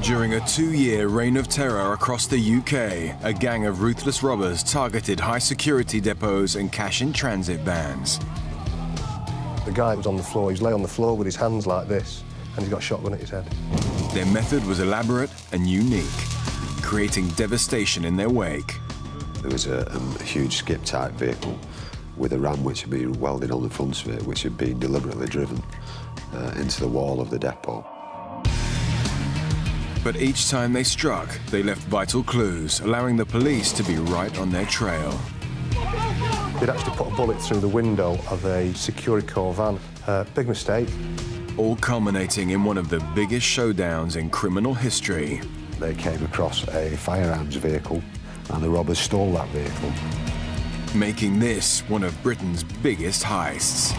During a 2-year reign of terror across the UK, a gang of ruthless robbers targeted high security depots and cash-in-transit vans. The guy was on the floor. He was lay on the floor with his hands like this, and he's got a shotgun at his head. Their method was elaborate and unique, creating devastation in their wake. There was a huge skip-type vehicle with a ram which had been welded on the front of it, which had been deliberately driven into the wall of the depot. But each time they struck, they left vital clues, allowing the police to be right on their trail. They'd actually put a bullet through the window of a Securicore van. Big mistake. All culminating in one of the biggest showdowns in criminal history. They came across a firearms vehicle, and the robbers stole that vehicle, making this one of Britain's biggest heists.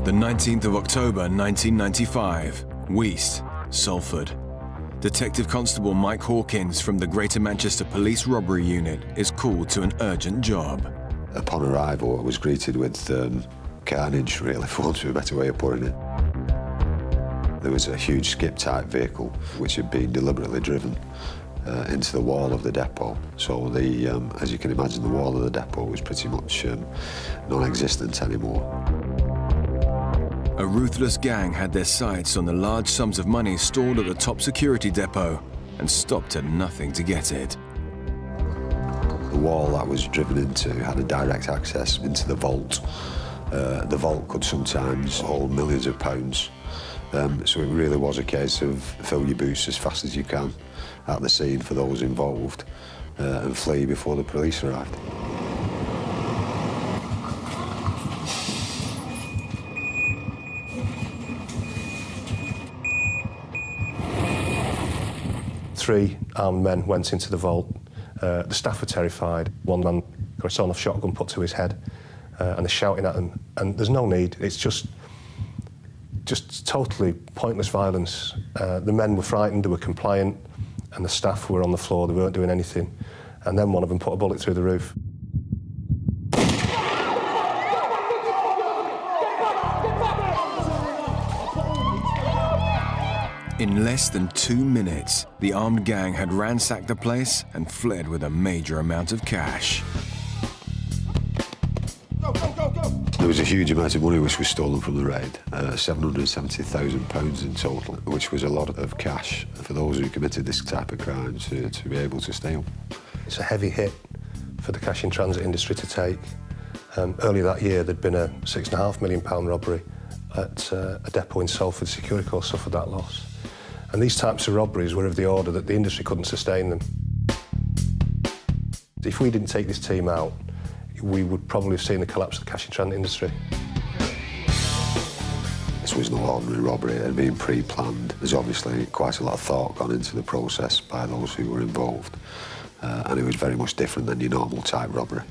The 19th of October 1995, Heist, Salford. Detective Constable Mike Hawkins from the Greater Manchester Police Robbery Unit is called to an urgent job. Upon arrival, I was greeted with carnage, really, for want of a better way of putting it. There was a huge skip-type vehicle which had been deliberately driven into the wall of the depot. So, as you can imagine, the wall of the depot was pretty much non-existent anymore. A ruthless gang had their sights on the large sums of money stored at the top security depot and stopped at nothing to get it. The wall that was driven into had a direct access into the vault. The vault could sometimes hold millions of pounds. So it really was a case of fill your boots as fast as you can at the scene for those involved and flee before the police arrived. Three armed men went into the vault. The staff were terrified. One man got a sawn-off shotgun put to his head, and they're shouting at him. And there's no need. It's just totally pointless violence. The men were frightened, they were compliant, and the staff were on the floor, they weren't doing anything. And then one of them put a bullet through the roof. In less than 2 minutes, the armed gang had ransacked the place and fled with a major amount of cash. There was a huge amount of money which was stolen from the raid, £770,000 in total, which was a lot of cash for those who committed this type of crime to be able to steal. It's a heavy hit for the cash-in-transit industry to take. Earlier that year, there'd been a £6.5 million robbery at a depot in Salford. Securicore suffered that loss. And these types of robberies were of the order that the industry couldn't sustain them. If we didn't take this team out, we would probably have seen the collapse of the cash-in-transit industry. This was no ordinary robbery. It had been pre-planned. There's obviously quite a lot of thought gone into the process by those who were involved, and it was very much different than your normal type robbery.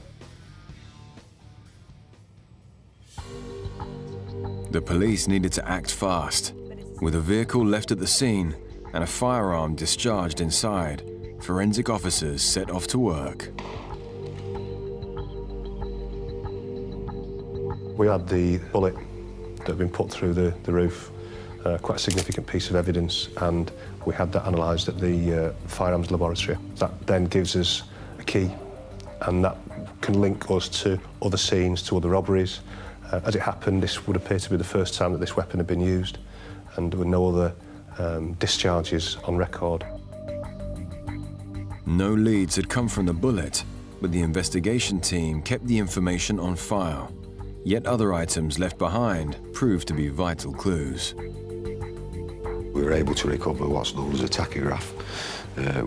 The police needed to act fast. With a vehicle left at the scene and a firearm discharged inside, forensic officers set off to work. We had the bullet that had been put through the roof, quite a significant piece of evidence, and we had that analysed at the firearms laboratory. That then gives us a key, and that can link us to other scenes, to other robberies. As it happened, this would appear to be the first time that this weapon had been used, and there were no other discharges on record. No leads had come from the bullet, but the investigation team kept the information on file. Yet other items left behind proved to be vital clues. We were able to recover what's known as a tachograph,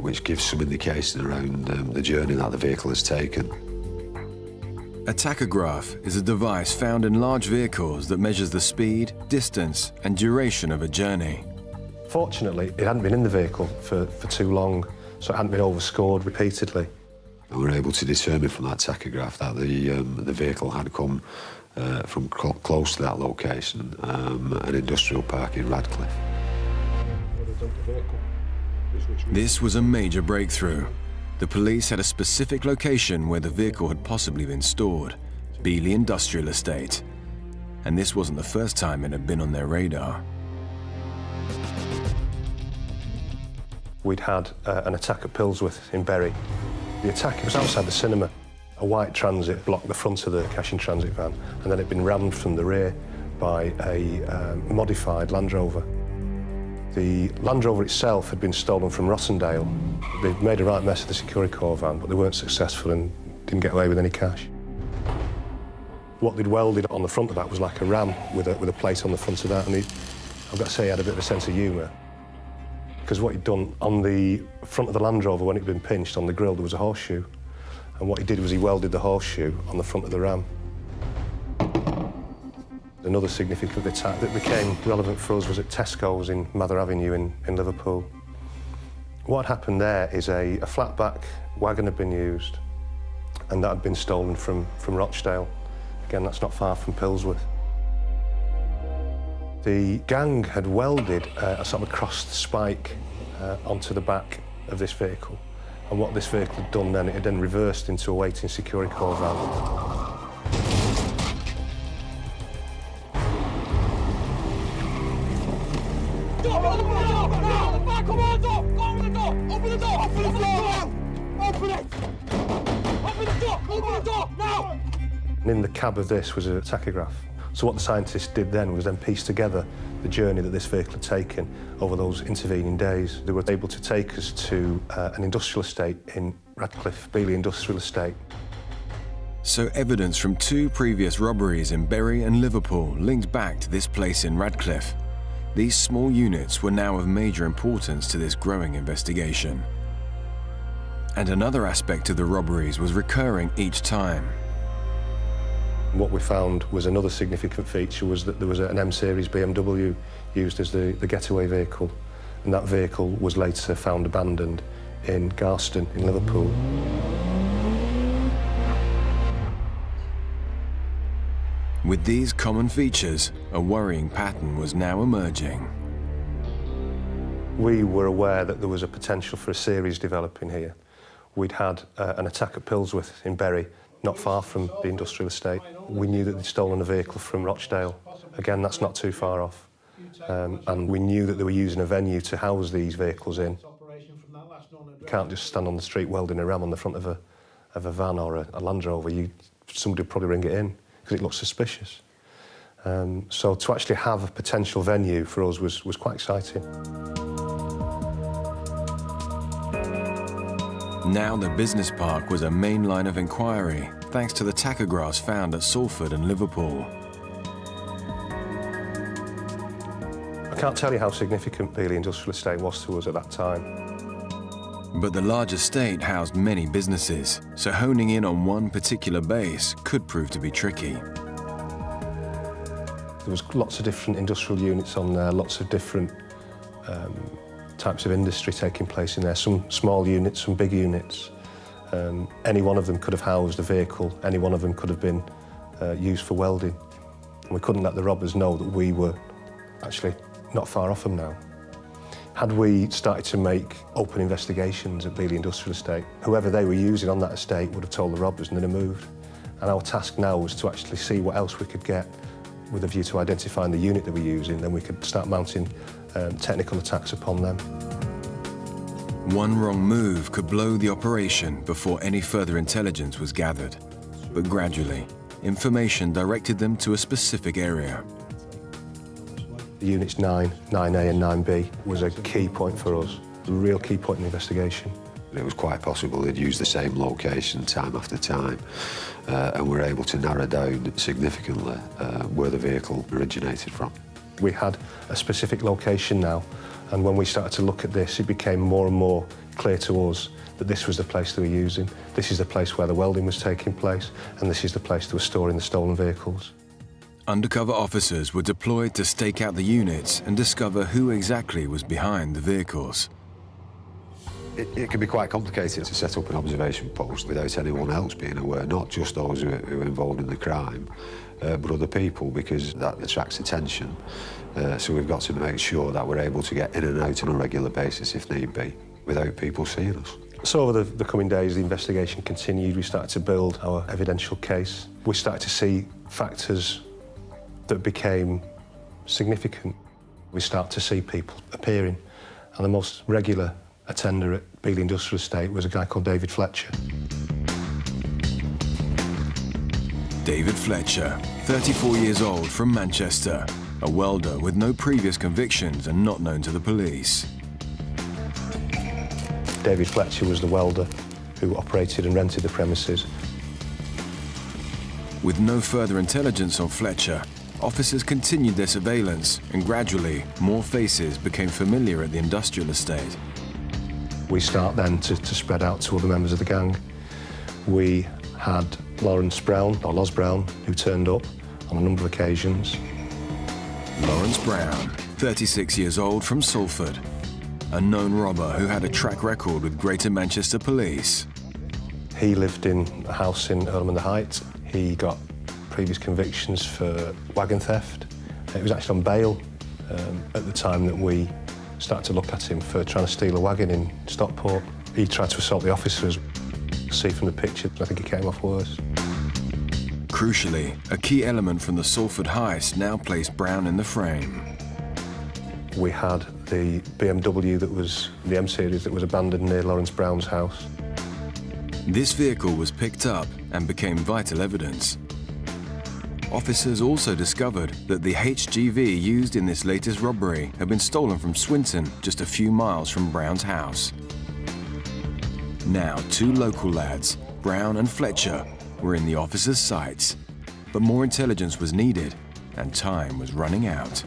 which gives some indication around the journey that the vehicle has taken. A tachograph is a device found in large vehicles that measures the speed, distance, and duration of a journey. Fortunately, it hadn't been in the vehicle for too long, so it hadn't been overscored repeatedly. And we were able to determine from that tachograph that the vehicle had come from close to that location, an industrial park in Radcliffe. This was a major breakthrough. The police had a specific location where the vehicle had possibly been stored, Beeley Industrial Estate. And this wasn't the first time it had been on their radar. We'd had an attack at Pilsworth in Bury. The attack was outside the cinema. A white Transit blocked the front of the cash-in transit van, and then it'd been rammed from the rear by a modified Land Rover. The Land Rover itself had been stolen from Rossendale. They'd made a right mess of the Securicorps van, but they weren't successful and didn't get away with any cash. What they'd welded on the front of that was like a ram with a plate on the front of that, and I've got to say he had a bit of a sense of humour. Because what he'd done on the front of the Land Rover, when it'd been pinched on the grille, there was a horseshoe. And what he did was he welded the horseshoe on the front of the ram. Another significant attack that became relevant for us was at Tesco's in Mather Avenue in Liverpool. What happened there is a flatback wagon had been used, and that had been stolen from Rochdale. Again, that's not far from Pilsworth. The gang had welded a sort of a crossed spike onto the back of this vehicle. And what this vehicle had done then, it had then reversed into a waiting Securicorps van. And in the cab of this was a tachograph. So what the scientists did then was then piece together the journey that this vehicle had taken over those intervening days. They were able to take us to an industrial estate in Radcliffe, Beeley Industrial Estate. So evidence from 2 previous robberies in Bury and Liverpool linked back to this place in Radcliffe. These small units were now of major importance to this growing investigation. And another aspect of the robberies was recurring each time. What we found was another significant feature was that there was an M-Series BMW used as the getaway vehicle, and that vehicle was later found abandoned in Garston in Liverpool. With these common features, a worrying pattern was now emerging. We were aware that there was a potential for a series developing here. We'd had an attack at Pilsworth in Bury, not far from the industrial estate. We knew that they'd stolen a vehicle from Rochdale. Again, that's not too far off. And we knew that they were using a venue to house these vehicles in. You can't just stand on the street welding a ram on the front of a van or a Land Rover. Somebody would probably ring it in because it looks suspicious. So to actually have a potential venue for us was quite exciting. Now the business park was a main line of inquiry, thanks to the tachographs found at Salford and Liverpool. I can't tell you how significant Beeley Industrial Estate was to us at that time. But the large estate housed many businesses, so honing in on one particular base could prove to be tricky. There was lots of different industrial units on there, lots of different types of industry taking place in there, some small units, some big units. Any one of them could have housed a vehicle, any one of them could have been used for welding. And we couldn't let the robbers know that we were actually not far off them now. Had we started to make open investigations at Beeley Industrial Estate, whoever they were using on that estate would have told the robbers and they'd have moved. And our task now was to actually see what else we could get with a view to identifying the unit that we're using, then we could start mounting technical attacks upon them. One wrong move could blow the operation before any further intelligence was gathered. But gradually, information directed them to a specific area. The units 9, 9A and 9B was a key point for us, a real key point in the investigation. It was quite possible they'd use the same location time after time, and we were able to narrow down significantly where the vehicle originated from. We had a specific location now, and when we started to look at this, it became more and more clear to us that this was the place they were using, this is the place where the welding was taking place, and this is the place they were storing the stolen vehicles. Undercover officers were deployed to stake out the units and discover who exactly was behind the vehicles. It can be quite complicated to set up an observation post without anyone else being aware, not just those who are involved in the crime, but other people, because that attracts attention. So we've got to make sure that we're able to get in and out on a regular basis, if need be, without people seeing us. So over the coming days, the investigation continued. We started to build our evidential case. We started to see factors that became significant. We start to see people appearing, and the most regular attender at Beeley Industrial Estate was a guy called David Fletcher. David Fletcher, 34 years old, from Manchester, a welder with no previous convictions and not known to the police. David Fletcher was the welder who operated and rented the premises. With no further intelligence on Fletcher, officers continued their surveillance, and gradually more faces became familiar at the industrial estate. We start then to spread out to other members of the gang. We had Lawrence Brown, or Loz Brown, who turned up on a number of occasions. Lawrence Brown, 36 years old, from Salford, a known robber who had a track record with Greater Manchester Police. He lived in a house in Heights. He got previous convictions for wagon theft. It was actually on bail at the time that we started to look at him for trying to steal a wagon in Stockport. He tried to assault the officers. See from the picture, I think he came off worse. Crucially, a key element from the Salford heist now placed Brown in the frame. We had the BMW that was the M-Series that was abandoned near Lawrence Brown's house. This vehicle was picked up and became vital evidence. Officers also discovered that the HGV used in this latest robbery had been stolen from Swinton, just a few miles from Brown's house. Now, two local lads, Brown and Fletcher, were in the officers' sights, but more intelligence was needed and time was running out.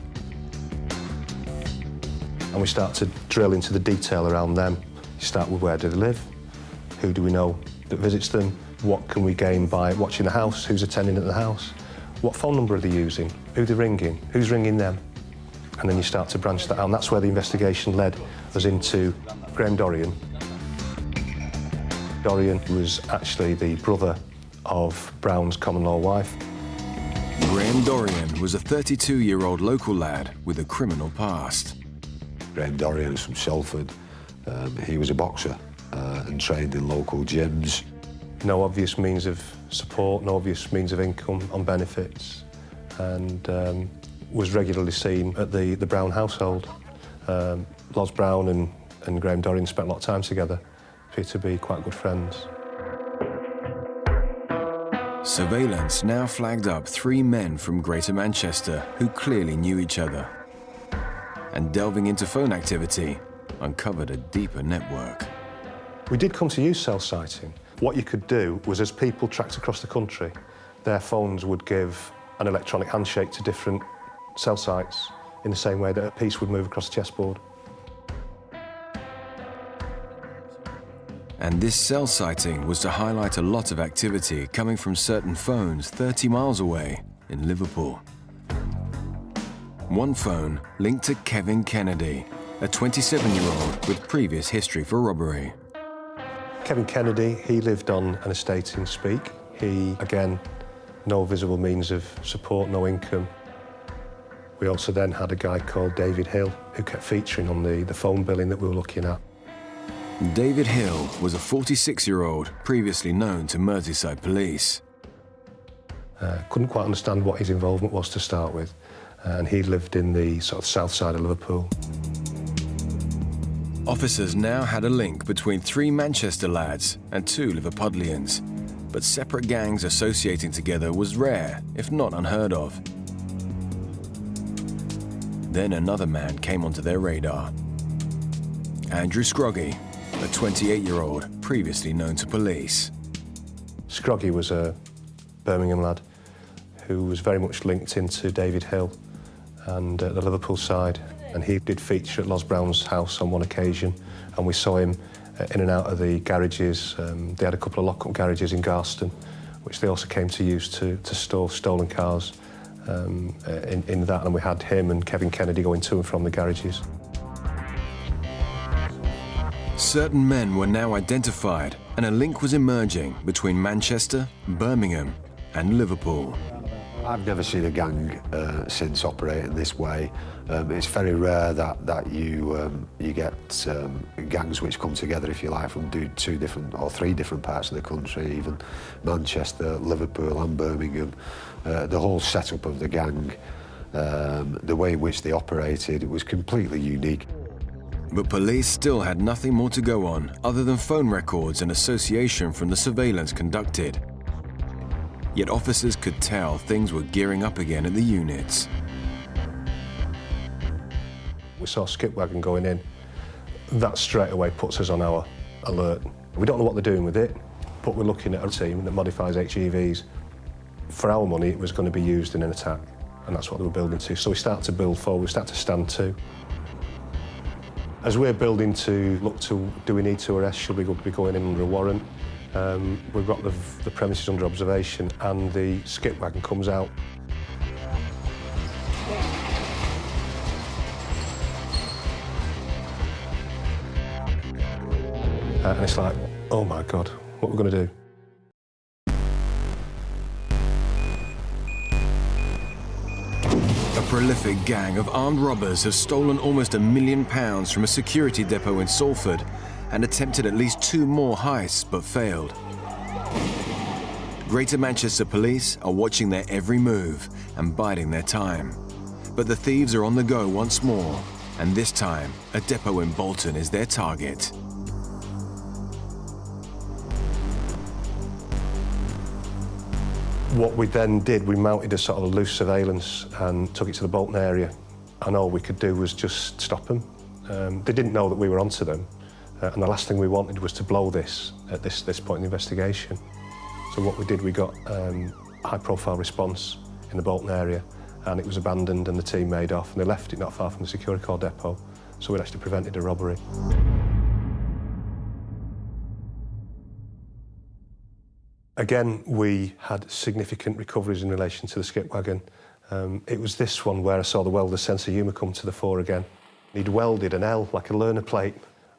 And we start to drill into the detail around them. You start with where do they live, who do we know that visits them, what can we gain by watching the house, who's attending at the house, what phone number are they using, who they're ringing, who's ringing them. And then you start to branch that out, and that's where the investigation led us into Graham Dorian. Dorian was actually the brother of Brown's common-law wife. Graham Dorian was a 32-year-old local lad with a criminal past. Graham Dorian is from Salford. He was a boxer and trained in local gyms. No obvious means of support, no obvious means of income on benefits, and was regularly seen at the Brown household. Loz Brown and Graham Dorian spent a lot of time together, appear to be quite good friends. Surveillance now flagged up 3 men from Greater Manchester who clearly knew each other. And delving into phone activity uncovered a deeper network. We did come to use cell sighting. What you could do was, as people tracked across the country, their phones would give an electronic handshake to different cell sites in the same way that a piece would move across a chessboard. And this cell sighting was to highlight a lot of activity coming from certain phones 30 miles away in Liverpool. One phone linked to Kevin Kennedy, a 27-year-old with previous history for robbery. Kevin Kennedy, he lived on an estate in Speke. He, again, no visible means of support, no income. We also then had a guy called David Hill who kept featuring on the phone billing that we were looking at. David Hill was a 46-year-old previously known to Merseyside police. Couldn't quite understand what his involvement was to start with, and he lived in the sort of south side of Liverpool. Officers now had a link between 3 Manchester lads and 2 Liverpudlians, but separate gangs associating together was rare, if not unheard of. Then another man came onto their radar. Andrew Scroggy, a 28-year-old previously known to police. Scroggy was a Birmingham lad who was very much linked into David Hill and the Liverpool side. And he did feature at Loz Brown's house on one occasion, and we saw him in and out of the garages. They had a couple of lock-up garages in Garston, which they also came to use to store stolen cars in that, and we had him and Kevin Kennedy going to and from the garages. Certain men were now identified, and a link was emerging between Manchester, Birmingham, and Liverpool. I've never seen a gang since operating this way. It's very rare that you get gangs which come together, if you like, from two different or three different parts of the country, even Manchester, Liverpool and Birmingham. The whole setup of the gang, the way in which they operated, was completely unique. But police still had nothing more to go on other than phone records and association from the surveillance conducted. Yet officers could tell things were gearing up again at the units. We saw a skip wagon going in. That straight away puts us on our alert. We don't know what they're doing with it, but we're looking at a team that modifies HGVs. For our money, it was going to be used in an attack, and that's what they were building to. So we start to build forward, we start to stand to. As we're building to look to, do we need to arrest, should we be going in under a warrant? We've got the premises under observation and the skip wagon comes out. And it's like, oh my God, what are we going to do? A prolific gang of armed robbers have stolen almost £1 million from a security depot in Salford and attempted at least 2 more heists but failed. Greater Manchester police are watching their every move and biding their time. But the thieves are on the go once more, and this time a depot in Bolton is their target. What we then did, we mounted a sort of loose surveillance and took it to the Bolton area, and all we could do was just stop them. They didn't know that we were onto them, and the last thing we wanted was to blow this at this point in the investigation. So what we did, we got a high-profile response in the Bolton area, and it was abandoned and the team made off, and they left it not far from the Securicorps depot, so we'd actually prevented a robbery. Again, we had significant recoveries in relation to the skip wagon. It was this one where I saw the welder's sense of humour come to the fore again. He'd welded an L, like a learner plate,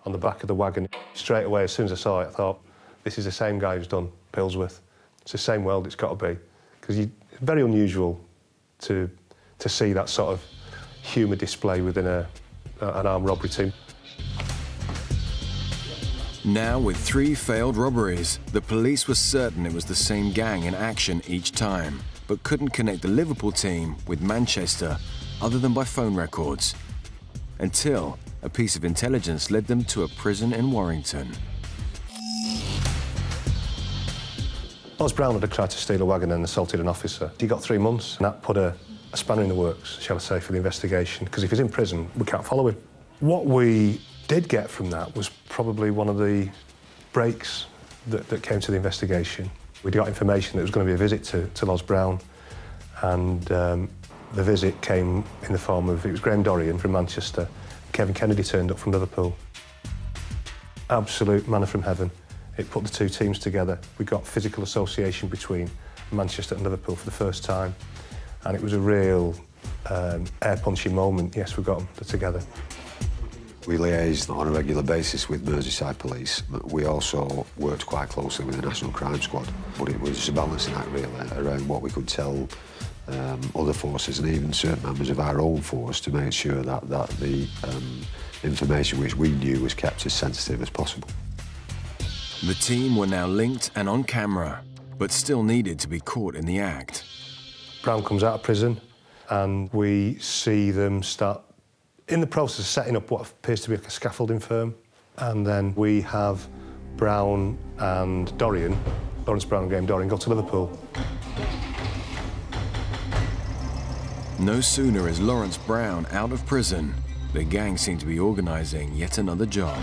on the back of the wagon. Straight away, as soon as I saw it, I thought, this is the same guy who's done Pillsworth. It's the same weld, it's got to be. Because it's very unusual to see that sort of humour display within an armed robbery team. Now, with 3 failed robberies, the police were certain it was the same gang in action each time, but couldn't connect the Liverpool team with Manchester other than by phone records, until a piece of intelligence led them to a prison in Warrington. Oz Brown had tried to steal a wagon and assaulted an officer. He got 3 months, and that put a spanner in the works, shall I say, for the investigation, because if he's in prison, we can't follow him. What we did get from that was probably one of the breaks that came to the investigation. We got information that there was going to be a visit to Oz Brown, and the visit came in the form of, it was Graham Dorian from Manchester, Kevin Kennedy turned up from Liverpool. Absolute manna from heaven. It put the 2 teams together. We got physical association between Manchester and Liverpool for the first time, and it was a real air-punching moment. Yes, we got them together. We liaised on a regular basis with Merseyside Police. We also worked quite closely with the National Crime Squad, but it was a balancing act really around what we could tell other forces and even certain members of our own force to make sure that the information which we knew was kept as sensitive as possible. The team were now linked and on camera, but still needed to be caught in the act. Brown comes out of prison, and we see them start in the process of setting up what appears to be like a scaffolding firm. And then we have Brown and Dorian, Lawrence Brown and Graham Dorian, go to Liverpool. No sooner is Lawrence Brown out of prison, the gang seem to be organising yet another job.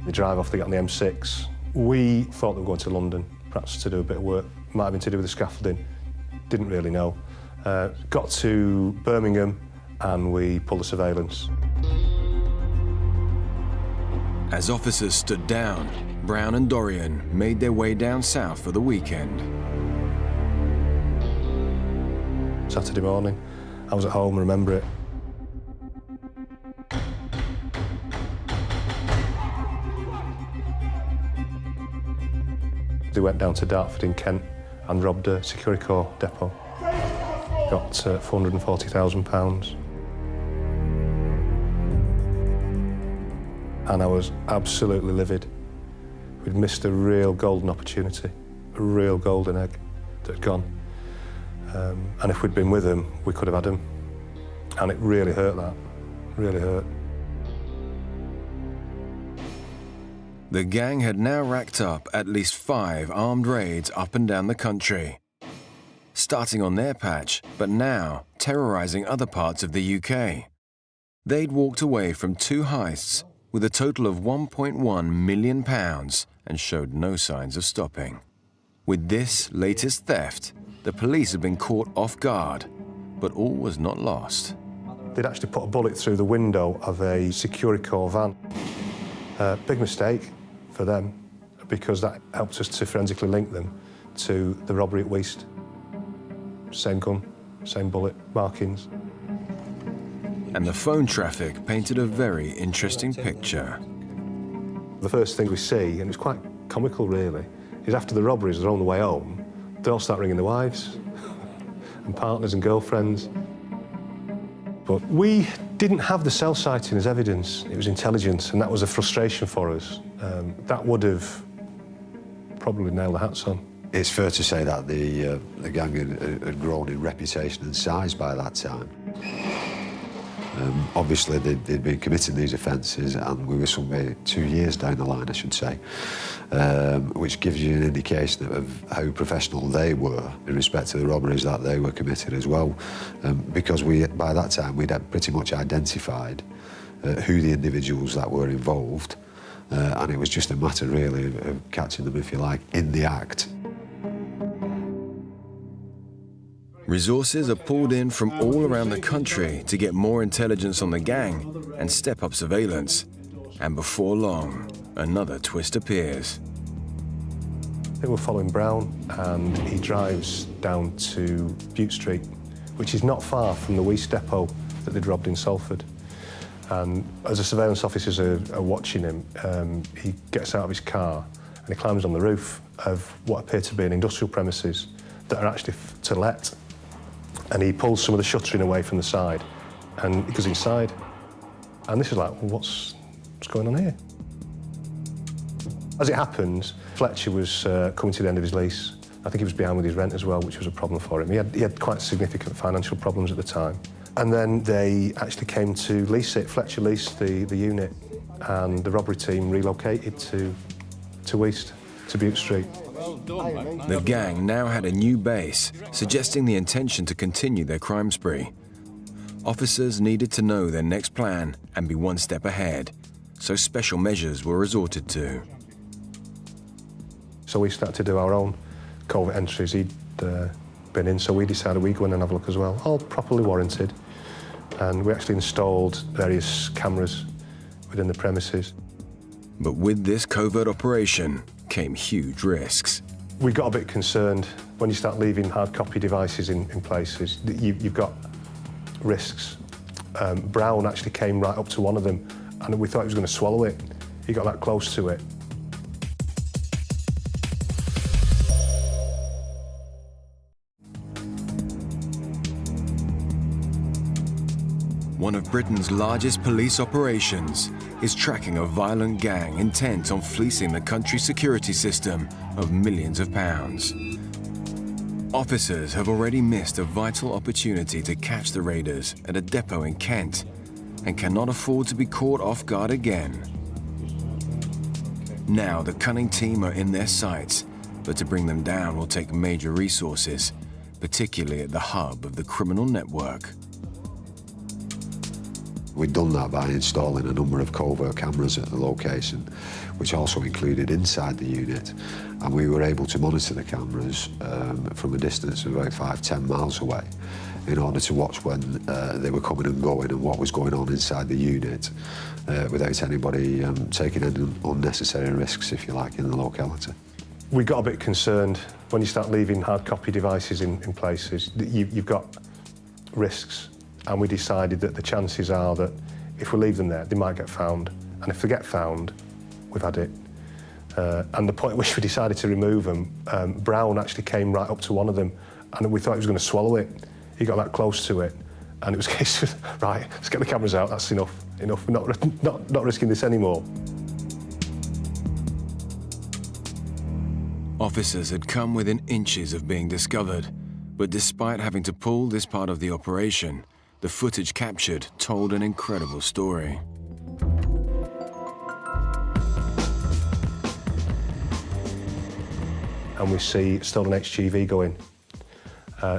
They drive off, they get on the M6. We thought they were going to London, perhaps to do a bit of work. Might have been to do with the scaffolding, didn't really know. Got to Birmingham and we pulled the surveillance. As officers stood down, Brown and Dorian made their way down south for the weekend. Saturday morning, I was at home, I remember it. They went down to Dartford in Kent and robbed a Securicore depot. Got £440,000. And I was absolutely livid. We'd missed a real golden opportunity, a real golden egg that had gone. And if we'd been with them, we could have had them. And it really hurt, that, really hurt. The gang had now racked up at least 5 armed raids up and down the country, starting on their patch, but now terrorising other parts of the UK. They'd walked away from 2 heists with a total of £1.1 million and showed no signs of stopping. With this latest theft, the police had been caught off guard, but all was not lost. They'd actually put a bullet through the window of a Securicore van. Big mistake for them, because that helped us to forensically link them to the robbery at Heist. Same gun, same bullet, markings. And the phone traffic painted a very interesting picture. The first thing we see, and it's quite comical really, is after the robberies, they're on the way home, they all start ringing their wives and partners and girlfriends. But we didn't have the cell sighting as evidence, it was intelligence, and that was a frustration for us. That would have probably nailed the hats on. It's fair to say that the gang had grown in reputation and size by that time. Obviously, they'd been committing these offences, and we were somewhere 2 years down the line, I should say, which gives you an indication of how professional they were in respect to the robberies that they were committed as well, because by that time we'd pretty much identified who the individuals that were involved, and it was just a matter really of catching them, if you like, in the act. Resources are pulled in from all around the country to get more intelligence on the gang and step up surveillance. And before long, another twist appears. They were following Brown, and he drives down to Bute Street, which is not far from the Heist depot that they'd robbed in Salford. And as the surveillance officers are watching him, he gets out of his car and he climbs on the roof of what appear to be an industrial premises that are actually to let. And he pulls some of the shuttering away from the side, and he goes inside. And this is like, well, what's going on here? As it happens, Fletcher was coming to the end of his lease. I think he was behind with his rent as well, which was a problem for him. He had quite significant financial problems at the time. And then they actually came to lease it. Fletcher leased the unit, and the robbery team relocated to Heist, to Bute Street. The gang now had a new base, suggesting the intention to continue their crime spree. Officers needed to know their next plan and be one step ahead, so special measures were resorted to. So we started to do our own covert entries he'd been in, so we decided we'd go in and have a look as well, all properly warranted. And we actually installed various cameras within the premises. But with this covert operation came huge risks. We got a bit concerned when you start leaving hard copy devices in places. You've got risks. Brown actually came right up to one of them, and we thought he was going to swallow it. He got that close to it. One of Britain's largest police operations is tracking a violent gang intent on fleecing the country's security system of millions of pounds. Officers have already missed a vital opportunity to catch the raiders at a depot in Kent and cannot afford to be caught off guard again. Now the cunning team are in their sights, but to bring them down will take major resources, particularly at the hub of the criminal network. We'd done that by installing a number of covert cameras at the location, which also included inside the unit, and we were able to monitor the cameras from a distance of about 5–10 miles away in order to watch when they were coming and going and what was going on inside the unit without anybody taking any unnecessary risks, if you like, in the locality. We got a bit concerned when you start leaving hard copy devices in places. You've got risks. And we decided that the chances are that if we leave them there, they might get found. And if they get found, we've had it. And the point at which we decided to remove them, Brown actually came right up to one of them, and we thought he was going to swallow it. He got that close to it, and it was a case of, right, let's get the cameras out, that's enough, we're not risking this anymore. Officers had come within inches of being discovered, but despite having to pull this part of the operation, the footage captured told an incredible story. And we see stolen HGV going.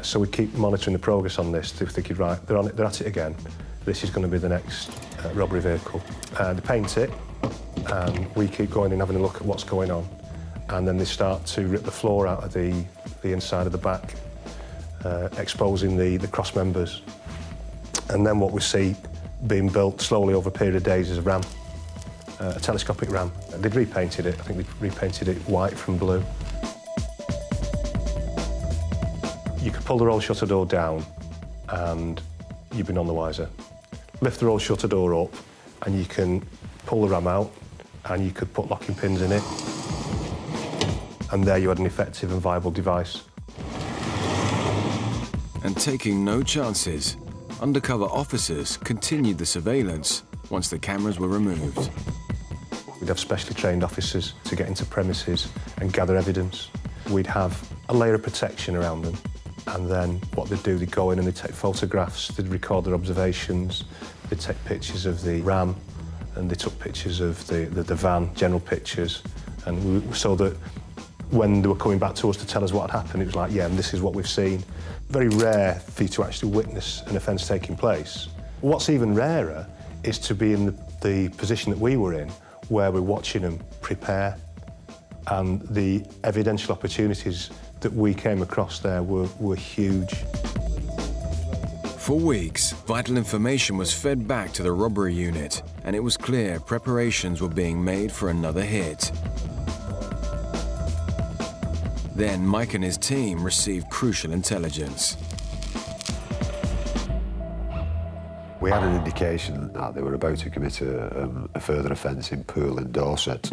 So we keep monitoring the progress on this, thinking, right, they're at it again. This is going to be the next robbery vehicle. They paint it, and we keep going and having a look at what's going on. And then they start to rip the floor out of the inside of the back, exposing the cross members. And then what we see being built slowly over a period of days is a ram, a telescopic ram. They'd repainted it, I think they'd repainted it white from blue. You could pull the roll shutter door down and you'd be none the wiser. Lift the roll shutter door up and you can pull the ram out and you could put locking pins in it. And there you had an effective and viable device. And taking no chances, undercover officers continued the surveillance once the cameras were removed. We'd have specially trained officers to get into premises and gather evidence. We'd have a layer of protection around them. And then what they'd do, they'd go in and they'd take photographs, they'd record their observations, they'd take pictures of the ram, and they took pictures of the van, general pictures, so that when they were coming back to us to tell us what had happened, it was like, yeah, and this is what we've seen. Very rare for you to actually witness an offence taking place. What's even rarer is to be in the position that we were in, where we're watching them prepare, and the evidential opportunities that we came across there were huge. For weeks, vital information was fed back to the robbery unit, and it was clear preparations were being made for another hit. Then Mike and his team received crucial intelligence. We had an indication that they were about to commit a further offence in Poole in Dorset.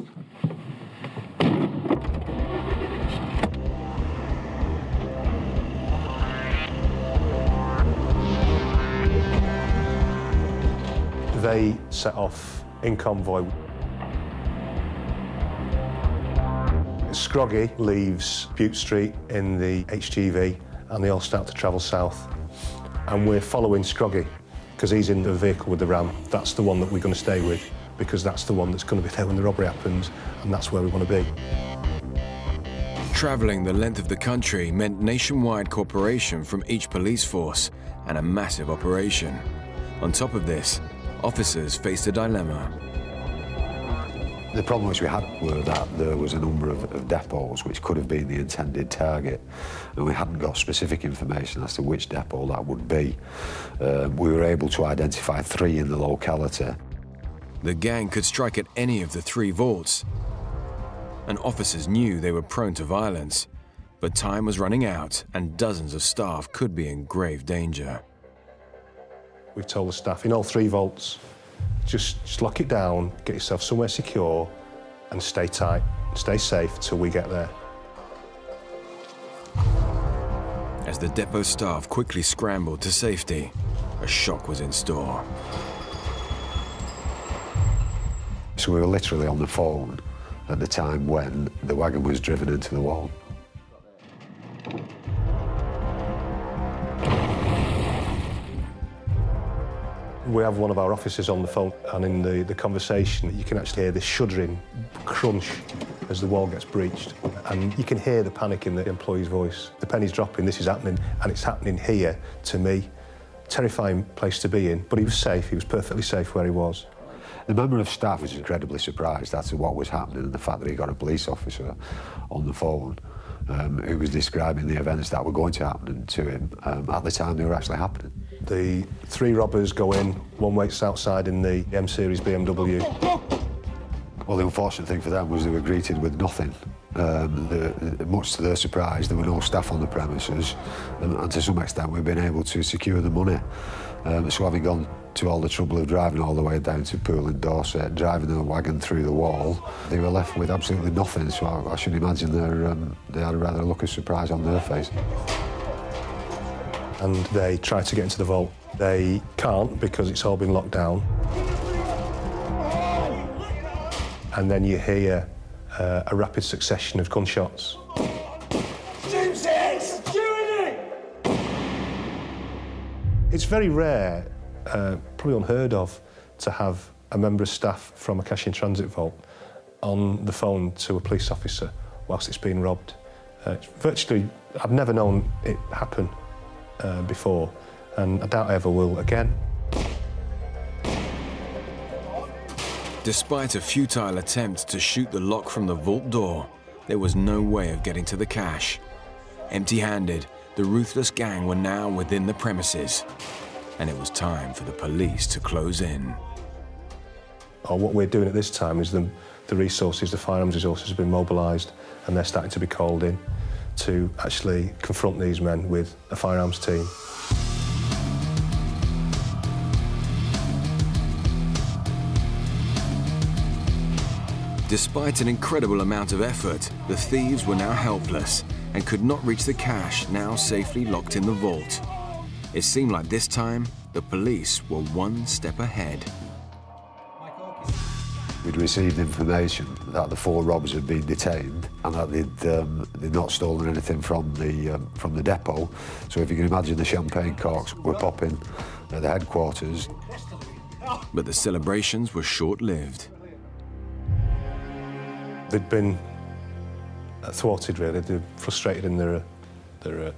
They set off in convoy. Scroggy leaves Bute Street in the HGV and they all start to travel south. And we're following Scroggy because he's in the vehicle with the ram. That's the one that we're going to stay with because that's the one that's going to be there when the robbery happens and that's where we want to be. Travelling the length of the country meant nationwide cooperation from each police force and a massive operation. On top of this, officers faced a dilemma. The problem which we had were that there was a number of depots which could have been the intended target, and we hadn't got specific information as to which depot that would be. We were able to identify 3 in the locality. The gang could strike at any of the 3 vaults, and officers knew they were prone to violence, but time was running out and dozens of staff could be in grave danger. We've told the staff in all 3 vaults, just lock it down, get yourself somewhere secure and stay tight, stay safe till we get there. As the depot staff quickly scrambled to safety, a shock was in store. So we were literally on the phone at the time when the wagon was driven into the wall. We have one of our officers on the phone, and in the conversation, you can actually hear this shuddering crunch as the wall gets breached. And you can hear the panic in the employee's voice. The penny's dropping, this is happening, and it's happening here to me. Terrifying place to be in, but he was safe, he was perfectly safe where he was. The member of staff was incredibly surprised as to what was happening and the fact that he got a police officer on the phone who was describing the events that were going to happen to him at the time they were actually happening. The 3 robbers go in, one waits outside in the M-Series BMW. Well, the unfortunate thing for them was they were greeted with nothing. Much to their surprise, there were no staff on the premises, and to some extent we've been able to secure the money. So having gone to all the trouble of driving all the way down to Poole in Dorset, driving a wagon through the wall. They were left with absolutely nothing, so I should imagine they had a rather lucky surprise on their face. And they try to get into the vault. They can't because it's all been locked down. And then you hear a rapid succession of gunshots. It's very rare, probably unheard of, to have a member of staff from a cash in transit vault on the phone to a police officer whilst it's being robbed. Virtually, I've never known it happen before, and I doubt I ever will again. Despite a futile attempt to shoot the lock from the vault door, there was no way of getting to the cash. Empty-handed, the ruthless gang were now within the premises, and it was time for the police to close in. What we're doing at this time is the resources, the firearms resources have been mobilised, and they're starting to be called in to actually confront these men with a firearms team. Despite an incredible amount of effort, the thieves were now helpless and could not reach the cash now safely locked in the vault. It seemed like this time, the police were one step ahead. We'd received information that the 4 robbers had been detained and that they'd not stolen anything from the depot. So if you can imagine, the champagne corks were popping at the headquarters. But the celebrations were short-lived. They'd been thwarted, really. They're frustrated in their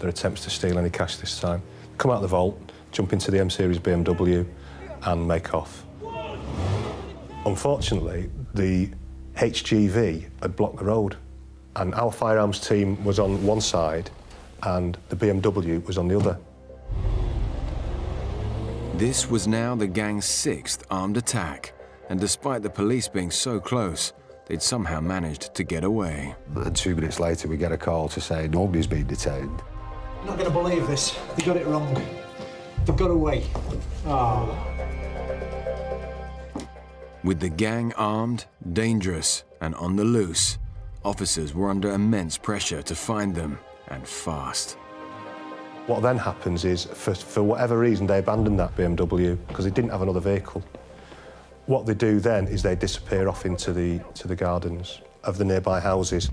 attempts to steal any cash this time. Come out of the vault, jump into the M-Series BMW and make off. Unfortunately, the HGV had blocked the road, and our firearms team was on one side and the BMW was on the other. This was now the gang's 6th armed attack, and despite the police being so close, they'd somehow managed to get away. And 2 minutes later, we get a call to say nobody's been detained. I'm not going to believe this. They got it wrong. They've got away. Oh. With the gang armed, dangerous, and on the loose, officers were under immense pressure to find them, and fast. What then happens is, for whatever reason, they abandoned that BMW because they didn't have another vehicle. What they do then is they disappear off into the gardens of the nearby houses.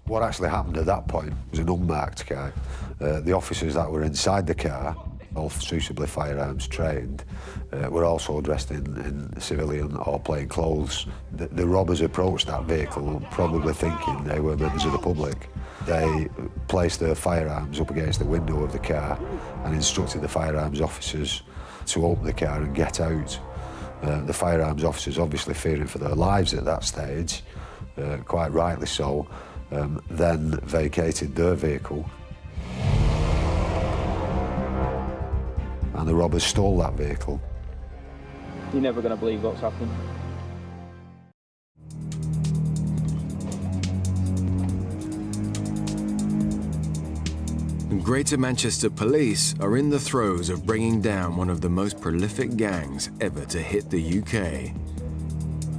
What actually happened at that point was an unmarked car. The officers that were inside the car, all suitably firearms trained, were also dressed in civilian or plain clothes. The robbers approached that vehicle probably thinking they were members of the public. They placed their firearms up against the window of the car and instructed the firearms officers to open the car and get out. The firearms officers, obviously fearing for their lives at that stage, quite rightly so, then vacated their vehicle. And the robbers stole that vehicle. You're never going to believe what's happened. Greater Manchester Police are in the throes of bringing down one of the most prolific gangs ever to hit the UK.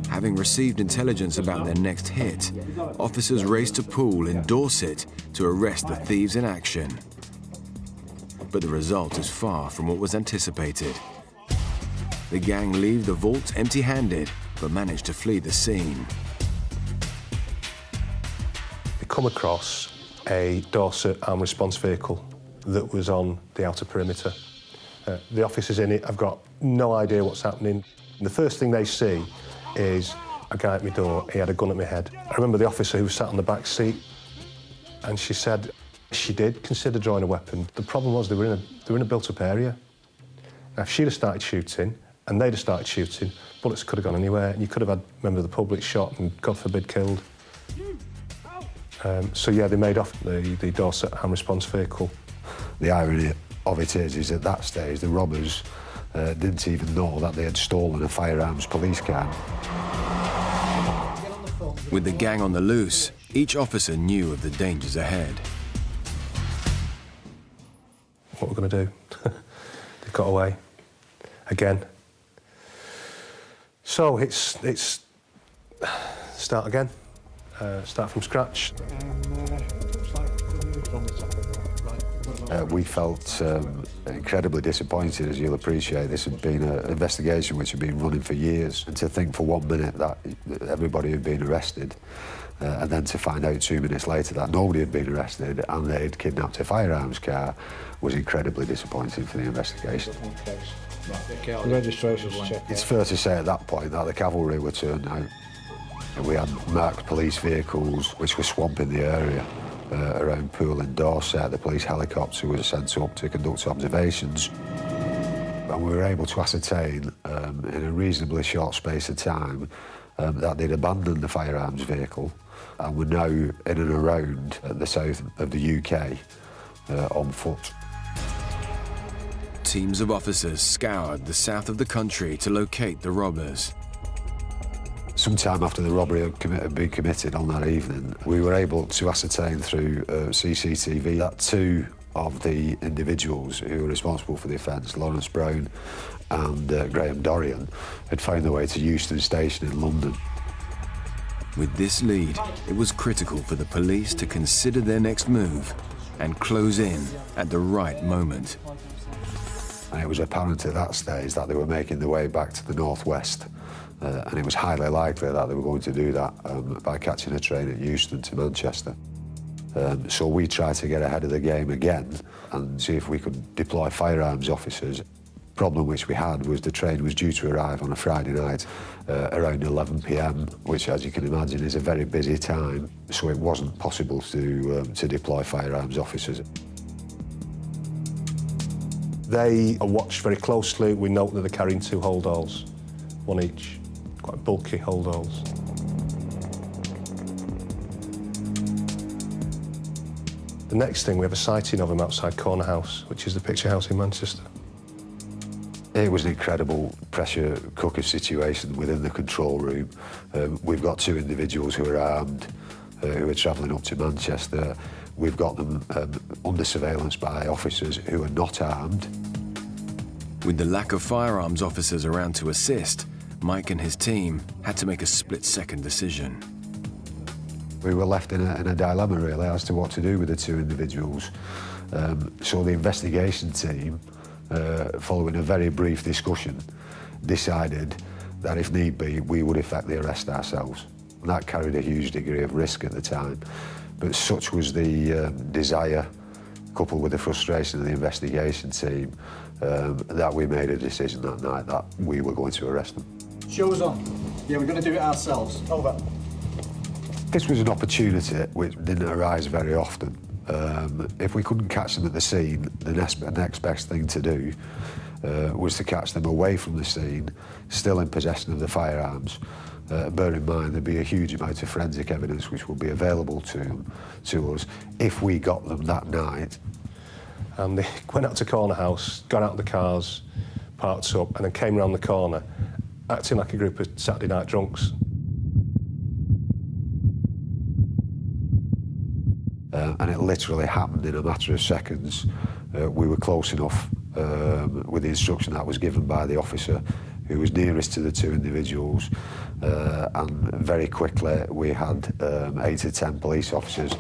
Having received intelligence about their next hit, officers race to Poole in Dorset to arrest the thieves in action. But the result is far from what was anticipated. The gang leave the vault empty-handed, but manage to flee the scene. They come across a Dorset armed response vehicle that was on the outer perimeter. The officers in it have got no idea what's happening. And the first thing they see is a guy at my door. He had a gun at my head. I remember the officer who sat on the back seat, and she said she did consider drawing a weapon. The problem was they were in a built-up area. Now, if she'd have started shooting and they'd have started shooting, bullets could have gone anywhere, and you could have had a member of the public shot and, God forbid, killed. So yeah, they made off the Dorset armed response vehicle. The irony of it is at that stage the robbers didn't even know that they had stolen a firearms police car. With the gang on the loose, each officer knew of the dangers ahead. What we're going to do? They got away. again. So it's start again, start from scratch. We felt incredibly disappointed, as you'll appreciate. This had been an investigation which had been running for years, and to think for 1 minute that everybody had been arrested, and then to find out 2 minutes later that nobody had been arrested and they'd kidnapped a firearms car was incredibly disappointing for the investigation. Registration's checked. It's fair to say at that point that the cavalry were turned out. We had marked police vehicles which were swamping the area around Poole and Dorset. The police helicopter was sent up to conduct observations. And we were able to ascertain in a reasonably short space of time that they'd abandoned the firearms vehicle and were now in and around the south of the UK on foot. Teams of officers scoured the south of the country to locate the robbers. Sometime after the robbery had been committed on that evening, we were able to ascertain through CCTV that two of the individuals who were responsible for the offence, Lawrence Brown and Graham Dorian, had found their way to Euston Station in London. With this lead, it was critical for the police to consider their next move and close in at the right moment. And it was apparent at that stage that they were making their way back to the northwest. And it was highly likely that they were going to do that by catching a train at Euston to Manchester. So we tried to get ahead of the game again and see if we could deploy firearms officers. Problem which we had was the train was due to arrive on a Friday night around 11 p.m, which, as you can imagine, is a very busy time. So it wasn't possible to deploy firearms officers. They are watched very closely. We note that they're carrying 2 holdalls, one each. Quite bulky holdalls. The next thing, we have a sighting of them outside Corner House, which is the picture house in Manchester. It was an incredible pressure cooker situation within the control room. We've got 2 individuals who are armed, who are travelling up to Manchester. We've got them under surveillance by officers who are not armed. With the lack of firearms officers around to assist, Mike and his team had to make a split-second decision. We were left in a dilemma, really, as to what to do with the 2 individuals. So the investigation team, following a very brief discussion, decided that if need be, we would effect the arrest ourselves. And that carried a huge degree of risk at the time. But such was the desire, coupled with the frustration of the investigation team, that we made a decision that night that we were going to arrest them. Show's on. Yeah, we're going to do it ourselves. Over. This was an opportunity which didn't arise very often. If we couldn't catch them at the scene, the next best thing to do was to catch them away from the scene, still in possession of the firearms. Bear in mind, there'd be a huge amount of forensic evidence which would be available to us if we got them that night. And they went out to Corner House, got out of the cars, parked up, and then came round the corner, acting like a group of Saturday night drunks. And it literally happened in a matter of seconds. We were close enough with the instruction that was given by the officer who was nearest to the 2 individuals, and very quickly we had 8 to 10 police officers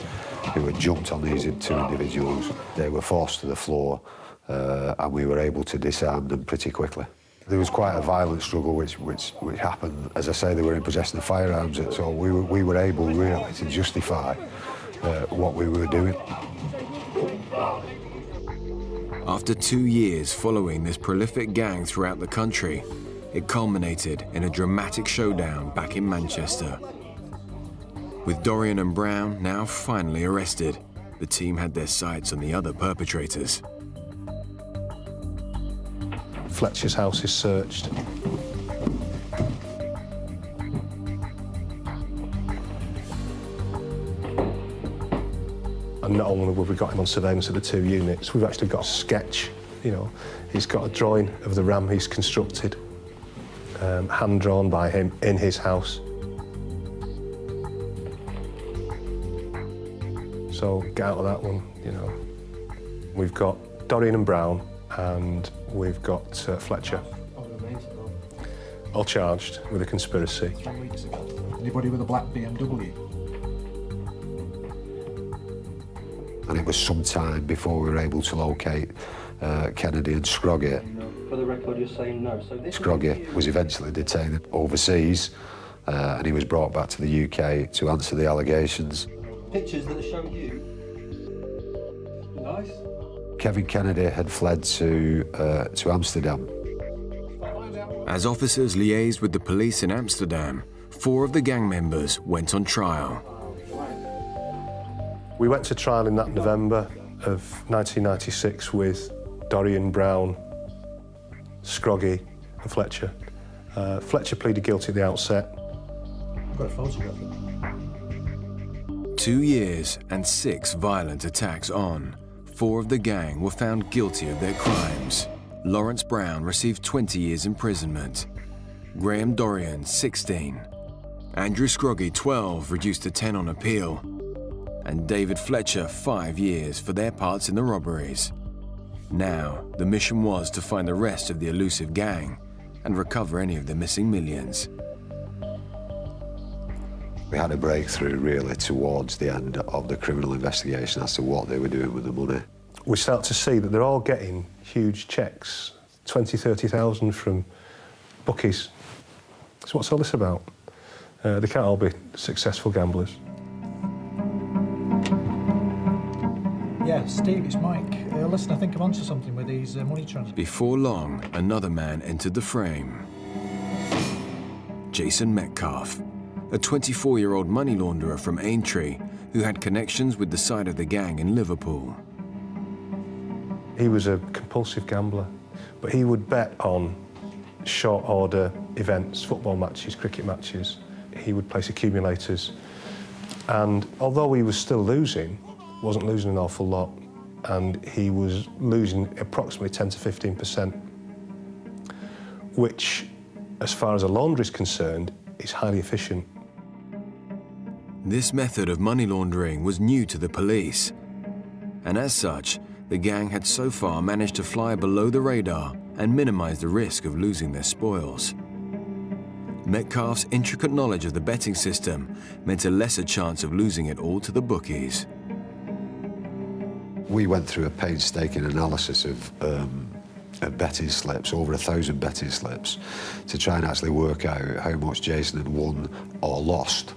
who had jumped on these 2 individuals. They were forced to the floor, and we were able to disarm them pretty quickly. There was quite a violent struggle which happened. As I say, they were in possession of firearms, so we were able really to justify what we were doing. After 2 years following this prolific gang throughout the country, it culminated in a dramatic showdown back in Manchester. With Dorian and Brown now finally arrested, the team had their sights on the other perpetrators. Fletcher's house is searched. And not only have we got him on surveillance of the 2 units, we've actually got a sketch, you know. He's got a drawing of the ram he's constructed, hand-drawn by him in his house. So get out of that one, you know. We've got Dorian and Brown, and we've got Fletcher. all charged with a conspiracy. 3 weeks ago. Anybody with a black BMW? And it was some time before we were able to locate Kennedy and Scroggy. For the record, you're saying no. So this Scroggy was eventually detained overseas and he was brought back to the UK to answer the allegations. pictures that show you. Nice. Kevin Kennedy had fled to Amsterdam. As officers liaised with the police in Amsterdam, 4 of the gang members went on trial. We went to trial in that November of 1996 with Dorian, Brown, Scroggy and Fletcher. Fletcher pleaded guilty at the outset. I've got a photograph of it. 2 years and 6 violent attacks on, 4 of the gang were found guilty of their crimes. Lawrence Brown received 20 years imprisonment. Graham Dorian, 16. Andrew Scroggy, 12, reduced to 10 on appeal. And David Fletcher, 5 years for their parts in the robberies. Now, the mission was to find the rest of the elusive gang and recover any of the missing millions. We had a breakthrough really towards the end of the criminal investigation as to what they were doing with the money. We start to see that they're all getting huge cheques, 20, 30,000 from bookies. So what's all this about? They can't all be successful gamblers. Yeah, Steve, it's Mike. Listen, I think I'm onto something with these money transfers. Before long, another man entered the frame. Jason Metcalfe, a 24-year-old money launderer from Aintree who had connections with the side of the gang in Liverpool. He was a compulsive gambler, but he would bet on short order events, football matches, cricket matches. He would place accumulators. And although he was still losing, wasn't losing an awful lot, and he was losing approximately 10 to 15%, which, as far as a launderer is concerned, is highly efficient. This method of money laundering was new to the police, and as such, the gang had so far managed to fly below the radar and minimize the risk of losing their spoils. Metcalfe's intricate knowledge of the betting system meant a lesser chance of losing it all to the bookies. We went through a painstaking analysis of betting slips, over 1,000 betting slips, to try and actually work out how much Jason had won or lost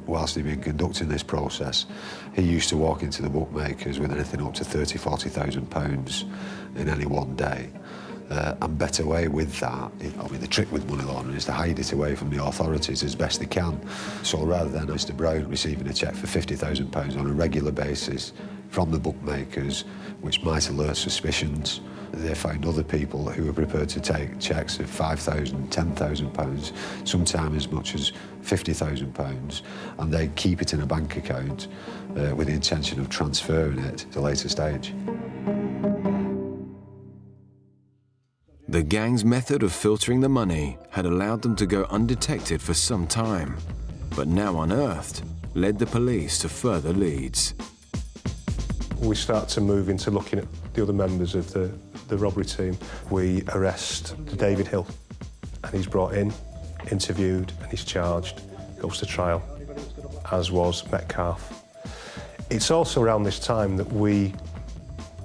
whilst he'd been conducting this process. He used to walk into the bookmakers with anything up to £30,000, £40,000 in any one day and bet away with that. I mean, the trick with money laundering is to hide it away from the authorities as best they can. So rather than Mr. Brown receiving a cheque for £50,000 on a regular basis from the bookmakers, which might alert suspicions, they found other people who were prepared to take cheques of £5,000, £10,000, sometimes as much as £50,000, and they'd keep it in a bank account with the intention of transferring it at a later stage. The gang's method of filtering the money had allowed them to go undetected for some time, but now unearthed led the police to further leads. We start to move into looking at the other members of the robbery team. We arrest David Hill, and he's brought in, interviewed, and he's charged, goes to trial, as was Metcalfe. It's also around this time that we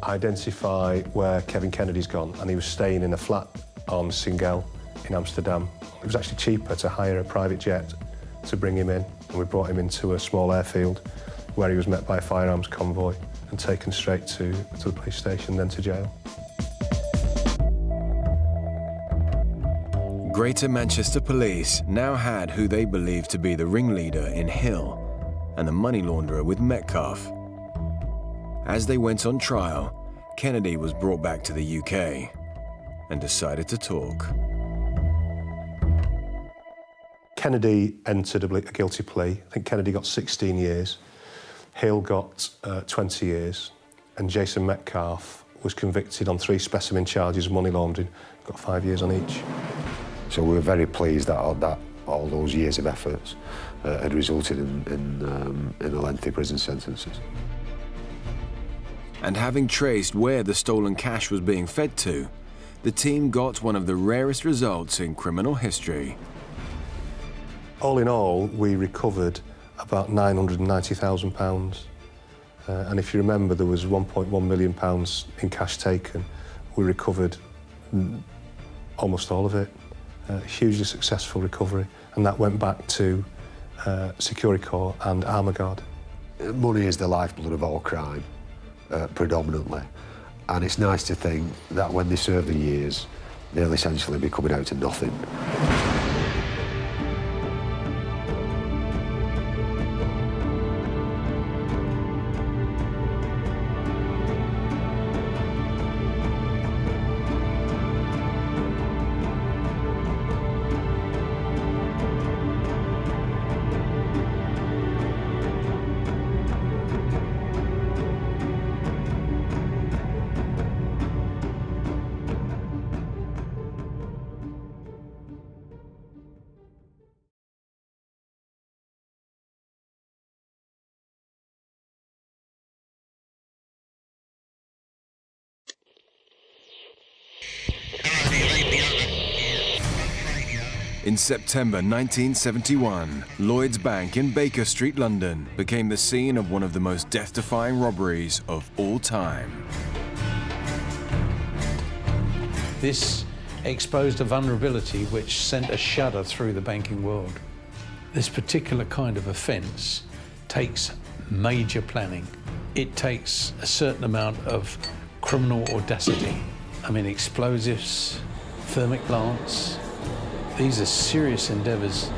identify where Kevin Kennedy's gone, and he was staying in a flat on Singel in Amsterdam. It was actually cheaper to hire a private jet to bring him in, and we brought him into a small airfield where he was met by a firearms convoy and taken straight to the police station, then to jail. Greater Manchester Police now had who they believed to be the ringleader in Hill and the money launderer with Metcalfe. As they went on trial, Kennedy was brought back to the UK and decided to talk. Kennedy entered a guilty plea. I think Kennedy got 16 years. Hill got 20 years, and Jason Metcalfe was convicted on 3 specimen charges of money laundering, got 5 years on each. So we were very pleased that all those years of efforts had resulted in a lengthy prison sentences. And having traced where the stolen cash was being fed to, the team got one of the rarest results in criminal history. All in all, we recovered about £990,000. And if you remember, there was £1.1 million in cash taken. We recovered almost all of it. Hugely successful recovery. And that went back to Securicorps and Armaguard. Money is the lifeblood of all crime, predominantly. And it's nice to think that when they serve the years, they'll essentially be coming out to nothing. In September 1971, Lloyd's Bank in Baker Street, London, became the scene of one of the most death-defying robberies of all time. This exposed a vulnerability which sent a shudder through the banking world. This particular kind of offence takes major planning. It takes a certain amount of criminal audacity. I mean, explosives, thermic plants. These are serious endeavours.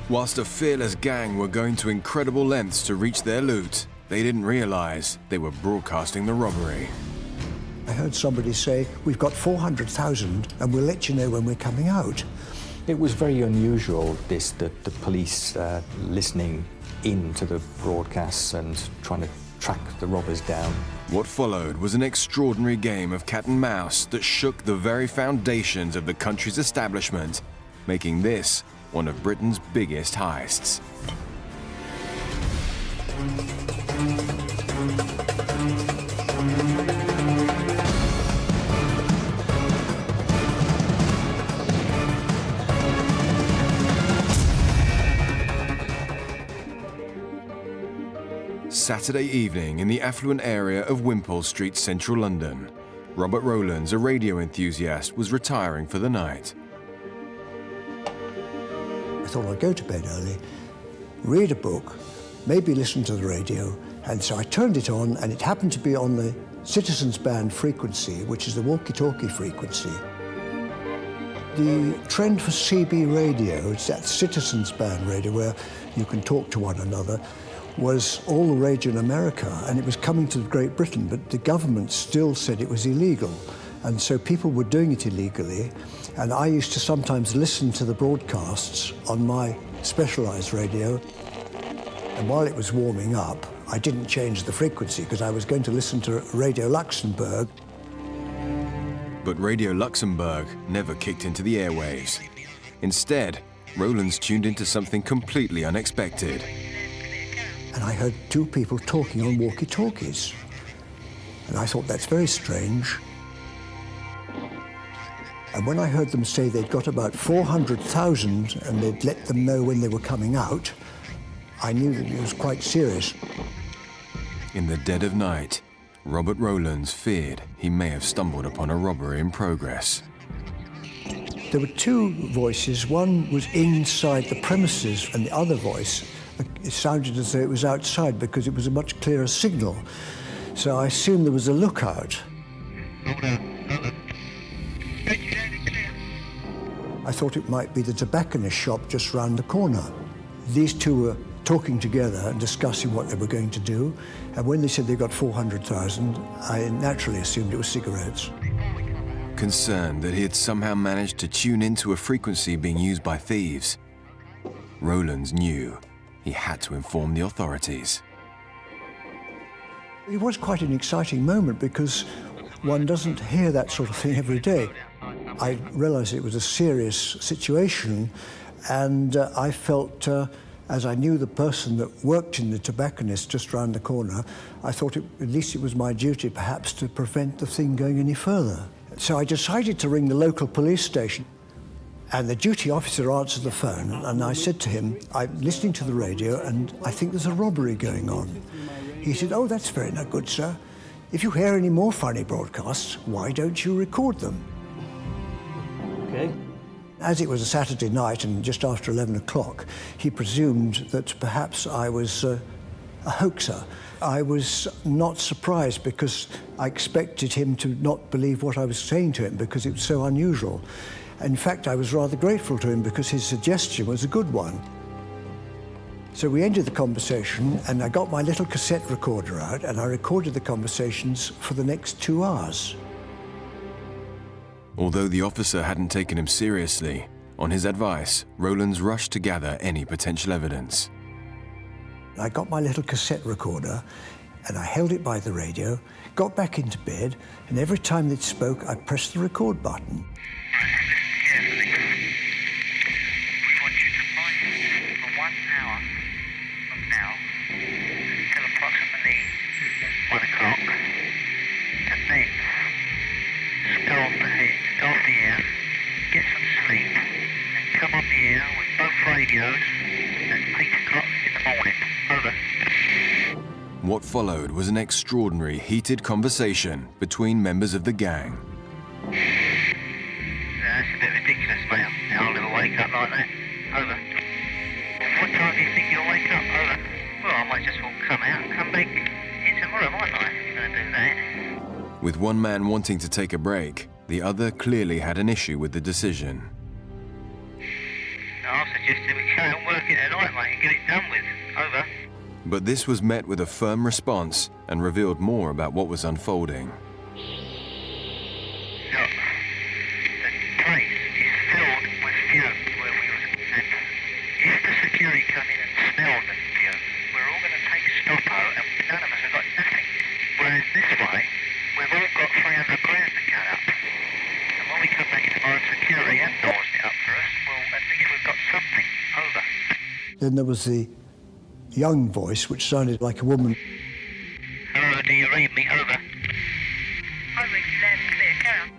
Whilst a fearless gang were going to incredible lengths to reach their loot, they didn't realise they were broadcasting the robbery. I heard somebody say, "We've got 400,000 and we'll let you know when we're coming out." It was very unusual, the police listening in to the broadcasts and trying to track the robbers down. What followed was an extraordinary game of cat and mouse that shook the very foundations of the country's establishment, making this one of Britain's biggest heists. Saturday evening in the affluent area of Wimpole Street, central London. Robert Rowlands, a radio enthusiast, was retiring for the night. I thought I'd go to bed early, read a book, maybe listen to the radio, and so I turned it on, and it happened to be on the Citizens Band frequency, which is the walkie-talkie frequency. The trend for CB radio, it's that Citizens Band radio where you can talk to one another, was all the rage in America, and it was coming to Great Britain, but the government still said it was illegal. And so people were doing it illegally, and I used to sometimes listen to the broadcasts on my specialised radio. And while it was warming up, I didn't change the frequency because I was going to listen to Radio Luxembourg. But Radio Luxembourg never kicked into the airwaves. Instead, Rowlands tuned into something completely unexpected. And I heard two people talking on walkie-talkies. And I thought, that's very strange. And when I heard them say they'd got about 400,000 and they'd let them know when they were coming out, I knew that it was quite serious. In the dead of night, Robert Rowlands feared he may have stumbled upon a robbery in progress. There were two voices. One was inside the premises, and the other voice, it sounded as though it was outside because it was a much clearer signal. So I assumed there was a lookout. I thought it might be the tobacconist shop just round the corner. These two were talking together and discussing what they were going to do. And when they said they got 400,000, I naturally assumed it was cigarettes. Concerned that he had somehow managed to tune into a frequency being used by thieves, Rowlands knew he had to inform the authorities. It was quite an exciting moment because one doesn't hear that sort of thing every day. I realised it was a serious situation, and I felt, as I knew the person that worked in the tobacconist just round the corner, I thought at least it was my duty perhaps to prevent the thing going any further. So I decided to ring the local police station, and the duty officer answered the phone, and I said to him, I'm listening to the radio and I think there's a robbery going on. He said, oh, that's very not good, sir. If you hear any more funny broadcasts, why don't you record them? Okay. As it was a Saturday night and just after 11 o'clock, he presumed that perhaps I was a hoaxer. I was not surprised because I expected him to not believe what I was saying to him because it was so unusual. In fact, I was rather grateful to him because his suggestion was a good one. So we ended the conversation and I got my little cassette recorder out and I recorded the conversations for the next 2 hours. Although the officer hadn't taken him seriously, on his advice, Rowlands rushed to gather any potential evidence. I got my little cassette recorder and I held it by the radio, got back into bed, and every time they spoke, I pressed the record button. What followed was an extraordinary, heated conversation between members of the gang. That's a bit ridiculous, mate. I'll never wake up like that. Over. What time do you think you'll wake up? Over. Well, I might just well come out and come back in tomorrow, mightn't I? If you're going to do that. With one man wanting to take a break, the other clearly had an issue with the decision. No, I suggested we go and work it tonight, mate, and get it done with. Over. But this was met with a firm response and revealed more about what was unfolding. Look, the place is filled with fumes where we was, and if the security come in and smell the fumes, we're all going to take stoppo and none of us have got nothing. Whereas this way, we've all got 300 grand to cut up. And when we come back tomorrow, security and doors it up for us, well, at least we've got something. Over. Then there was the young voice, which sounded like a woman. Hello, do you read me? Over. I read you loud and clear, carry on.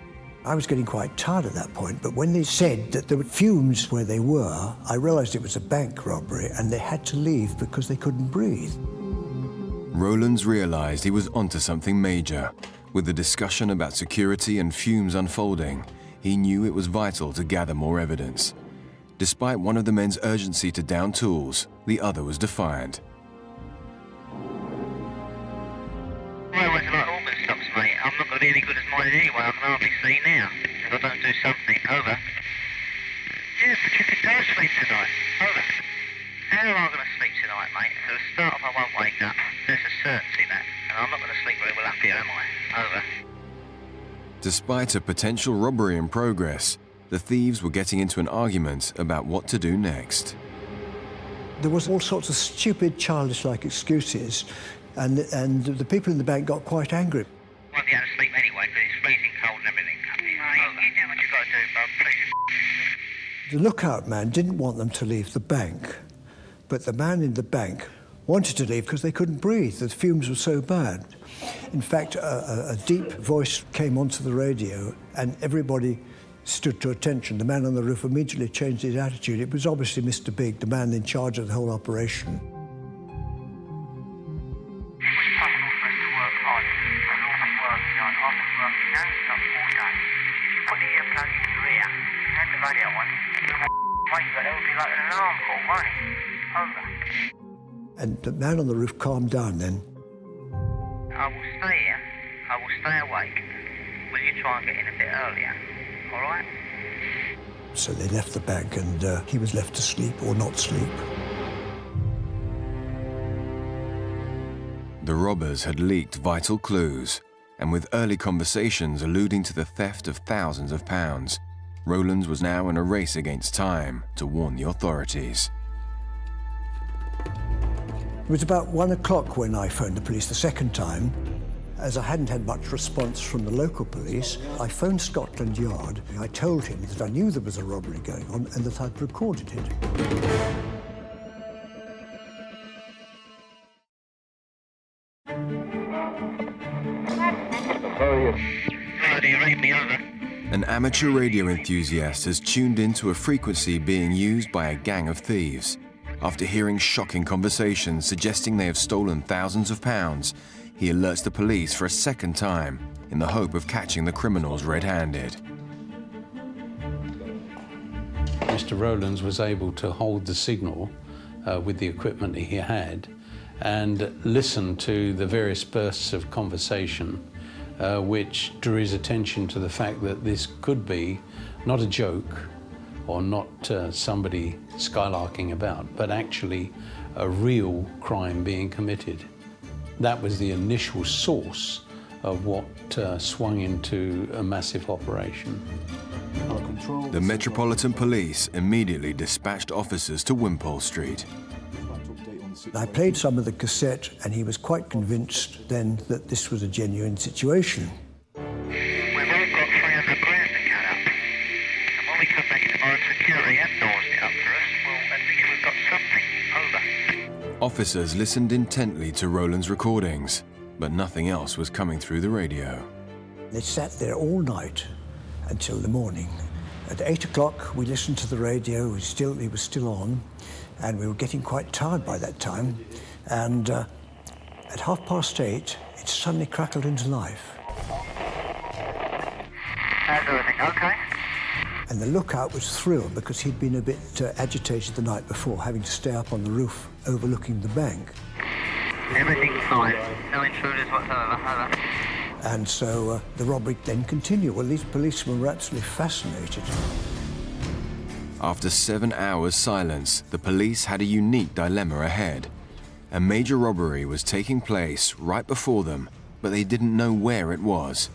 I was getting quite tired at that point, but when they said that there were fumes where they were, I realised it was a bank robbery and they had to leave because they couldn't breathe. Rowlands realized he was onto something major. With the discussion about security and fumes unfolding, he knew it was vital to gather more evidence. Despite one of the men's urgency to down tools, the other was defiant. Railways are like organ stops, mate. I'm not going to be any good as mine anyway. I can hardly see now. If I don't do something. Over. Yeah, but you can go sleep tonight. Over. How am I going to sleep tonight, mate? For a start off, I won't wake up. There's a certainty that. And I'm not going to sleep very well up here, am I? Over. Despite a potential robbery in progress, the thieves were getting into an argument about what to do next. There was all sorts of stupid, childish-like excuses, and the people in the bank got quite angry. I won't be able to sleep anyway, because it's freezing cold and everything. You do what you got to do, bub. Please. The lookout man didn't want them to leave the bank, but the man in the bank wanted to leave because they couldn't breathe. The fumes were so bad. In fact, a deep voice came onto the radio, and everybody stood to attention. The man on the roof immediately changed his attitude. It was obviously Mr. Big, the man in charge of the whole operation. It was possible for us to work on, and all the working on. I've been working non-stop all day. You put the earplug in your ear, you had the radio on, wake you, it would be like an alarm call, won't it? Over. And the man on the roof calmed down then. I will stay here. I will stay awake. Will you try and get in a bit earlier? All right? So they left the bank and he was left to sleep or not sleep. The robbers had leaked vital clues, and with early conversations alluding to the theft of thousands of pounds, Rowlands was now in a race against time to warn the authorities. It was about 1 o'clock when I phoned the police the second time. As I hadn't had much response from the local police, I phoned Scotland Yard. I told him that I knew there was a robbery going on and that I'd recorded it. Hello, do you read me? Over. An amateur radio enthusiast has tuned into a frequency being used by a gang of thieves. After hearing shocking conversations suggesting they have stolen thousands of pounds, he alerts the police for a second time in the hope of catching the criminals red-handed. Mr. Rowlands was able to hold the signal with the equipment he had and listen to the various bursts of conversation which drew his attention to the fact that this could be not a joke or not somebody skylarking about, but actually a real crime being committed. That was the initial source of what swung into a massive operation. The Metropolitan Police immediately dispatched officers to Wimpole Street. I played some of the cassette and he was quite convinced then that this was a genuine situation. We've all got 300 grand to cut up. And when we come back tomorrow, security have doors it up for us. Well, at least we've got something. Over. Officers listened intently to Rowland's recordings, but nothing else was coming through the radio. They sat there all night until the morning. At 8 o'clock, we listened to the radio. He was still on, and we were getting quite tired by that time. And at 8:30, it suddenly crackled into life. How's everything okay? And the lookout was thrilled because he'd been a bit agitated the night before, having to stay up on the roof overlooking the bank. Everything's fine. No intruders whatsoever. Over. And so the robbery then continued. Well, these policemen were absolutely fascinated. After 7 hours' silence, the police had a unique dilemma ahead. A major robbery was taking place right before them, but they didn't know where it was.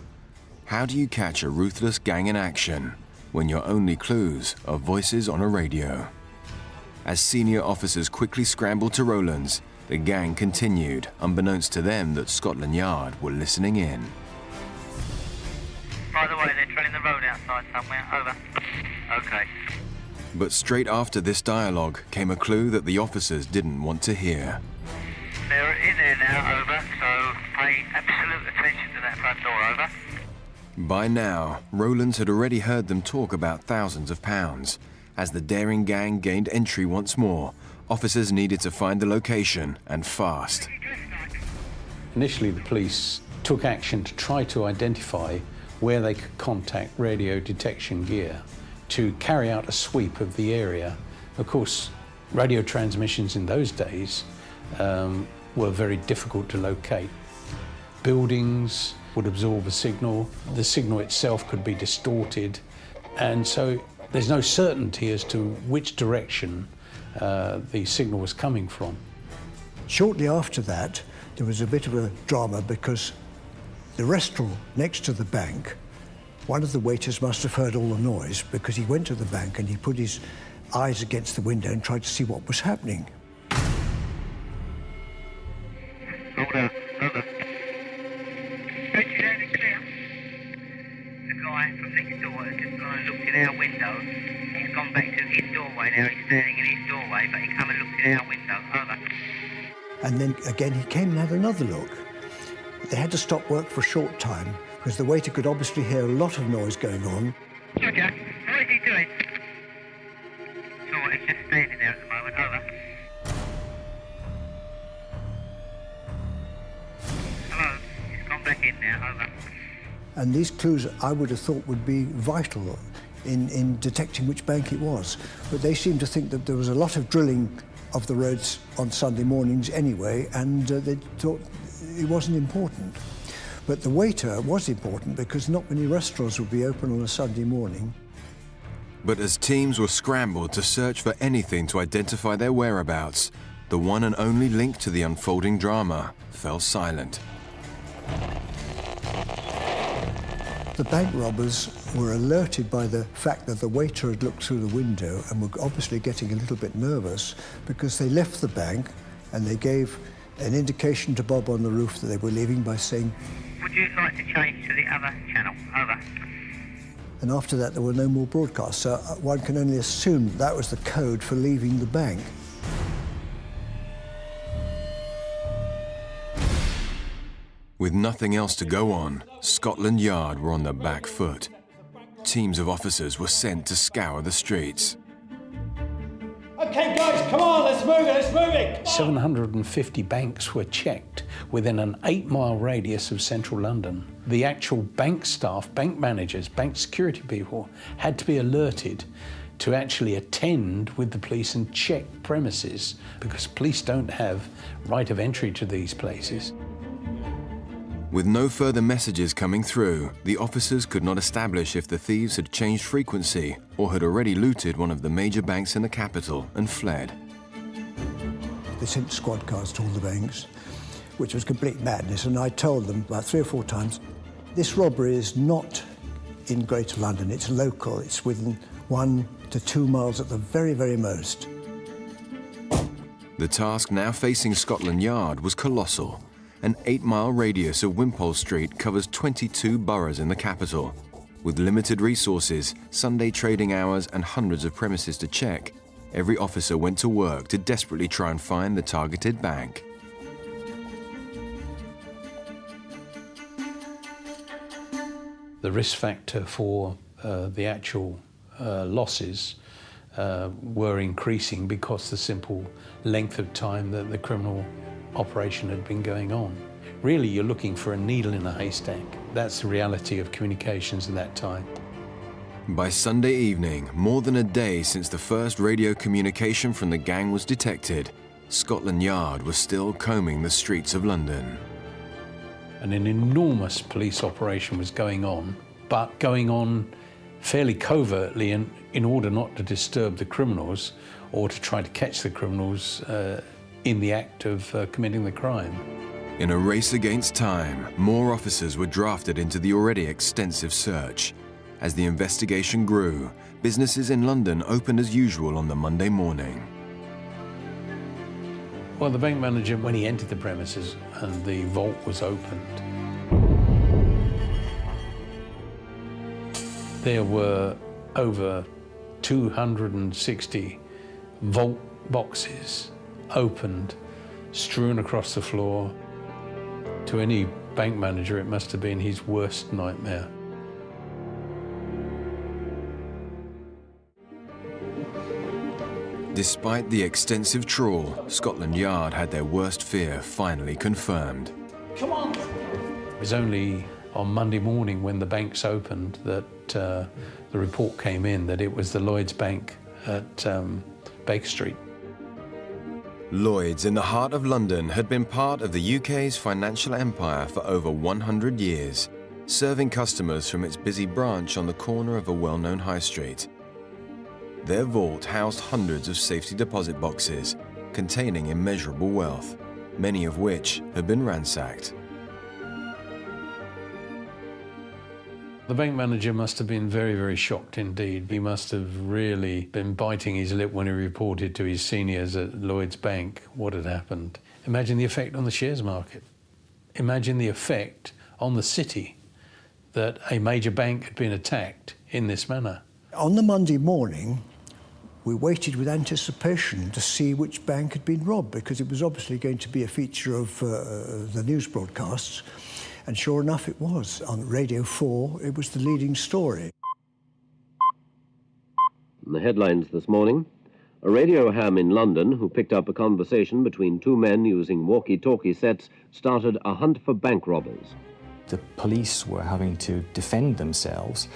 How do you catch a ruthless gang in action when your only clues are voices on a radio? As senior officers quickly scrambled to Rowlands, the gang continued, unbeknownst to them that Scotland Yard were listening in. By the way, they're treading the road outside somewhere. Over. Okay. But straight after this dialogue came a clue that the officers didn't want to hear. They're in there now. Over. So pay absolute attention to that front door. Over. By now, Rowlands had already heard them talk about thousands of pounds. As the daring gang gained entry once more, officers needed to find the location, and fast. Initially, the police took action to try to identify where they could contact radio detection gear to carry out a sweep of the area. Of course, radio transmissions in those days were very difficult to locate. Buildings would absorb a signal, the signal itself could be distorted, and so there's no certainty as to which direction the signal was coming from. Shortly after that, there was a bit of a drama because the restaurant next to the bank, one of the waiters must have heard all the noise because he went to the bank and he put his eyes against the window and tried to see what was happening. Hold on. Over. Stretch it out and clear. The guy from next door has just gone and looked in our window. He's gone back to his doorway now. He's standing in his doorway, but he come and looked in our window. Over. And then again he came and had another look. They had to stop work for a short time because the waiter could obviously hear a lot of noise going on. Roger. What is he doing? So what, he's just standing there at the moment. Over. Hello. He's gone back in now. Over. And these clues I would have thought would be vital in detecting which bank it was. But they seemed to think that there was a lot of drilling of the roads on Sunday mornings anyway, and they thought it wasn't important. But the waiter was important because not many restaurants would be open on a Sunday morning. But as teams were scrambled to search for anything to identify their whereabouts, the one and only link to the unfolding drama fell silent. The bank robbers were alerted by the fact that the waiter had looked through the window and were obviously getting a little bit nervous because they left the bank and they gave an indication to Bob on the roof that they were leaving by saying, Would you like to change to the other channel? Over. and after that there were no more broadcasts. So one can only assume that was the code for leaving the bank. With nothing else to go on, Scotland Yard were on the back foot. Teams of officers were sent to scour the streets. Okay, guys, come on, let's move it. 750 banks were checked within an 8-mile radius of central London. The actual bank staff, bank managers, bank security people had to be alerted to actually attend with the police and check premises, because police don't have right of entry to these places. With no further messages coming through, the officers could not establish if the thieves had changed frequency or had already looted one of the major banks in the capital and fled. They sent squad cars to all the banks, which was complete madness, and I told them about 3 or 4 times, this robbery is not in Greater London, it's local, it's within 1 to 2 miles at the very, very most. The task now facing Scotland Yard was colossal. An 8-mile radius of Wimpole Street covers 22 boroughs in the capital. With limited resources, Sunday trading hours and hundreds of premises to check, every officer went to work to desperately try and find the targeted bank. The risk factor for the actual losses were increasing because the simple length of time that the criminal operation had been going on. Really, you're looking for a needle in a haystack. That's the reality of communications at that time. By Sunday evening, more than a day since the first radio communication from the gang was detected, Scotland Yard was still combing the streets of London. And an enormous police operation was going on, but going on fairly covertly in order not to disturb the criminals or to try to catch the criminals in the act of committing the crime. In a race against time, more officers were drafted into the already extensive search. As the investigation grew, businesses in London opened as usual on the Monday morning. Well, the bank manager, when he entered the premises and the vault was opened, there were over 260 vault boxes opened, strewn across the floor. To any bank manager, it must have been his worst nightmare. Despite the extensive trawl, Scotland Yard had their worst fear finally confirmed. Come on! It was only on Monday morning when the banks opened that the report came in that it was the Lloyds Bank at Baker Street. Lloyds, in the heart of London, had been part of the UK's financial empire for over 100 years, serving customers from its busy branch on the corner of a well-known high street. Their vault housed hundreds of safety deposit boxes containing immeasurable wealth, many of which had been ransacked. The bank manager must have been very, very shocked indeed. He must have really been biting his lip when he reported to his seniors at Lloyds Bank what had happened. Imagine the effect on the shares market. Imagine the effect on the city that a major bank had been attacked in this manner. On the Monday morning, we waited with anticipation to see which bank had been robbed, because it was obviously going to be a feature of the news broadcasts. And sure enough, it was. On Radio 4, it was the leading story. The headlines this morning: a radio ham in London who picked up a conversation between 2 men using walkie-talkie sets started a hunt for bank robbers. The police were having to defend themselves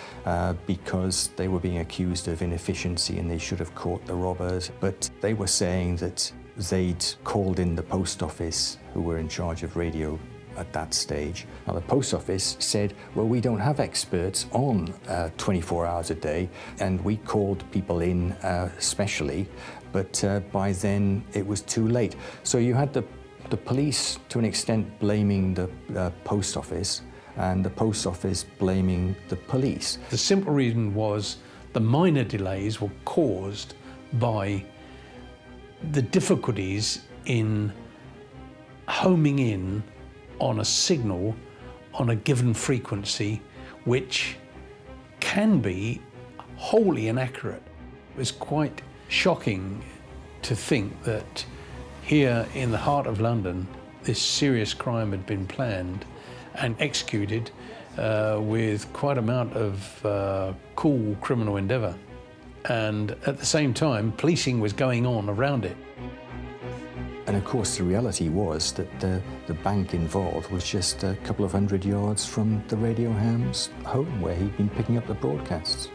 because they were being accused of inefficiency and they should have caught the robbers. But they were saying that they'd called in the post office, who were in charge of radio at that stage. Now, the post office said, well, we don't have experts on 24 hours a day, and we called people in specially, but by then it was too late. So you had the police, to an extent, blaming the post office, and the post office blaming the police. The simple reason was the minor delays were caused by the difficulties in homing in on a signal on a given frequency, which can be wholly inaccurate. It was quite shocking to think that here in the heart of London, this serious crime had been planned and executed with quite an amount of cool criminal endeavour. And at the same time, policing was going on around it. And of course, the reality was that the bank involved was just a couple of 100 yards from the radio ham's home where he'd been picking up the broadcasts.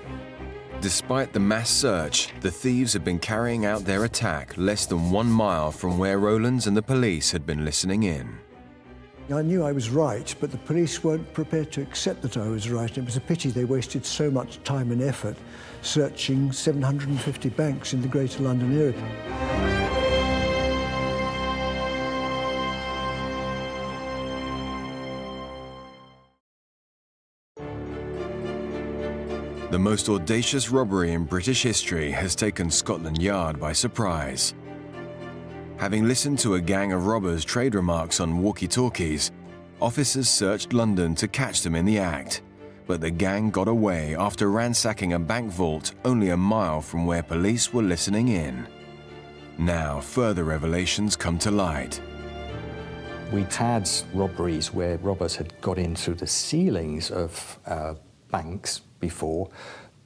Despite the mass search, the thieves had been carrying out their attack less than 1 mile from where Rowlands and the police had been listening in. I knew I was right, but the police weren't prepared to accept that I was right. It was a pity they wasted so much time and effort searching 750 banks in the Greater London area. The most audacious robbery in British history has taken Scotland Yard by surprise. Having listened to a gang of robbers trade remarks on walkie-talkies, officers searched London to catch them in the act, but the gang got away after ransacking a bank vault only a mile from where police were listening in. Now, further revelations come to light. We'd had robberies where robbers had got in through the ceilings of banks before,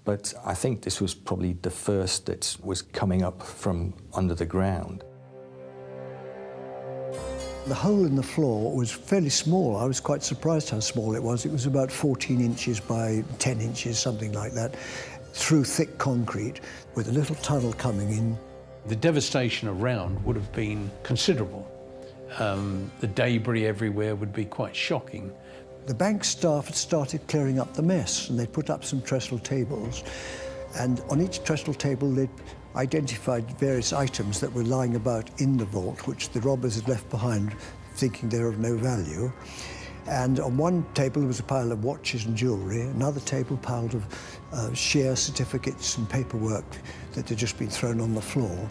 but I think this was probably the first that was coming up from under the ground. The hole in the floor was fairly small. I was quite surprised how small it was. It was about 14 inches by 10 inches, something like that, through thick concrete with a little tunnel coming in. The devastation around would have been considerable. The debris everywhere would be quite shocking. The bank staff had started clearing up the mess, and they'd put up some trestle tables, and on each trestle table they'd identified various items that were lying about in the vault, which the robbers had left behind, thinking they were of no value. And on one table there was a pile of watches and jewellery, another table piled of share certificates and paperwork that had just been thrown on the floor.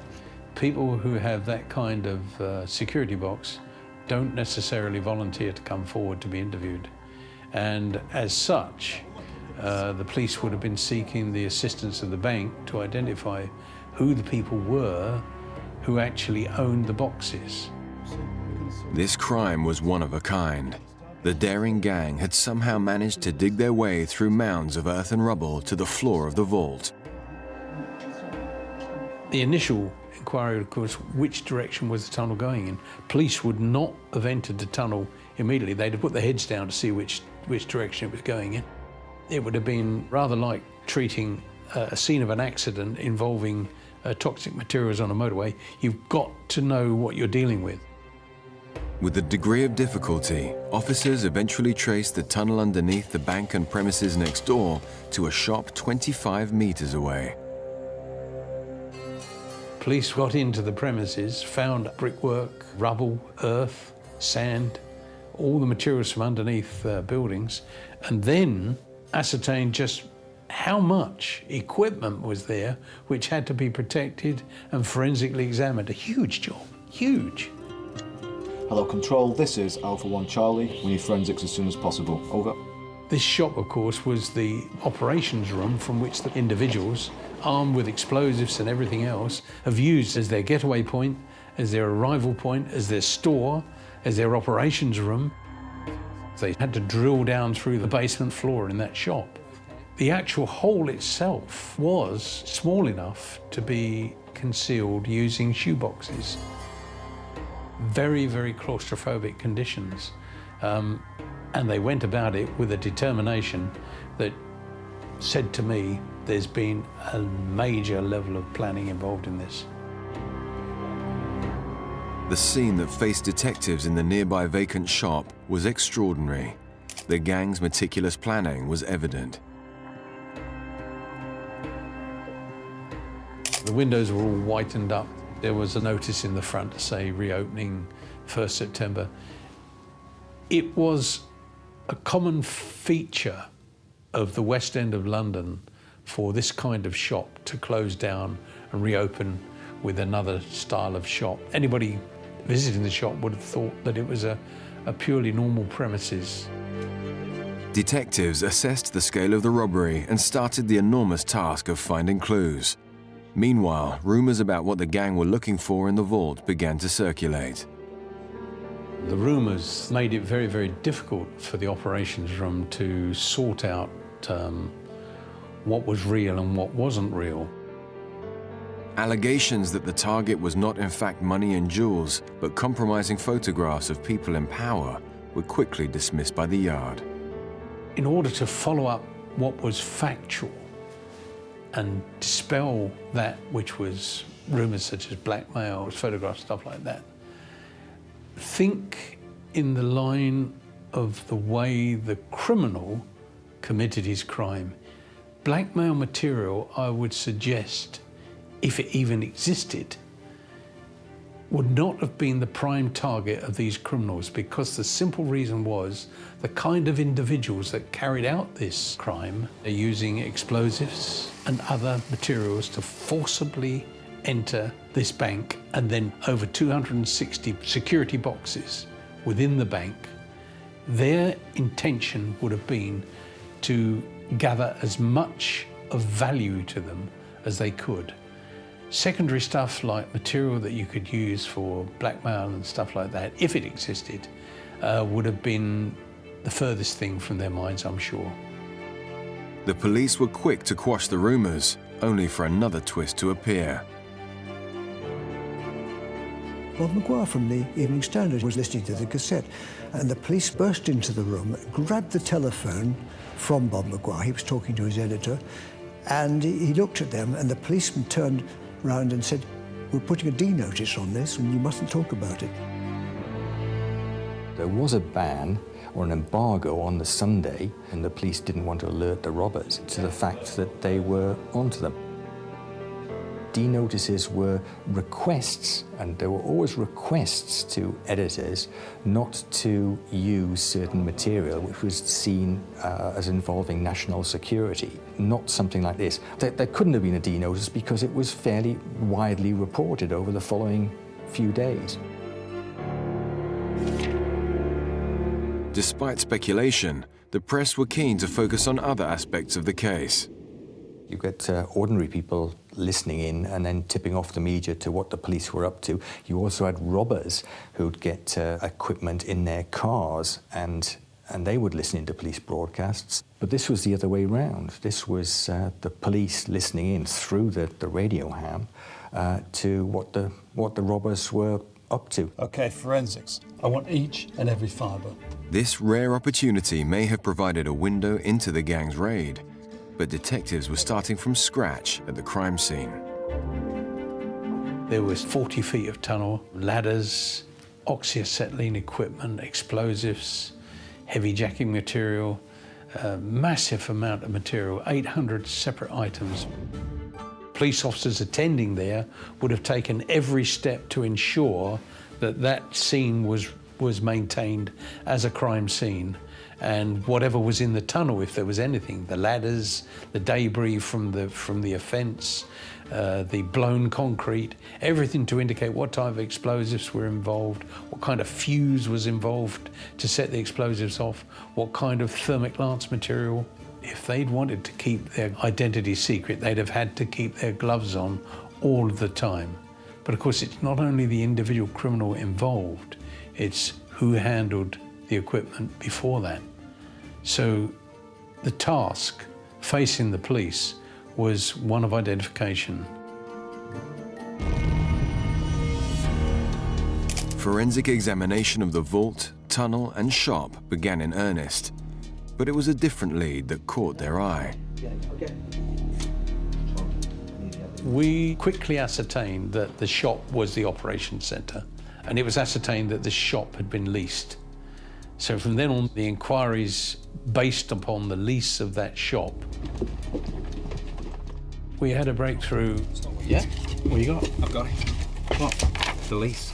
People who have that kind of security box don't necessarily volunteer to come forward to be interviewed. And as such, the police would have been seeking the assistance of the bank to identify who the people were who actually owned the boxes. This crime was one of a kind. The daring gang had somehow managed to dig their way through mounds of earth and rubble to the floor of the vault. The initial inquiry, of course, which direction was the tunnel going in? Police would not have entered the tunnel immediately. They'd have put their heads down to see which direction it was going in. It would have been rather like treating a scene of an accident involving toxic materials on a motorway. You've got to know what you're dealing with. With a degree of difficulty, officers eventually traced the tunnel underneath the bank and premises next door to a shop 25 meters away. Police got into the premises, found brickwork, rubble, earth, sand, all the materials from underneath buildings, and then ascertained just how much equipment was there which had to be protected and forensically examined. A huge job, huge. Hello, Control, this is Alpha 1 Charlie. We need forensics as soon as possible. Over. This shop, of course, was the operations room from which the individuals, armed with explosives and everything else, have used as their getaway point, as their arrival point, as their store, as their operations room. They had to drill down through the basement floor in that shop. The actual hole itself was small enough to be concealed using shoeboxes. Very, very claustrophobic conditions. And they went about it with a determination that said to me, there's been a major level of planning involved in this. The scene that faced detectives in the nearby vacant shop was extraordinary. The gang's meticulous planning was evident. The windows were all whitened up. There was a notice in the front to say reopening 1st September. It was a common feature of the West End of London for this kind of shop to close down and reopen with another style of shop. Anybody visiting the shop would have thought that it was a purely normal premises. Detectives assessed the scale of the robbery and started the enormous task of finding clues. Meanwhile, rumors about what the gang were looking for in the vault began to circulate. The rumours made it very, very difficult for the operations room to sort out what was real and what wasn't real. Allegations that the target was not in fact money and jewels, but compromising photographs of people in power were quickly dismissed by the Yard. In order to follow up what was factual and dispel that which was rumours such as blackmail, photographs, stuff like that, think in the line of the way the criminal committed his crime. Blackmail material, I would suggest, if it even existed, would not have been the prime target of these criminals, because the simple reason was the kind of individuals that carried out this crime are using explosives and other materials to forcibly enter this bank, and then over 260 security boxes within the bank. Their intention would have been to gather as much of value to them as they could. Secondary stuff like material that you could use for blackmail and stuff like that, if it existed, would have been the furthest thing from their minds, I'm sure. The police were quick to quash the rumours, only for another twist to appear. Bob Maguire from the Evening Standard was listening to the cassette, and the police burst into the room, grabbed the telephone from Bob Maguire. He was talking to his editor, and he looked at them, and the policeman turned round and said, "We're putting a D notice on this, and you mustn't talk about it." There was a ban or an embargo on the Sunday, and the police didn't want to alert the robbers to the fact that they were onto them. D notices were requests, and there were always requests to editors not to use certain material which was seen as involving national security. Not something like this. There couldn't have been a D notice because it was fairly widely reported over the following few days. Despite speculation, the press were keen to focus on other aspects of the case. You get ordinary people listening in and then tipping off the media to what the police were up to. You also had robbers who'd get equipment in their cars and they would listen into police broadcasts. But this was the other way round. This was the police listening in through the radio ham to what the robbers were up to. Okay, forensics. I want each and every fibre. This rare opportunity may have provided a window into the gang's raid, but detectives were starting from scratch at the crime scene. There was 40 feet of tunnel, ladders, oxyacetylene equipment, explosives, heavy jacking material, a massive amount of material, 800 separate items. Police officers attending there would have taken every step to ensure that that scene was maintained as a crime scene. And whatever was in the tunnel, if there was anything, the ladders, the debris from the offence, the blown concrete, everything to indicate what type of explosives were involved, what kind of fuse was involved to set the explosives off, what kind of thermoclance material. If they'd wanted to keep their identity secret, they'd have had to keep their gloves on all the time. But of course, it's not only the individual criminal involved, it's who handled the equipment before that. So the task facing the police was one of identification. Forensic examination of the vault, tunnel and shop began in earnest, but it was a different lead that caught their eye. We quickly ascertained that the shop was the operations centre, and it was ascertained that the shop had been leased. So from then on, the inquiries based upon the lease of that shop. We had a breakthrough. Yeah? What you got? I've got it. What? The lease.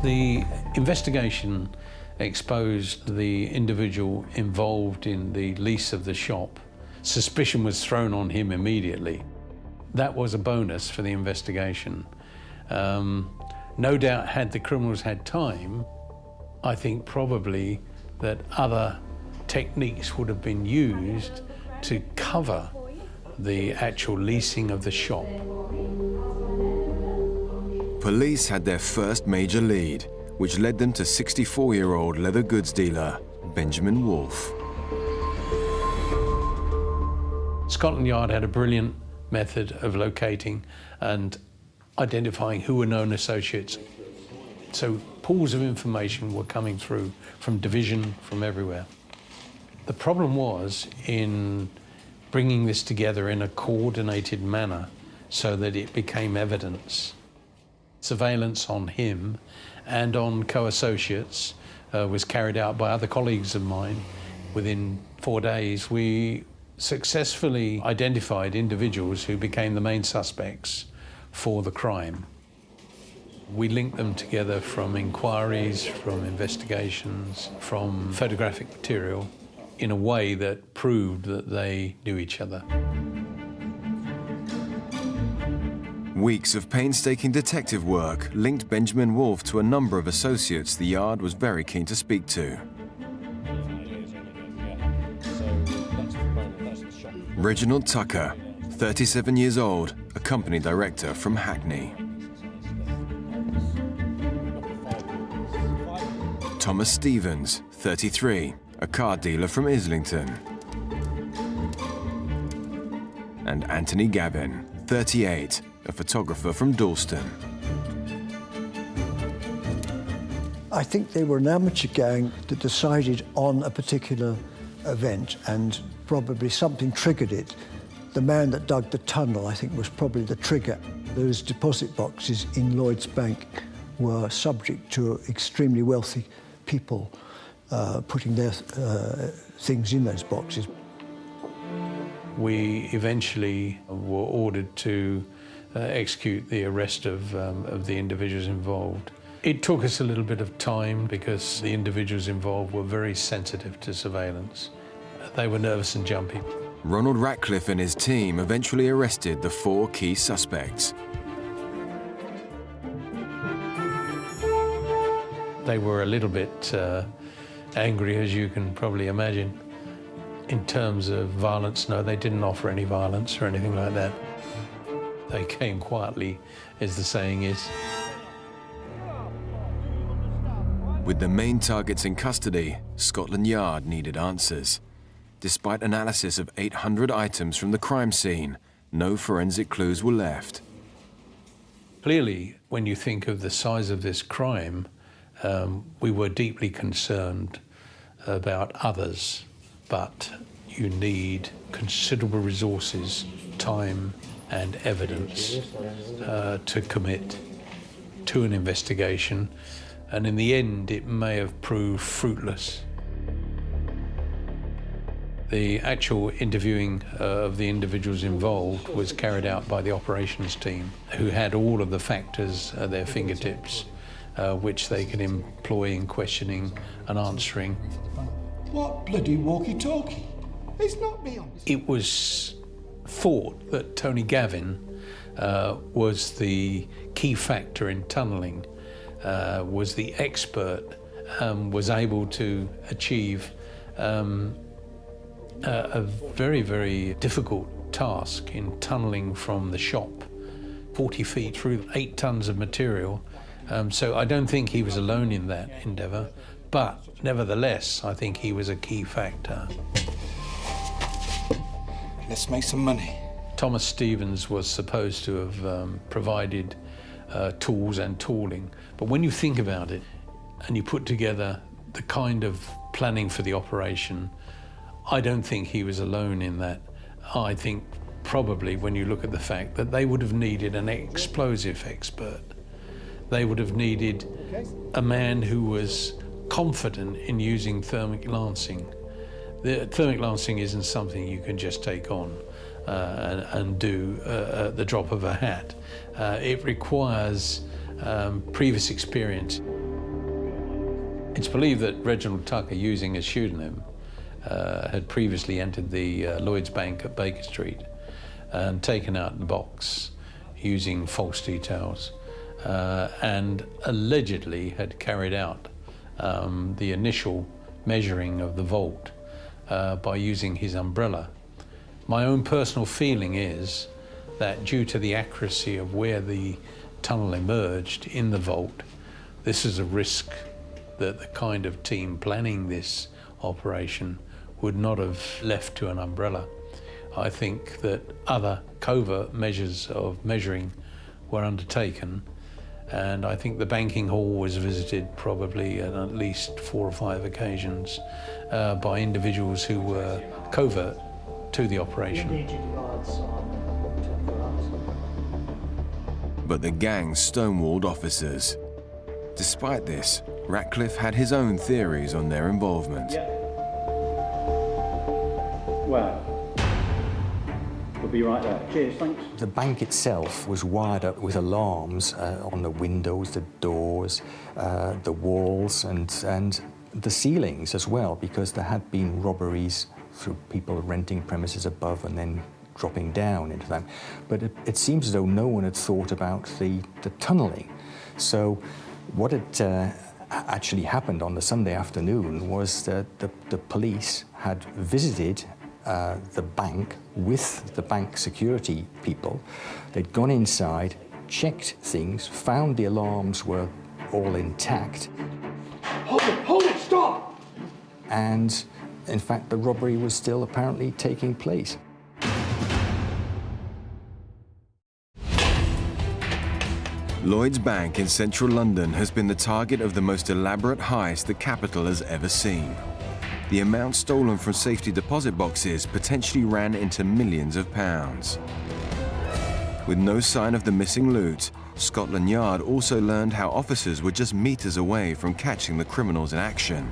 The investigation exposed the individual involved in the lease of the shop. Suspicion was thrown on him immediately. That was a bonus for the investigation. No doubt, had the criminals had time, I think probably that other techniques would have been used to cover the actual leasing of the shop. Police had their first major lead, which led them to 64-year-old leather goods dealer Benjamin Wolfe. Scotland Yard had a brilliant method of locating and identifying who were known associates. So pools of information were coming through from division, from everywhere. The problem was in bringing this together in a coordinated manner so that it became evidence. Surveillance on him and on co-associates was carried out by other colleagues of mine. Within 4 days, we successfully identified individuals who became the main suspects for the crime. We linked them together from inquiries, from investigations, from photographic material in a way that proved that they knew each other. Weeks of painstaking detective work linked Benjamin Wolfe to a number of associates the Yard was very keen to speak to. Reginald Tucker, 37 years old, a company director from Hackney. Thomas Stevens, 33, a car dealer from Islington. And Anthony Gavin, 38, a photographer from Dalston. I think they were an amateur gang that decided on a particular event, and probably something triggered it. The man that dug the tunnel, I think, was probably the trigger. Those deposit boxes in Lloyd's Bank were subject to extremely wealthy people putting their things in those boxes. We eventually were ordered to execute the arrest of the individuals involved. It took us a little bit of time because the individuals involved were very sensitive to surveillance. They were nervous and jumpy. Ronald Ratcliffe and his team eventually arrested the 4 key suspects. They were a little bit angry, as you can probably imagine. In terms of violence, no, they didn't offer any violence or anything like that. They came quietly, as the saying is. With the main targets in custody, Scotland Yard needed answers. Despite analysis of 800 items from the crime scene, no forensic clues were left. Clearly, when you think of the size of this crime, we were deeply concerned about others, but you need considerable resources, time and evidence to commit to an investigation, and in the end it may have proved fruitless. The actual interviewing of the individuals involved was carried out by the operations team, who had all of the factors at their fingertips, which they could employ in questioning and answering. What bloody walkie-talkie? It's not me on. It was thought that Tony Gavin was the key factor in tunnelling, was the expert, was able to achieve a very, very difficult task in tunnelling from the shop 40 feet through 8 tons of material. So I don't think he was alone in that endeavour, but nevertheless, I think he was a key factor. Let's make some money. Thomas Stevens was supposed to have provided tools and tooling, but when you think about it and you put together the kind of planning for the operation, I don't think he was alone in that. I think probably when you look at the fact that they would have needed an explosive expert. They would have needed a man who was confident in using thermic lancing. The thermic lancing isn't something you can just take on and do at the drop of a hat. It requires previous experience. It's believed that Reginald Tucker, using a pseudonym, had previously entered the Lloyd's Bank at Baker Street and taken out the box using false details, and allegedly had carried out the initial measuring of the vault by using his umbrella. My own personal feeling is that due to the accuracy of where the tunnel emerged in the vault, this is a risk that the kind of team planning this operation would not have left to an umbrella. I think that other covert measures of measuring were undertaken, and I think the banking hall was visited probably on at least 4 or 5 occasions by individuals who were covert to the operation. But the gang stonewalled officers. Despite this, Ratcliffe had his own theories on their involvement. Well, we'll be right there. Cheers, thanks. The bank itself was wired up with alarms on the windows, the doors, the walls, and the ceilings as well, because there had been robberies through people renting premises above and then dropping down into them. But it seems as though no one had thought about the tunnelling. So what had actually happened on the Sunday afternoon was that the police had visited the bank with the bank security people. They'd gone inside, checked things, found the alarms were all intact. Hold it, stop! And in fact, the robbery was still apparently taking place. Lloyd's Bank in central London has been the target of the most elaborate heist the capital has ever seen. The amount stolen from safety deposit boxes potentially ran into millions of pounds. With no sign of the missing loot, Scotland Yard also learned how officers were just meters away from catching the criminals in action.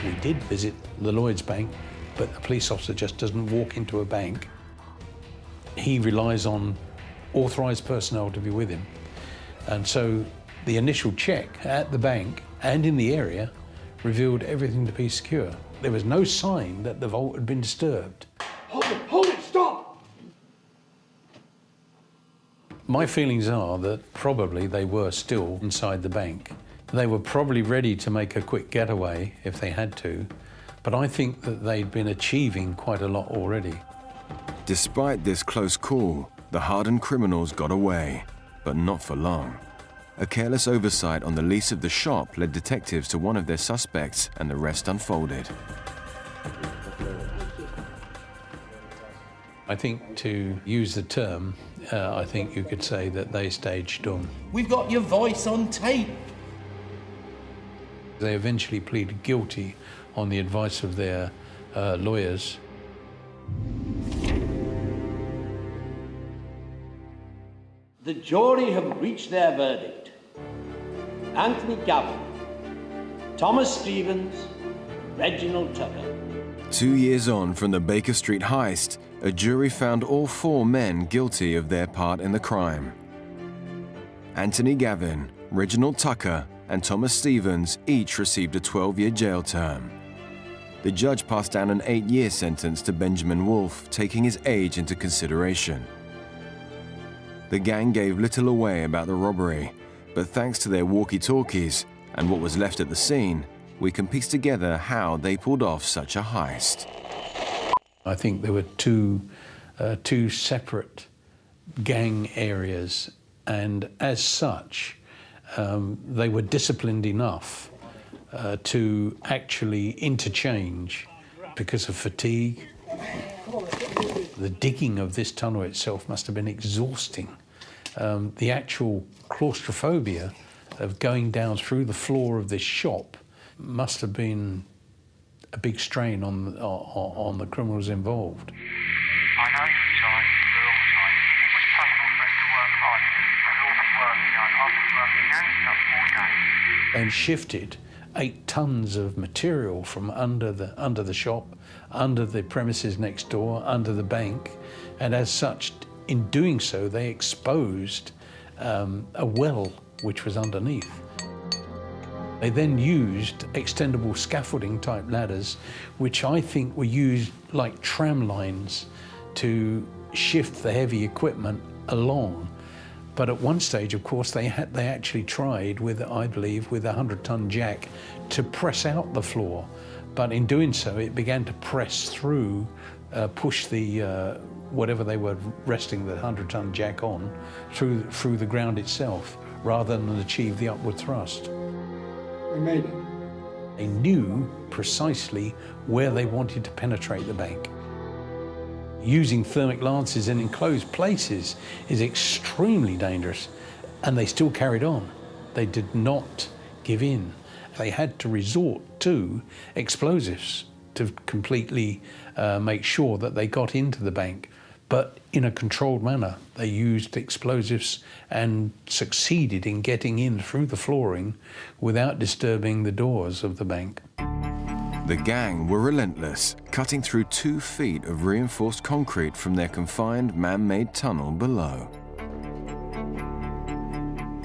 We did visit the Lloyd's Bank, but a police officer just doesn't walk into a bank. He relies on authorised personnel to be with him. And so the initial check at the bank and in the area revealed everything to be secure. There was no sign that the vault had been disturbed. Hold it, stop! My feelings are that probably they were still inside the bank. They were probably ready to make a quick getaway if they had to, but I think that they'd been achieving quite a lot already. Despite this close call, the hardened criminals got away, but not for long. A careless oversight on the lease of the shop led detectives to one of their suspects, and the rest unfolded. I think, to use the term, I think you could say that they staged dumb. We've got your voice on tape. They eventually pleaded guilty on the advice of their lawyers. The jury have reached their verdict. Anthony Gavin, Thomas Stevens, Reginald Tucker. 2 years on from the Baker Street heist, a jury found all 4 men guilty of their part in the crime. Anthony Gavin, Reginald Tucker, and Thomas Stevens each received a 12-year jail term. The judge passed down an 8-year sentence to Benjamin Wolfe, taking his age into consideration. The gang gave little away about the robbery, but thanks to their walkie-talkies and what was left at the scene, we can piece together how they pulled off such a heist. I think there were two separate gang areas, and as such, they were disciplined enough to actually interchange because of fatigue. The digging of this tunnel itself must have been exhausting. The actual claustrophobia of going down through the floor of this shop must have been a big strain on the criminals involved. I know you're tired, you're all tired. It was possible for us to work hard. There's all the work done. I've been working non-stop all day. And shifted 8 tons of material from under the shop, under the premises next door, under the bank, and as such, in doing so, they exposed a well which was underneath. They then used extendable scaffolding type ladders, which I think were used like tram lines to shift the heavy equipment along. But at one stage, of course, they actually tried with, I believe, with a 100-ton jack to press out the floor. But in doing so, it began to press through, push the whatever they were resting the 100-ton jack on through the ground itself, rather than achieve the upward thrust. We made it. They knew precisely where they wanted to penetrate the bank. Using thermic lances in enclosed places is extremely dangerous, and they still carried on. They did not give in. They had to resort to explosives to completely make sure that they got into the bank, but in a controlled manner. They used explosives and succeeded in getting in through the flooring without disturbing the doors of the bank. The gang were relentless, cutting through 2 feet of reinforced concrete from their confined man-made tunnel below.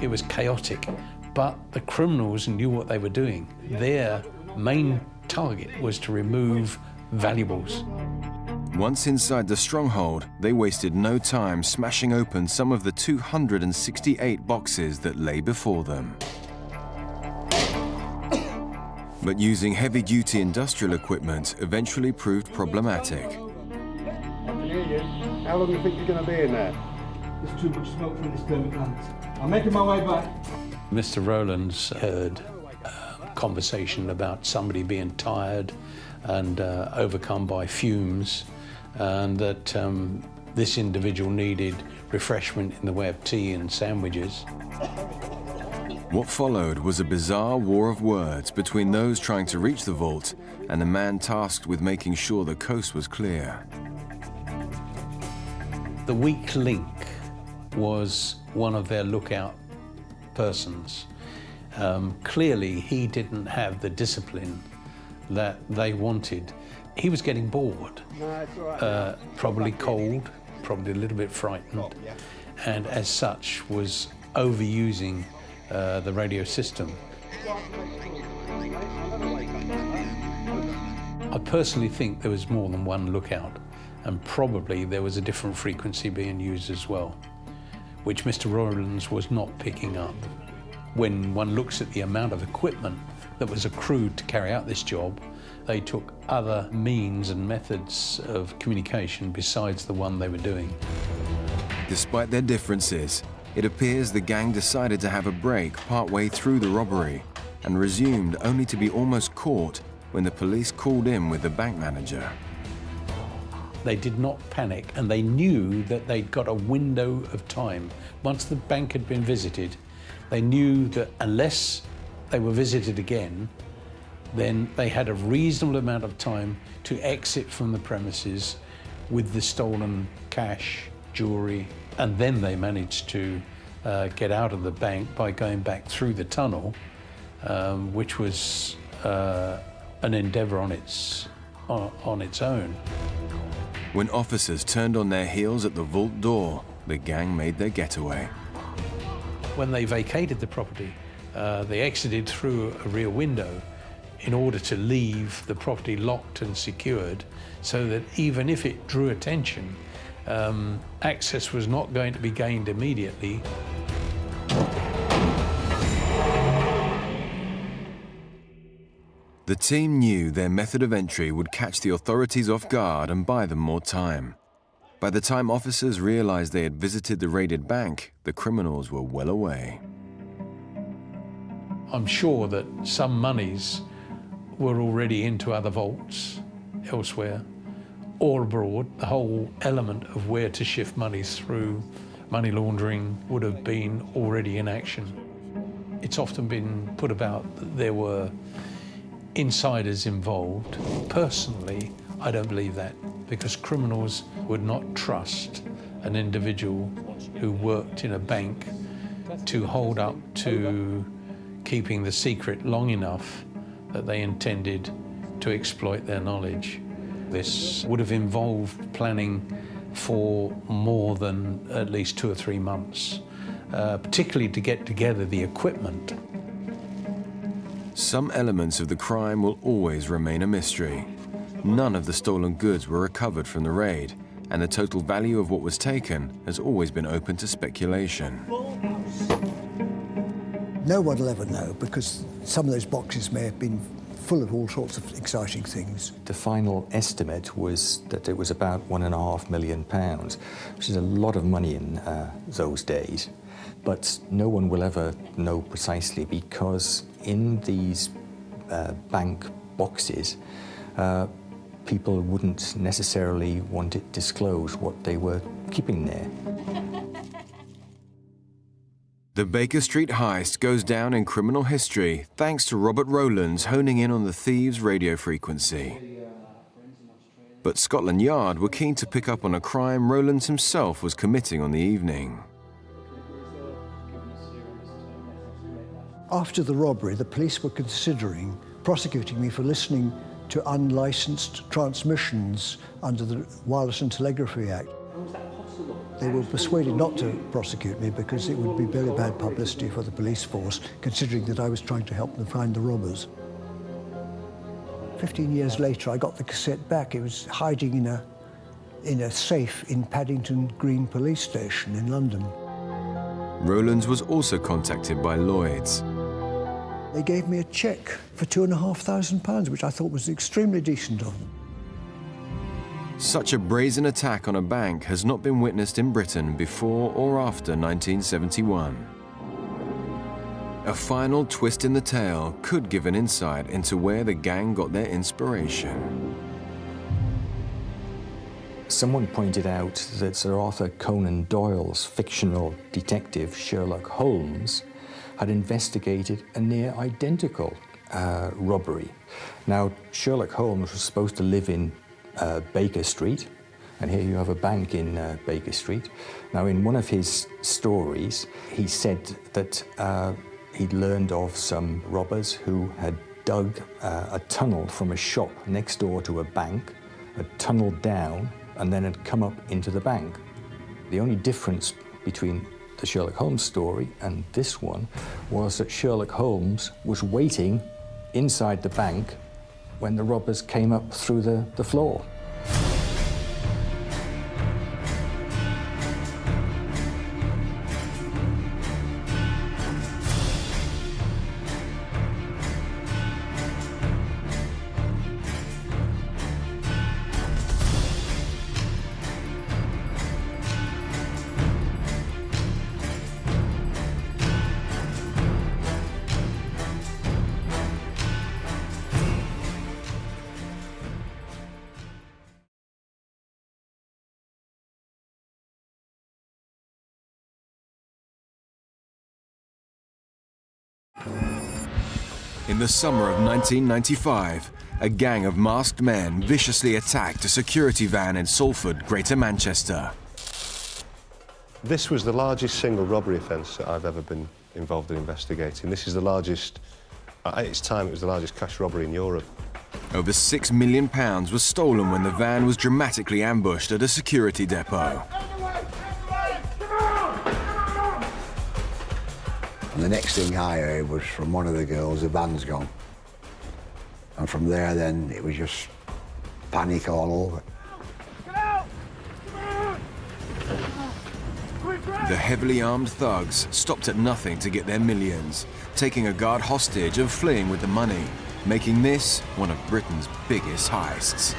It was chaotic, but the criminals knew what they were doing. Their main target was to remove valuables. Once inside the stronghold, they wasted no time smashing open some of the 268 boxes that lay before them. But using heavy-duty industrial equipment eventually proved problematic. I can hear you. How long do you think you're going to be in there? There's too much smoke from this thermic lance. I'm making my way back. Mr. Rowlands heard a conversation about somebody being tired and overcome by fumes, and that this individual needed refreshment in the way of tea and sandwiches. What followed was a bizarre war of words between those trying to reach the vault and the man tasked with making sure the coast was clear. The weak link was one of their lookout persons. Clearly, he didn't have the discipline that they wanted. He was getting bored, probably cold, probably a little bit frightened, and as such was overusing the radio system. I personally think there was more than one lookout, and probably there was a different frequency being used as well, which Mr. Rowlands was not picking up. When one looks at the amount of equipment that was accrued to carry out this job, they took other means and methods of communication besides the one they were doing. Despite their differences, it appears the gang decided to have a break partway through the robbery and resumed only to be almost caught when the police called in with the bank manager. They did not panic, and they knew that they'd got a window of time. Once the bank had been visited, they knew that unless they were visited again, then they had a reasonable amount of time to exit from the premises with the stolen cash, jewellery, and then they managed to get out of the bank by going back through the tunnel, which was an endeavour on its own. When officers turned on their heels at the vault door, the gang made their getaway. When they vacated the property, they exited through a rear window in order to leave the property locked and secured, so that even if it drew attention, access was not going to be gained immediately. The team knew their method of entry would catch the authorities off guard and buy them more time. By the time officers realized they had visited the raided bank, the criminals were well away. I'm sure that some monies were already into other vaults elsewhere or abroad. The whole element of where to shift monies through money laundering would have been already in action. It's often been put about that there were insiders involved. Personally, I don't believe that, because criminals would not trust an individual who worked in a bank to hold up to keeping the secret long enough that they intended to exploit their knowledge. This would have involved planning for more than at least 2 or 3 months, particularly to get together the equipment. Some elements of the crime will always remain a mystery. None of the stolen goods were recovered from the raid, and the total value of what was taken has always been open to speculation. No one will ever know, because some of those boxes may have been full of all sorts of exciting things. The final estimate was that it was about £1.5 million, which is a lot of money in those days. But no one will ever know precisely, because in these bank boxes, people wouldn't necessarily want it disclosed what they were keeping there. The Baker Street heist goes down in criminal history thanks to Robert Rowland's honing in on the thieves' radio frequency. But Scotland Yard were keen to pick up on a crime Rowlands himself was committing on the evening. After the robbery, the police were considering prosecuting me for listening to unlicensed transmissions under the Wireless and Telegraphy Act. They were persuaded not to prosecute me because it would be very bad publicity for the police force, considering that I was trying to help them find the robbers. 15 years later, I got the cassette back. It was hiding in a safe in Paddington Green Police Station in London. Rowlands was also contacted by Lloyds. They gave me a cheque for £2,500, which I thought was extremely decent of them. Such a brazen attack on a bank has not been witnessed in Britain before or after 1971. A final twist in the tale could give an insight into where the gang got their inspiration. Someone pointed out that Sir Arthur Conan Doyle's fictional detective Sherlock Holmes had investigated a near identical robbery. Now, Sherlock Holmes was supposed to live in Baker Street, and here you have a bank in Baker Street. Now, in one of his stories, he said that he'd learned of some robbers who had dug a tunnel from a shop next door to a bank, had tunneled down, and then had come up into the bank. The only difference between the Sherlock Holmes story and this one was that Sherlock Holmes was waiting inside the bank when the robbers came up through the floor. In the summer of 1995, a gang of masked men viciously attacked a security van in Salford, Greater Manchester. This was the largest single robbery offence that I've ever been involved in investigating. This is the largest, at its time, it was the largest cash robbery in Europe. Over £6 million was stolen when the van was dramatically ambushed at a security depot. And the next thing I heard was from one of the girls, the van's gone. And from there then, it was just panic all over. The heavily armed thugs stopped at nothing to get their millions, taking a guard hostage and fleeing with the money, making this one of Britain's biggest heists.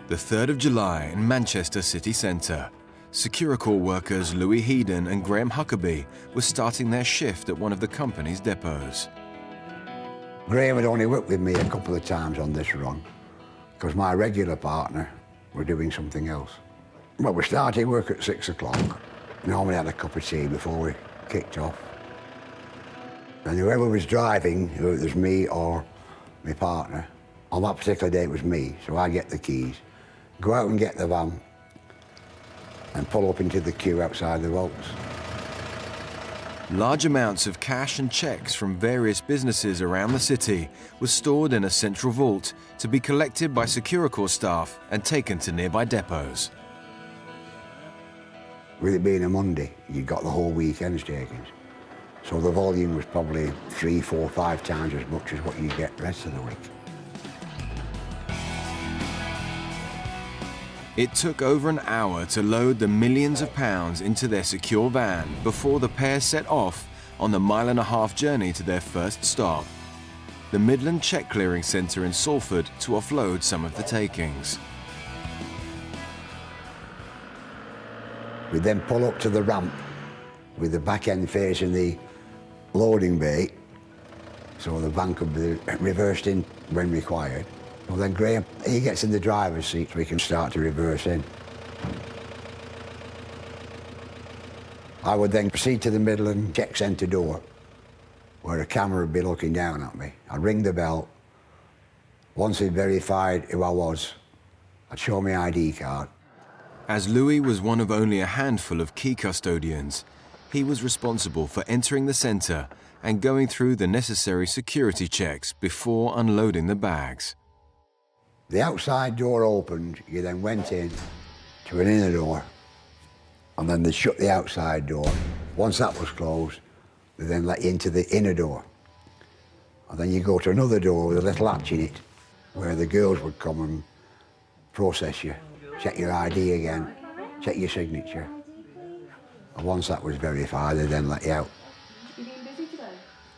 The 3rd of July in Manchester city centre. Securicor workers Louis Headon and Graham Huckabee were starting their shift at one of the company's depots. Graham had only worked with me a couple of times on this run, because my regular partner were doing something else. Well, we started work at 6 o'clock. Normally had a cup of tea before we kicked off. And whoever was driving, whether it was me or my partner, on that particular day it was me, so I get the keys, go out and get the van, and pull up into the queue outside the vaults. Large amounts of cash and cheques from various businesses around the city were stored in a central vault to be collected by Securicor staff and taken to nearby depots. With it being a Monday, you got the whole weekend's takings. So the volume was probably 3, 4, 5 times as much as what you get the rest of the week. It took over an hour to load the millions of pounds into their secure van before the pair set off on the 1.5-mile journey to their first stop, the Midland Check Clearing Centre in Salford, to offload some of the takings. We then pull up to the ramp with the back end facing the loading bay, so the van could be reversed in when required. Well, then Graham, he gets in the driver's seat so we can start to reverse in. I would then proceed to the Midland Check Centre door, where a camera would be looking down at me. I'd ring the bell. Once he'd verified who I was, I'd show my ID card. As Louis was one of only a handful of key custodians, he was responsible for entering the centre and going through the necessary security checks before unloading the bags. The outside door opened, you then went in to an inner door, and then they shut the outside door. Once that was closed, they then let you into the inner door. And then you go to another door with a little latch in it, where the girls would come and process you, check your ID again, check your signature. And once that was verified, they then let you out.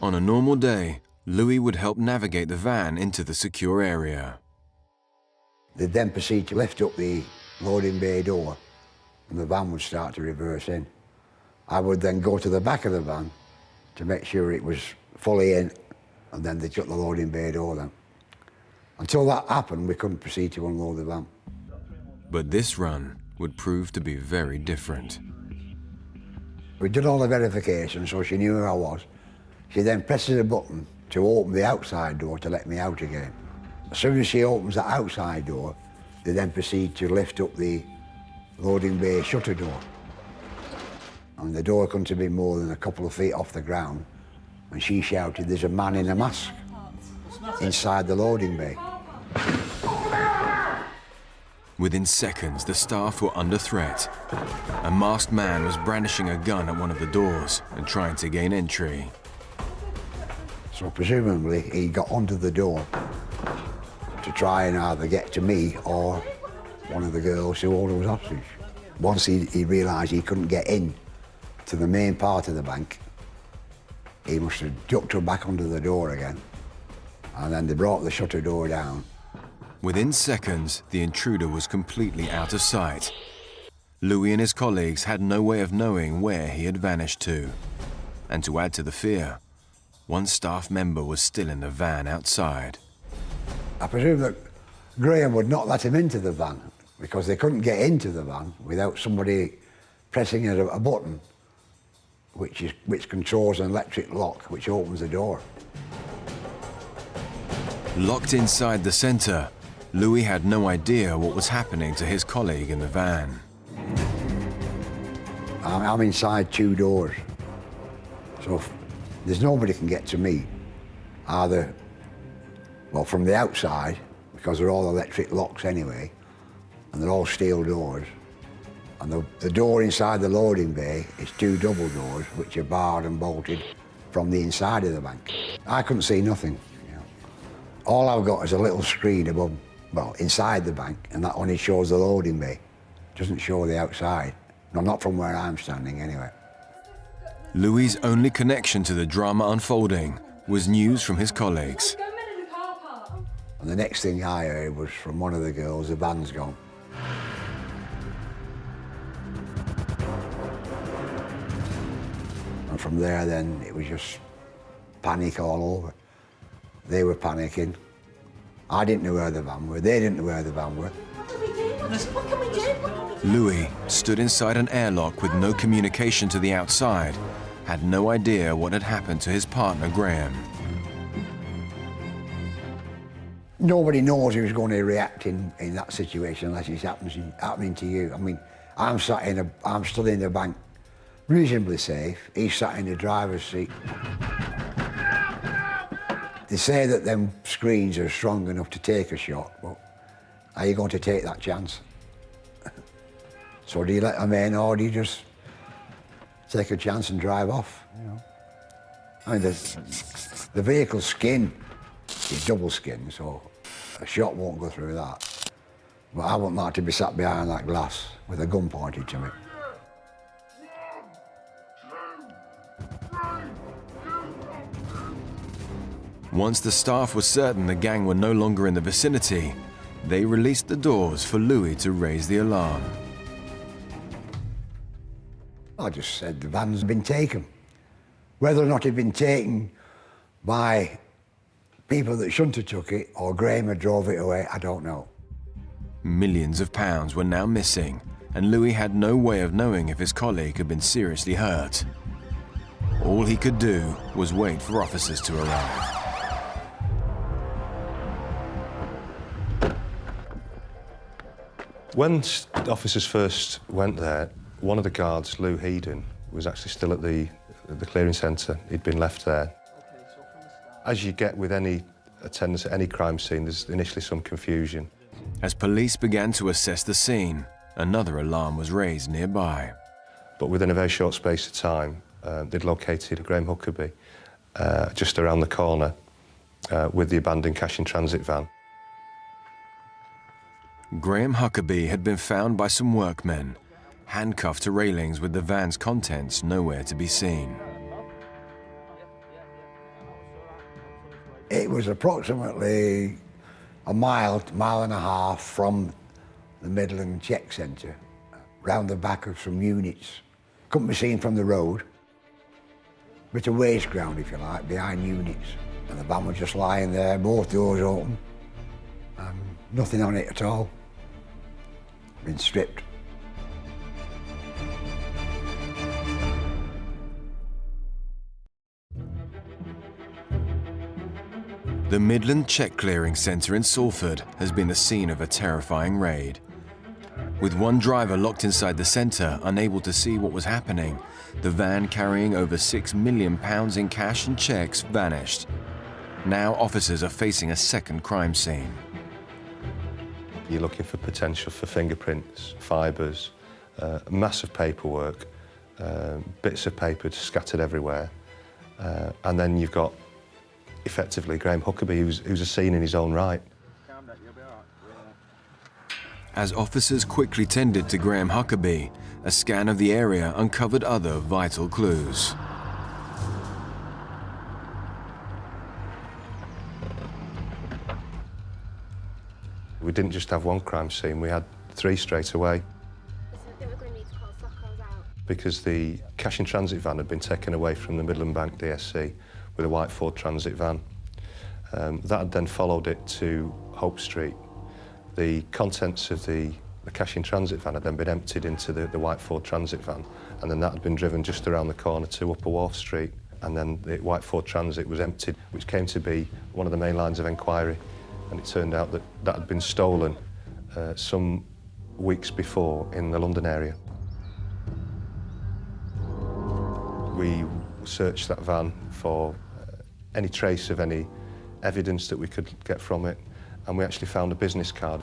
On a normal day, Louis would help navigate the van into the secure area. They'd then proceed to lift up the loading bay door, and the van would start to reverse in. I would then go to the back of the van to make sure it was fully in, and then they'd shut the loading bay door then. Until that happened, we couldn't proceed to unload the van. But this run would prove to be very different. We did all the verification, so she knew who I was. She then presses a button to open the outside door to let me out again. As soon as she opens that outside door, they then proceed to lift up the loading bay shutter door. And the door couldn't have been more than a couple of feet off the ground, and she shouted, "There's a man in a mask inside the loading bay." Within seconds, the staff were under threat. A masked man was brandishing a gun at one of the doors and trying to gain entry. So presumably he got onto the door to try and either get to me or one of the girls who held us hostage. Once he realised he couldn't get in to the main part of the bank, he must have ducked her back onto the door again, and then they brought the shutter door down. Within seconds, the intruder was completely out of sight. Louis and his colleagues had no way of knowing where he had vanished to. And to add to the fear, one staff member was still in the van outside. I presume that Graham would not let him into the van because they couldn't get into the van without somebody pressing a button which controls an electric lock which opens the door. Locked inside the centre, Louis had no idea what was happening to his colleague in the van. I'm inside 2 doors, so there's nobody can get to me, either, well, from the outside, because they're all electric locks anyway, and they're all steel doors, and the door inside the loading bay is 2 double doors, which are barred and bolted from the inside of the bank. I couldn't see nothing. All I've got is a little screen above, well, inside the bank, and that only shows the loading bay. It doesn't show the outside. No, not from where I'm standing, anyway. Louis' only connection to the drama unfolding was news from his colleagues. And the next thing I heard was from one of the girls, the van's gone. And from there, then, it was just panic all over. They were panicking. I didn't know where the van were. They didn't know where the van were. What can we do? Louis stood inside an airlock with no communication to the outside, had no idea what had happened to his partner, Graham. Nobody knows who's going to react in that situation unless it's happening to you. I mean, I'm stood in the bank, reasonably safe. He's sat in the driver's seat. They say that them screens are strong enough to take a shot, but are you going to take that chance? So do you let them in, or do you just take a chance and drive off, you know. I mean, the vehicle's skin is double skin, so a shot won't go through that. But I wouldn't like to be sat behind that glass with a gun pointed to me. Once the staff was certain the gang were no longer in the vicinity, they released the doors for Louis to raise the alarm. I just said the van's been taken. Whether or not it'd been taken by people that shouldn't have took it or Graham had drove it away, I don't know. Millions of pounds were now missing, and Louis had no way of knowing if his colleague had been seriously hurt. All he could do was wait for officers to arrive. When officers first went there, one of the guards, Lou Headon, was actually still at the clearing centre. He'd been left there. As you get with any attendance at any crime scene, there's initially some confusion. As police began to assess the scene, another alarm was raised nearby. But within a very short space of time, they'd located Graham Huckabee just around the corner with the abandoned cash-in-transit van. Graham Huckabee had been found by some workmen, handcuffed to railings with the van's contents nowhere to be seen. It was approximately a mile and a half from the Midland Check Centre, round the back of some units. Couldn't be seen from the road. Bit of waste ground, if you like, behind units. And the van was just lying there, both doors open. Nothing on it at all. Been stripped. The Midland Check Clearing Centre in Salford has been the scene of a terrifying raid. With one driver locked inside the centre, unable to see what was happening, the van carrying over £6 million in cash and cheques vanished. Now officers are facing a second crime scene. You're looking for potential for fingerprints, fibres, massive paperwork, bits of paper scattered everywhere. And then you've got, effectively, Graham Huckabee, who's a scene in his own right. As officers quickly tended to Graham Huckabee, a scan of the area uncovered other vital clues. We didn't just have one crime scene, we had 3 straight away. Because the cash-in-transit van had been taken away from the Midland Bank DSC with a white Ford Transit van. That had then followed it to Hope Street. The contents of the cash-in-transit van had then been emptied into the white Ford Transit van, and then that had been driven just around the corner to Upper Wharf Street, and then the white Ford Transit was emptied, which came to be one of the main lines of enquiry. And it turned out that that had been stolen some weeks before in the London area. We searched that van for any trace of any evidence that we could get from it, and we actually found a business card.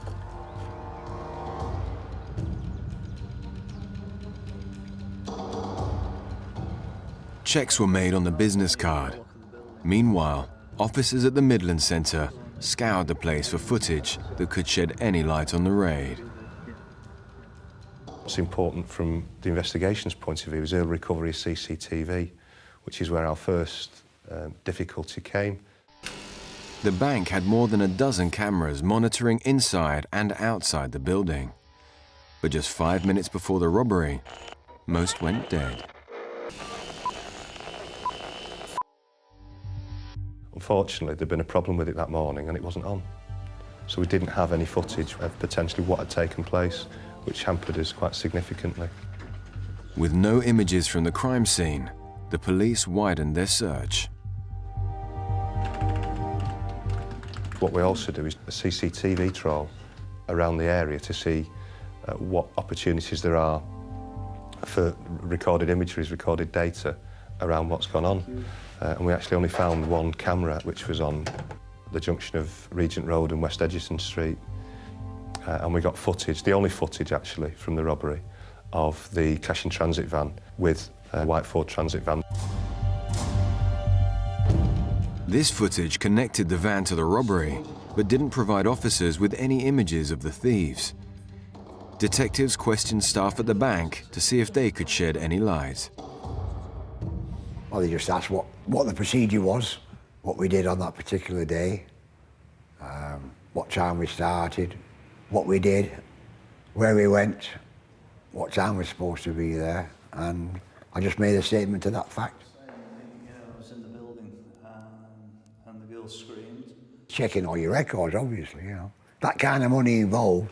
Checks were made on the business card. Meanwhile, officers at the Midland Centre scoured the place for footage that could shed any light on the raid. What's important from the investigation's point of view is early recovery of CCTV, which is where our first difficulty came. The bank had more than a dozen cameras monitoring inside and outside the building. But just 5 minutes before the robbery, most went dead. Unfortunately, there'd been a problem with it that morning and it wasn't on. So we didn't have any footage of potentially what had taken place, which hampered us quite significantly. With no images from the crime scene, the police widened their search. What we also do is a CCTV trawl around the area to see what opportunities there are for recorded imageries, recorded data around what's gone on. And we actually only found one camera, which was on the junction of Regent Road and West Edgerton Street. And we got footage, the only footage actually from the robbery, of the cash-in-transit van with a white Ford Transit van. This footage connected the van to the robbery, but didn't provide officers with any images of the thieves. Detectives questioned staff at the bank to see if they could shed any light. Well, they just asked what the procedure was, what we did on that particular day, what time we started, what we did, where we went, what time we're supposed to be there, and I just made a statement to that fact. I was in the building and the girl screamed. Checking all your records, obviously, you know. That kind of money involved,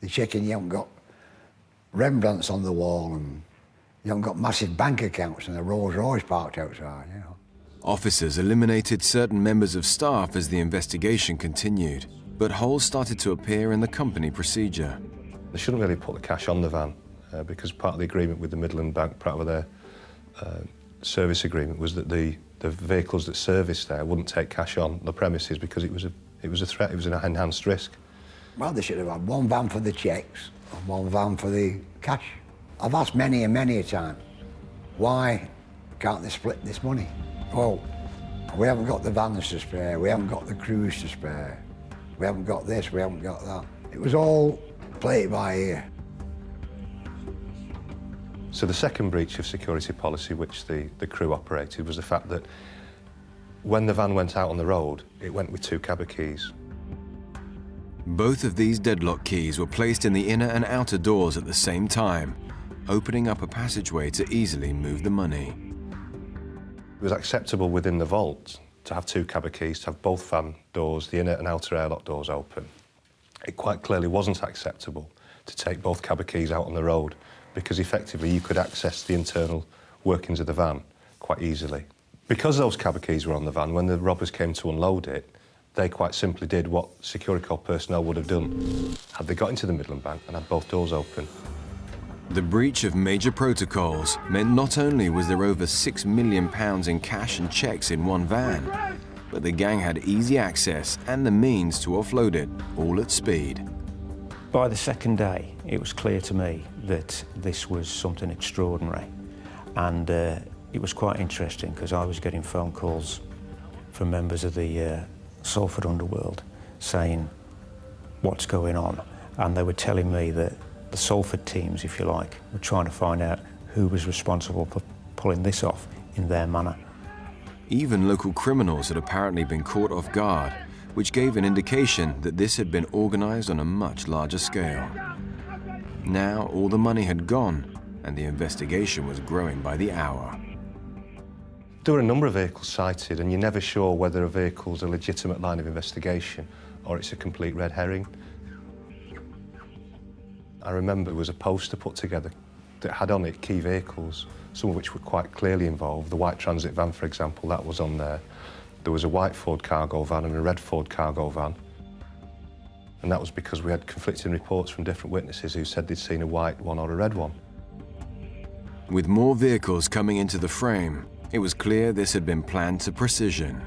they're checking you haven't got Rembrandts on the wall and you haven't got massive bank accounts and a Rolls Royce parked outside, you know. Officers eliminated certain members of staff as the investigation continued, but holes started to appear in the company procedure. They shouldn't really put the cash on the van because part of the agreement with the Midland Bank, part of their service agreement, was that the vehicles that serviced there wouldn't take cash on the premises because it was a threat, it was an enhanced risk. Well, they should have had one van for the checks and one van for the cash. I've asked many and many a time, why can't they split this money? Well, we haven't got the vans to spare, we haven't got the crews to spare, we haven't got this, we haven't got that. It was all play it by ear. So the second breach of security policy which the crew operated was the fact that when the van went out on the road, it went with 2 cabby keys. Both of these deadlock keys were placed in the inner and outer doors at the same time, opening up a passageway to easily move the money. It was acceptable within the vault to have 2 cabby keys, to have both van doors, the inner and outer airlock doors open. It quite clearly wasn't acceptable to take both cabby keys out on the road because effectively you could access the internal workings of the van quite easily. Because those cabby keys were on the van, when the robbers came to unload it, they quite simply did what Security Corps personnel would have done had they got into the Midland Bank and had both doors open. The breach of major protocols meant not only was there over £6 million in cash and checks in one van, but the gang had easy access and the means to offload it, all at speed. By the second day, it was clear to me that this was something extraordinary. And it was quite interesting because I was getting phone calls from members of the Salford underworld saying, what's going on? And they were telling me that the Salford teams, if you like, were trying to find out who was responsible for pulling this off in their manner. Even local criminals had apparently been caught off guard, which gave an indication that this had been organised on a much larger scale. Now all the money had gone and the investigation was growing by the hour. There were a number of vehicles cited and you're never sure whether a vehicle's a legitimate line of investigation or it's a complete red herring. I remember there was a poster put together that had on it key vehicles, some of which were quite clearly involved. The white transit van, for example, that was on there. There was a white Ford cargo van and a red Ford cargo van. And that was because we had conflicting reports from different witnesses who said they'd seen a white one or a red one. With more vehicles coming into the frame, it was clear this had been planned to precision.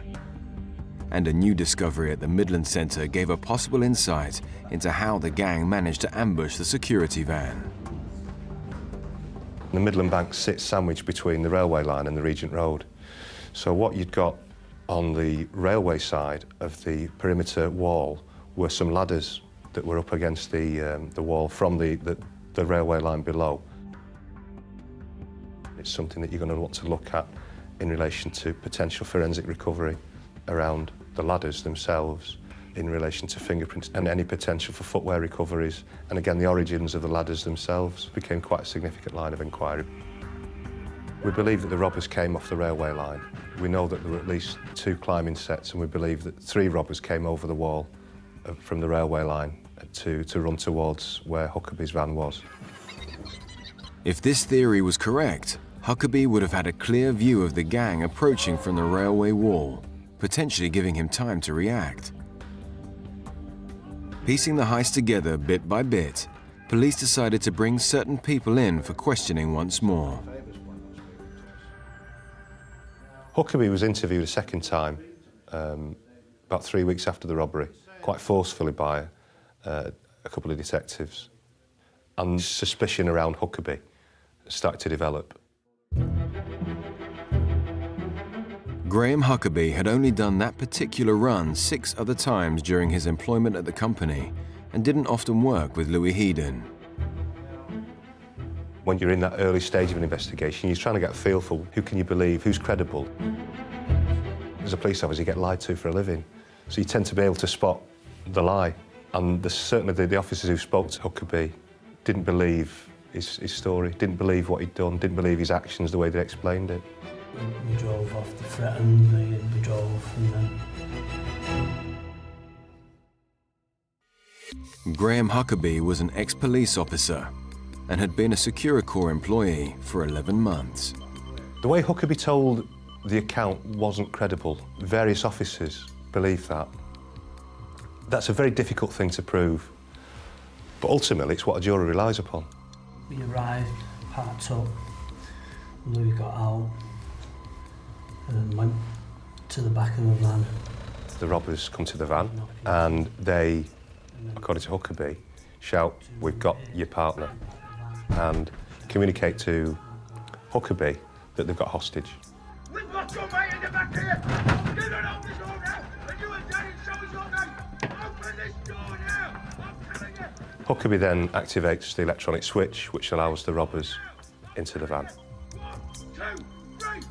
And a new discovery at the Midland Centre gave a possible insight into how the gang managed to ambush the security van. The Midland Bank sits sandwiched between the railway line and the Regent Road. So what you'd got on the railway side of the perimeter wall were some ladders that were up against the wall from the railway line below. It's something that you're going to want to look at in relation to potential forensic recovery around the ladders themselves, in relation to fingerprints and any potential for footwear recoveries. And again, the origins of the ladders themselves became quite a significant line of inquiry. We believe that the robbers came off the railway line. We know that there were at least 2 climbing sets, and we believe that 3 robbers came over the wall from the railway line to run towards where Huckabee's van was. If this theory was correct, Huckabee would have had a clear view of the gang approaching from the railway wall, potentially giving him time to react. Piecing the heist together bit by bit, police decided to bring certain people in for questioning once more. Huckabee was interviewed a second time, about 3 weeks after the robbery, quite forcefully by a couple of detectives. And suspicion around Huckabee started to develop. Graham Huckabee had only done that particular run 6 other times during his employment at the company and didn't often work with Louis Hedon. When you're in that early stage of an investigation, you're trying to get a feel for who can you believe, who's credible. As a police officer, you get lied to for a living, so you tend to be able to spot the lie. And certainly the officers who spoke to Huckabee didn't believe his story, didn't believe what he'd done, didn't believe his actions the way they explained it. We drove off, they threatened me, we drove, and then... Graham Huckabee was an ex-police officer and had been a Securicorps employee for 11 months. The way Huckabee told the account wasn't credible. Various officers believed that. That's a very difficult thing to prove, but ultimately it's what a jury relies upon. We arrived, parked up, Louis got out and went to the back of the van. The robbers come to the van and they, according to Huckabee, shout, "We've got your partner," and communicate to Huckabee that they've got a hostage. We've got your mate in the back here! Get it open this door now! And you and Daddy show us your name! Open this door now! I'm telling you! Huckabee then activates the electronic switch, which allows the robbers into the van. 1, 2, 3!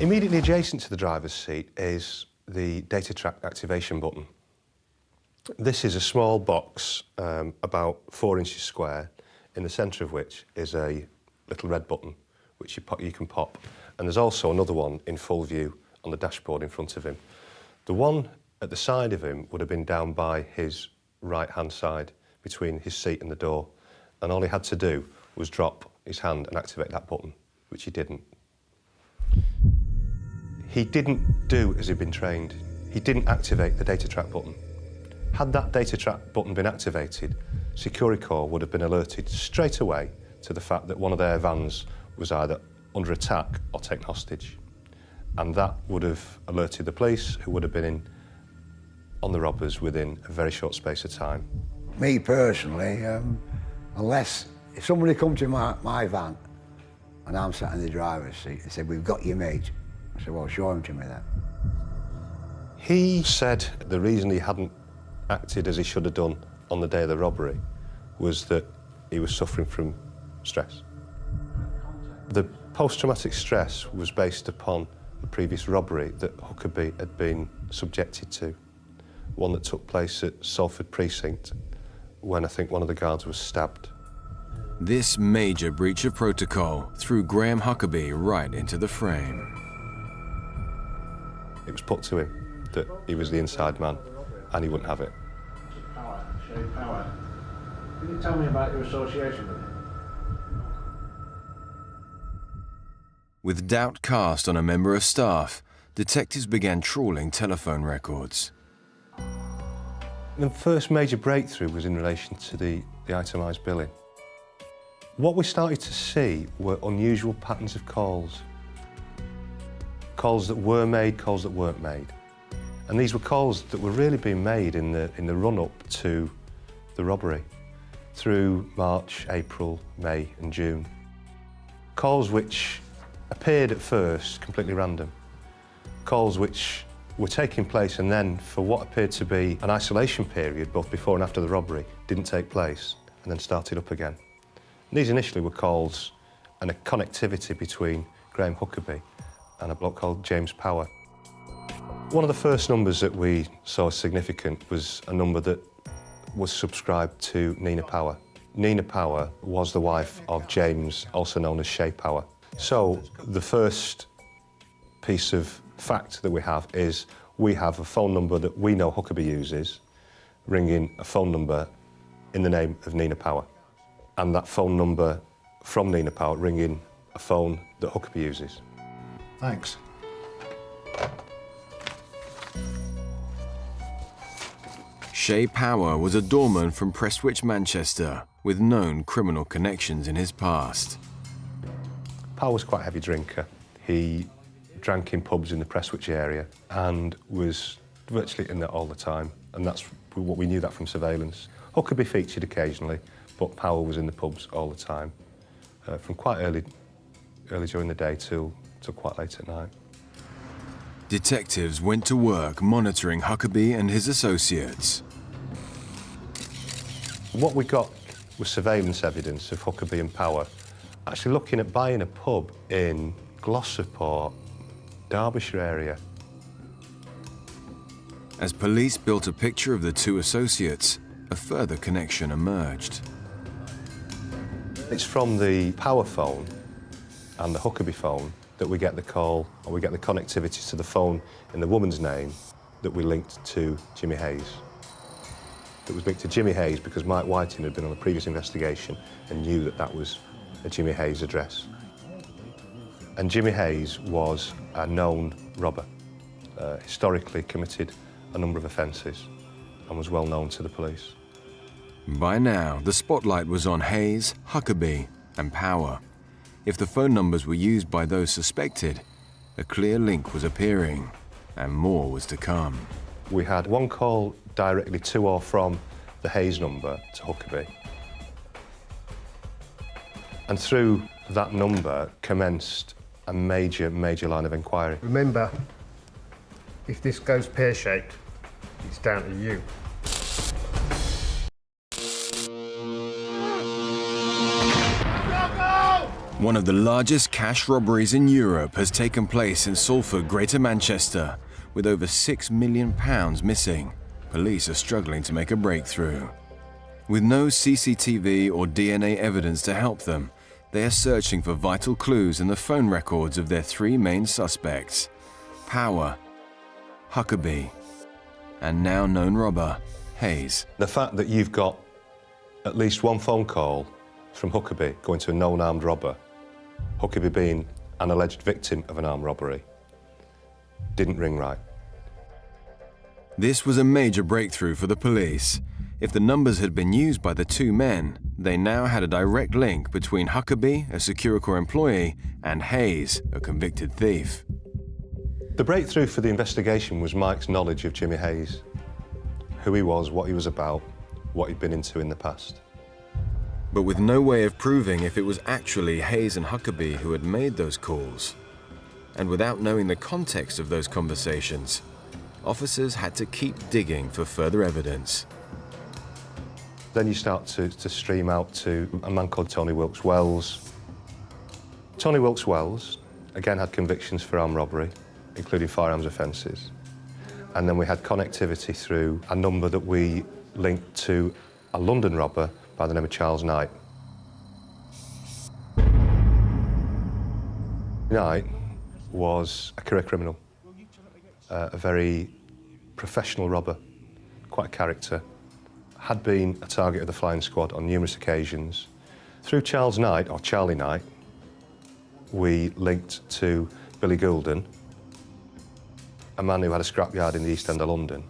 Immediately adjacent to the driver's seat is the data track activation button. This is a small box, about 4 inches square, in the centre of which is a little red button, which you can pop. And there's also another one in full view on the dashboard in front of him. The one at the side of him would have been down by his right-hand side, between his seat and the door. And all he had to do was drop his hand and activate that button, which he didn't. He didn't do as he'd been trained. He didn't activate the data track button. Had that data track button been activated, Securicorps would have been alerted straight away to the fact that one of their vans was either under attack or taken hostage. And that would have alerted the police, who would have been on the robbers within a very short space of time. Me personally, unless if somebody come to my van and I'm sat in the driver's seat and said, "We've got your mate," I said, "Well, show him to me then." He said the reason he hadn't acted as he should have done on the day of the robbery was that he was suffering from stress. The post-traumatic stress was based upon the previous robbery that Huckabee had been subjected to, one that took place at Salford precinct when I think one of the guards was stabbed. This major breach of protocol threw Graham Huckabee right into the frame. It was put to him that he was the inside man and he wouldn't have it. Shay Power. Can you tell me about your association with him? With doubt cast on a member of staff, detectives began trawling telephone records. The first major breakthrough was in relation to the itemised billing. What we started to see were unusual patterns of calls. Calls that were made, calls that weren't made. And these were calls that were really being made in the run-up to the robbery, through March, April, May and June. Calls which appeared at first completely random. Calls which were taking place and then, for what appeared to be an isolation period, both before and after the robbery, didn't take place and then started up again. And these initially were calls and a connectivity between Graham Huckabee and a bloke called James Power. One of the first numbers that we saw significant was a number that was subscribed to Nina Power. Nina Power was the wife of James, also known as Shay Power. So the first piece of fact that we have is we have a phone number that we know Huckabee uses, ringing a phone number in the name of Nina Power. And that phone number from Nina Power ringing a phone that Huckabee uses. Thanks. Shay Power was a doorman from Prestwich, Manchester, with known criminal connections in his past. Power was quite a heavy drinker. He drank in pubs in the Prestwich area and was virtually in there all the time. And that's what we knew that from surveillance. Huckabee featured occasionally, but Power was in the pubs all the time, from quite early during the day till quite late at night. Detectives went to work monitoring Huckabee and his associates. What we got was surveillance evidence of Huckabee and Power actually looking at buying a pub in Gloucesterport, Derbyshire area. As police built a picture of the two associates, a further connection emerged. It's from the Power phone and the Huckabee phone that we get the call, or we get the connectivity to the phone in the woman's name that we linked to Jimmy Hayes. That was linked to Jimmy Hayes because Mike Whiting had been on a previous investigation and knew that that was a Jimmy Hayes address. And Jimmy Hayes was a known robber, historically committed a number of offences and was well known to the police. By now, the spotlight was on Hayes, Huckabee, and Power. If the phone numbers were used by those suspected, a clear link was appearing, and more was to come. We had one call directly to or from the Hayes number to Huckabee. And through that number commenced a major line of inquiry. Remember, if this goes pear-shaped, it's down to you. One of the largest cash robberies in Europe has taken place in Salford, Greater Manchester, with over £6 million missing. Police are struggling to make a breakthrough. With no CCTV or DNA evidence to help them, they are searching for vital clues in the phone records of their three main suspects: Power, Huckabee, and now known robber, Hayes. The fact that you've got at least one phone call from Huckabee going to a known armed robber, Huckabee being an alleged victim of an armed robbery, didn't ring right. This was a major breakthrough for the police. If the numbers had been used by the two men, they now had a direct link between Huckabee, a Securicor employee, and Hayes, a convicted thief. The breakthrough for the investigation was Mike's knowledge of Jimmy Hayes, who he was, what he was about, what he'd been into in the past. But with no way of proving if it was actually Hayes and Huckabee who had made those calls, and without knowing the context of those conversations, officers had to keep digging for further evidence. Then you start to stream out to a man called Tony Wilkes-Wells. Tony Wilkes-Wells, again, had convictions for armed robbery, including firearms offences. And then we had connectivity through a number that we linked to a London robber by the name of Charles Knight. Knight was a career criminal, a very professional robber, quite a character, had been a target of the flying squad on numerous occasions. Through Charles Knight, or Charlie Knight, we linked to Billy Goulden, a man who had a scrapyard in the East End of London.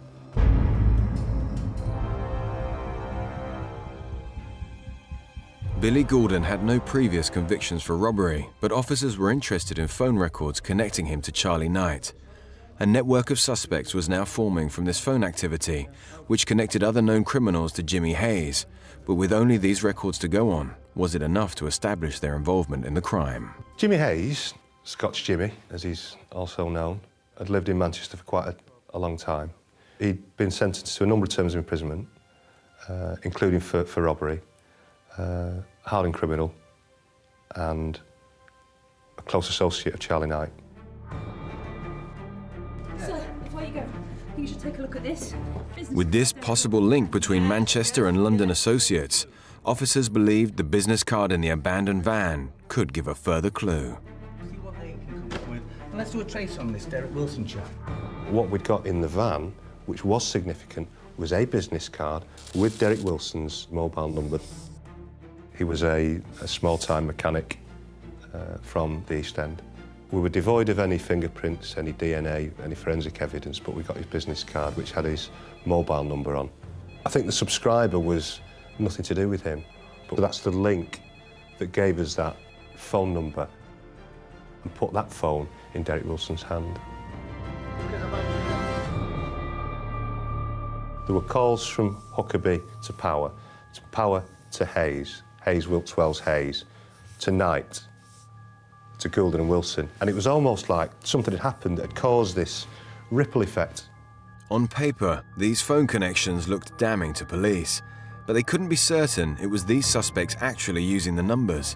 Billy Goulden had no previous convictions for robbery, but officers were interested in phone records connecting him to Charlie Knight. A network of suspects was now forming from this phone activity, which connected other known criminals to Jimmy Hayes. But with only these records to go on, was it enough to establish their involvement in the crime? Jimmy Hayes, Scotch Jimmy, as he's also known, had lived in Manchester for quite a long time. He'd been sentenced to a number of terms of imprisonment, including for robbery, hardened criminal, and a close associate of Charlie Knight. Sir, before you go, I think you should take a look at this. With this possible link between Manchester and London associates, officers believed the business card in the abandoned van could give a further clue. See what they can come up with. And let's do a trace on this Derek Wilson chap. What we'd got in the van, which was significant, was a business card with Derek Wilson's mobile number. He was a small-time mechanic from the East End. We were devoid of any fingerprints, any DNA, any forensic evidence, but we got his business card, which had his mobile number on. I think the subscriber was nothing to do with him, but that's the link that gave us that phone number and put that phone in Derek Wilson's hand. There were calls from Huckabee to Power to Hayes, Wilkes-Wells Hayes, to Knight, to Goulden and Wilson. And it was almost like something had happened that had caused this ripple effect. On paper, these phone connections looked damning to police, but they couldn't be certain it was these suspects actually using the numbers.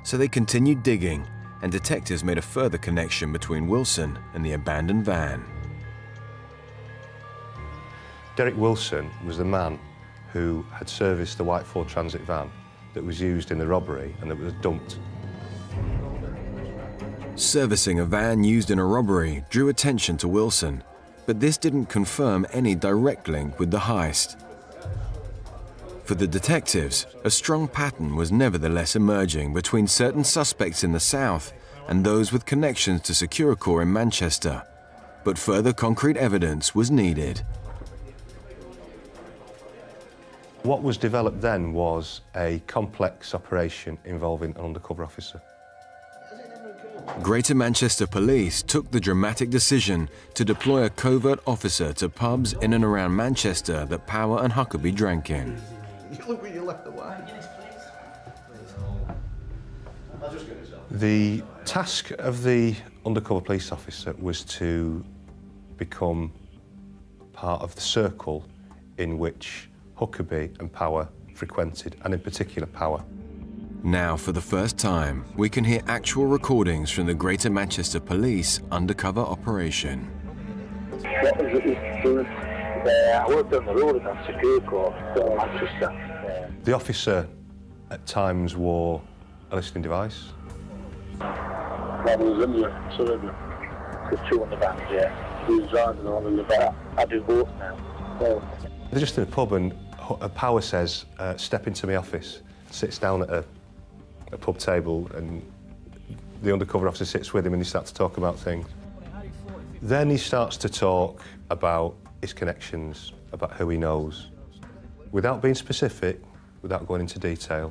So they continued digging, and detectives made a further connection between Wilson and the abandoned van. Derek Wilson was the man who had serviced the white Ford Transit van that was used in the robbery and that was dumped. Servicing a van used in a robbery drew attention to Wilson, but this didn't confirm any direct link with the heist. For the detectives, a strong pattern was nevertheless emerging between certain suspects in the south and those with connections to Securicorps in Manchester, but further concrete evidence was needed. What was developed then was a complex operation involving an undercover officer. Greater Manchester Police took the dramatic decision to deploy a covert officer to pubs in and around Manchester that Power and Huckabee drank in. Look where you left the wine. The task of the undercover police officer was to become part of the circle in which Huckabee and Power frequented, and in particular Power. Now, for the first time, we can hear actual recordings from the Greater Manchester Police undercover operation. What was it doing? I worked on the road at Securicorps, Manchester. The officer at times wore a listening device. I was in the cylinder. There's two on the van, yeah. He was driving along in the van. I do both now. They're just in a pub and Power says, step into my office, sits down at a pub table, and the undercover officer sits with him and they start to talk about things. Then he starts to talk about his connections, about who he knows, without being specific, without going into detail.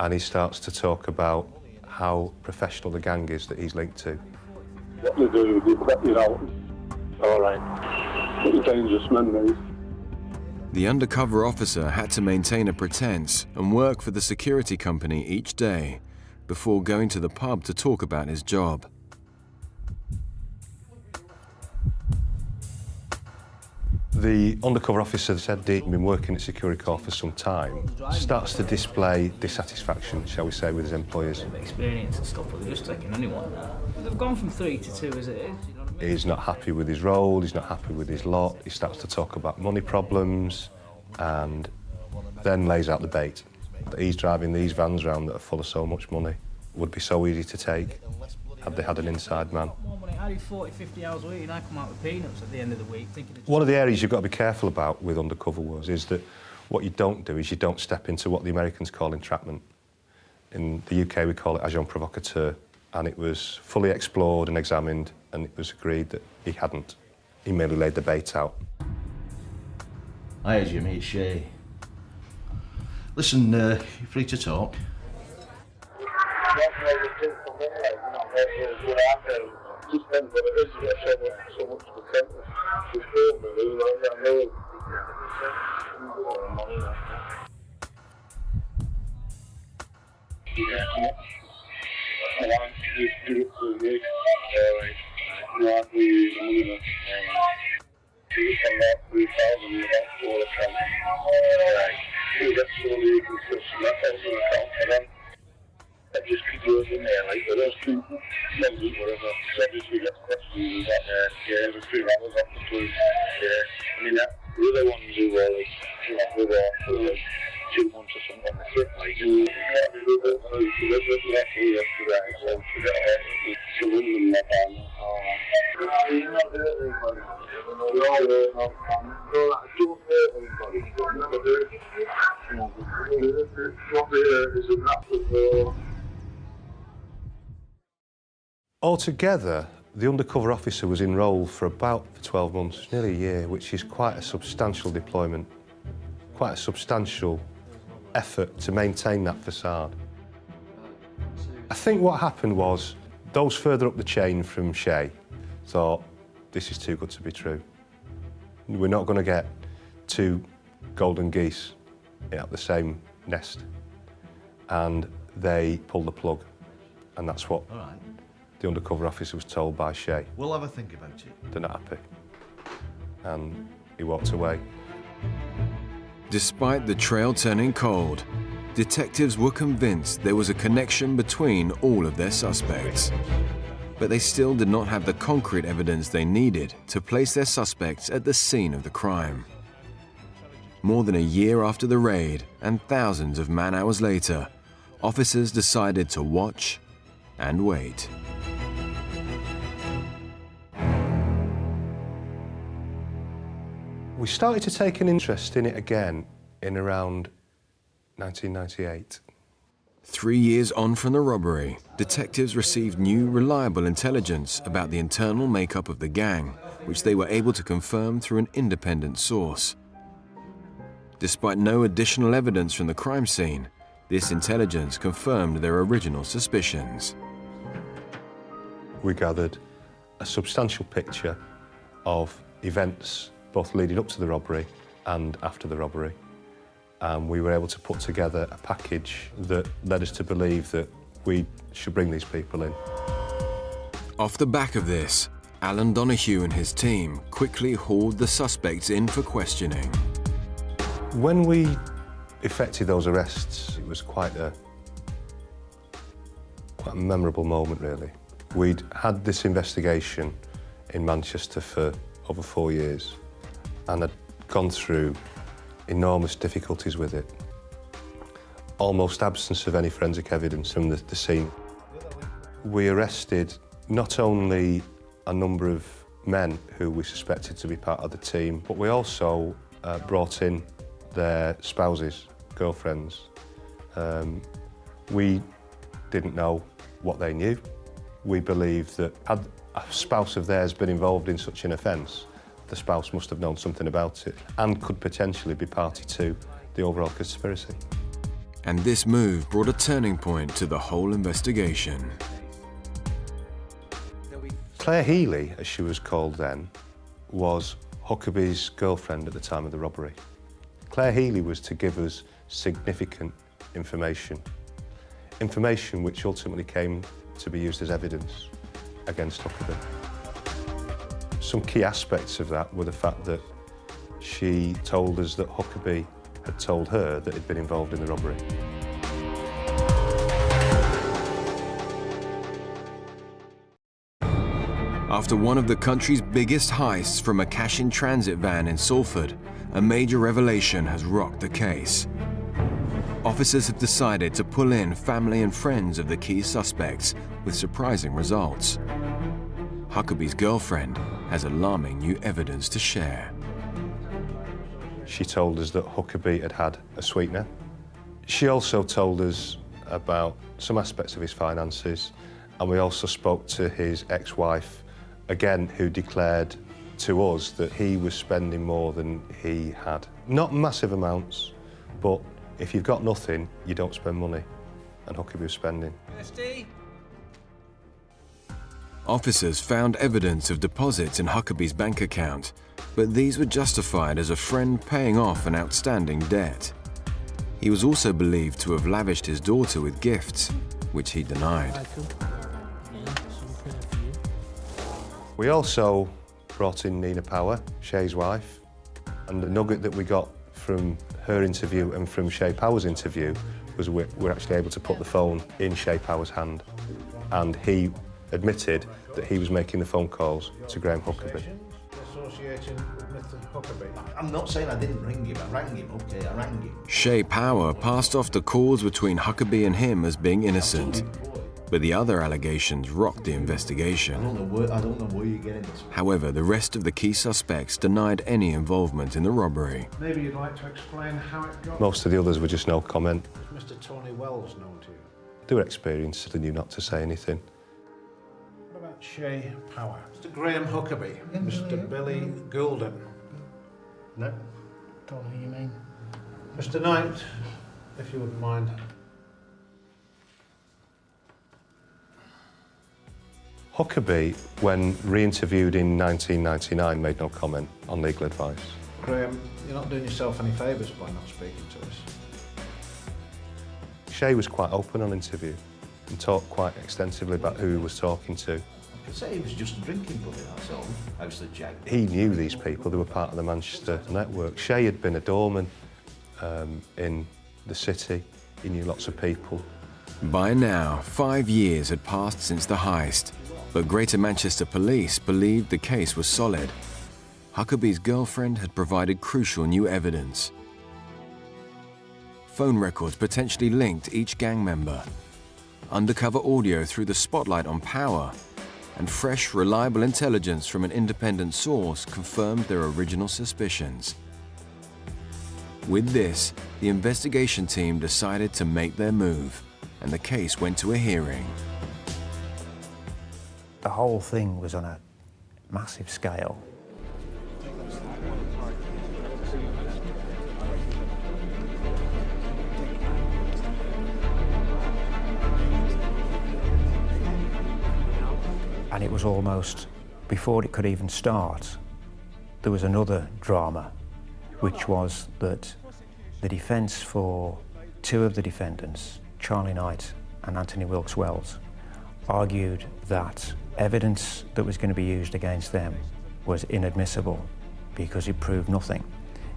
And he starts to talk about how professional the gang is that he's linked to. What they do, they let you out. All right. What dangerous men, these. The undercover officer had to maintain a pretense and work for the security company each day before going to the pub to talk about his job. The undercover officer said he'd been working at Securicorps for some time, starts to display dissatisfaction, shall we say, with his employers. Experience and stuff, but they're just taking anyone now. They've gone from 3 to 2 as it is, you know what I mean? He's not happy with his role, he's not happy with his lot, he starts to talk about money problems and then lays out the bait. That he's driving these vans around that are full of so much money, would be so easy to take had they had an inside man. I do 40, 50 hours a week and I come out with peanuts at the end of the week thinking... One of the areas you've got to be careful about with undercover wars is that what you don't do is you don't step into what the Americans call entrapment. In the UK we call it agent provocateur, and it was fully explored and examined and it was agreed that he hadn't. He merely laid the bait out. Hi, Jimmy, it's Shay. Listen, you're free to talk. Just keep yours in there, like, but those two numbers, whatever, obviously got questions about the 3 hours off the police, I mean, that, the other ones who were, like, you know, who were like 2 months or something on the trip, like, you can't do that, so you look at that yesterday, so you got to win them that time. You're not hurt anybody. You're all hurt, no, don't hurt anybody. Don't never do it. You know, what they hurt is a massive... Altogether, the undercover officer was enrolled for about 12 months, nearly a year, which is quite a substantial deployment, quite a substantial effort to maintain that facade. I think what happened was those further up the chain from Shay thought, this is too good to be true. We're not going to get 2 golden geese at the same nest, and they pulled the plug, and that's what the undercover officer was told by Shay. We'll have a think about it. They're not happy, and he walked away. Despite the trail turning cold, detectives were convinced there was a connection between all of their suspects. But they still did not have the concrete evidence they needed to place their suspects at the scene of the crime. More than a year after the raid and thousands of man-hours later, officers decided to watch and wait. We started to take an interest in it again in around 1998. 3 years on from the robbery, detectives received new, reliable intelligence about the internal makeup of the gang, which they were able to confirm through an independent source. Despite no additional evidence from the crime scene, this intelligence confirmed their original suspicions. We gathered a substantial picture of events both leading up to the robbery and after the robbery. And we were able to put together a package that led us to believe that we should bring these people in. Off the back of this, Alan Donoghue and his team quickly hauled the suspects in for questioning. When we effected those arrests, it was quite a memorable moment, really. We'd had this investigation in Manchester for over 4 years, and had gone through enormous difficulties with it. Almost absence of any forensic evidence from the scene. We arrested not only a number of men who we suspected to be part of the team, but we also brought in their spouses, girlfriends. We didn't know what they knew. We believed that had a spouse of theirs been involved in such an offence, the spouse must have known something about it and could potentially be party to the overall conspiracy. And this move brought a turning point to the whole investigation. Claire Healy, as she was called then, was Huckabee's girlfriend at the time of the robbery. Claire Healy was to give us significant information which ultimately came to be used as evidence against Huckabee. Some key aspects of that were the fact that she told us that Huckabee had told her that he'd been involved in the robbery. After one of the country's biggest heists from a cash-in-transit van in Salford, a major revelation has rocked the case. Officers have decided to pull in family and friends of the key suspects with surprising results. Huckabee's girlfriend has alarming new evidence to share. She told us that Huckabee had had a sweetener. She also told us about some aspects of his finances, and we also spoke to his ex-wife, again, who declared to us that he was spending more than he had. Not massive amounts, but if you've got nothing, you don't spend money, and Huckabee was spending. Officers found evidence of deposits in Huckabee's bank account, but these were justified as a friend paying off an outstanding debt. He was also believed to have lavished his daughter with gifts, which he denied. We also brought in Nina Power, Shay's wife, and the nugget that we got from her interview and from Shay Power's interview was we're actually able to put the phone in Shay Power's hand, and he admitted that he was making the phone calls to Graham Huckabee. Associating with Mr. Huckabee. I'm not saying I didn't ring him, I rang him, okay, I rang him. Shay Power passed off the calls between Huckabee and him as being innocent, but the other allegations rocked the investigation. I don't know where you're getting this. However, the rest of the key suspects denied any involvement in the robbery. Maybe you'd like to explain how it got... Most of the others were just no comment. Was Mr. Tony Wells known to you? They were experienced and knew not to say anything. What about Shay Power? Mr. Graham Huckabee? Mr. Billy Goulden? No. Don't know who you mean. Mr. Knight, if you wouldn't mind. Huckabee, when re-interviewed in 1999, made no comment on legal advice. Graham, you're not doing yourself any favours by not speaking to us. Shay was quite open on interview and talked quite extensively about who he was talking to. I could say he was just a drinking buddy, that's all. House the Jag. He knew these people, they were part of the Manchester network. Shay had been a doorman in the city, he knew lots of people. By now, 5 years had passed since the heist, but Greater Manchester Police believed the case was solid. Huckabee's girlfriend had provided crucial new evidence. Phone records potentially linked each gang member. Undercover audio threw the spotlight on Power, and fresh, reliable intelligence from an independent source confirmed their original suspicions. With this, the investigation team decided to make their move, and the case went to a hearing. The whole thing was on a massive scale. And it was almost, before it could even start, there was another drama, which was that the defence for two of the defendants, Charlie Knight and Anthony Wilkes-Wells, argued that evidence that was going to be used against them was inadmissible because it proved nothing,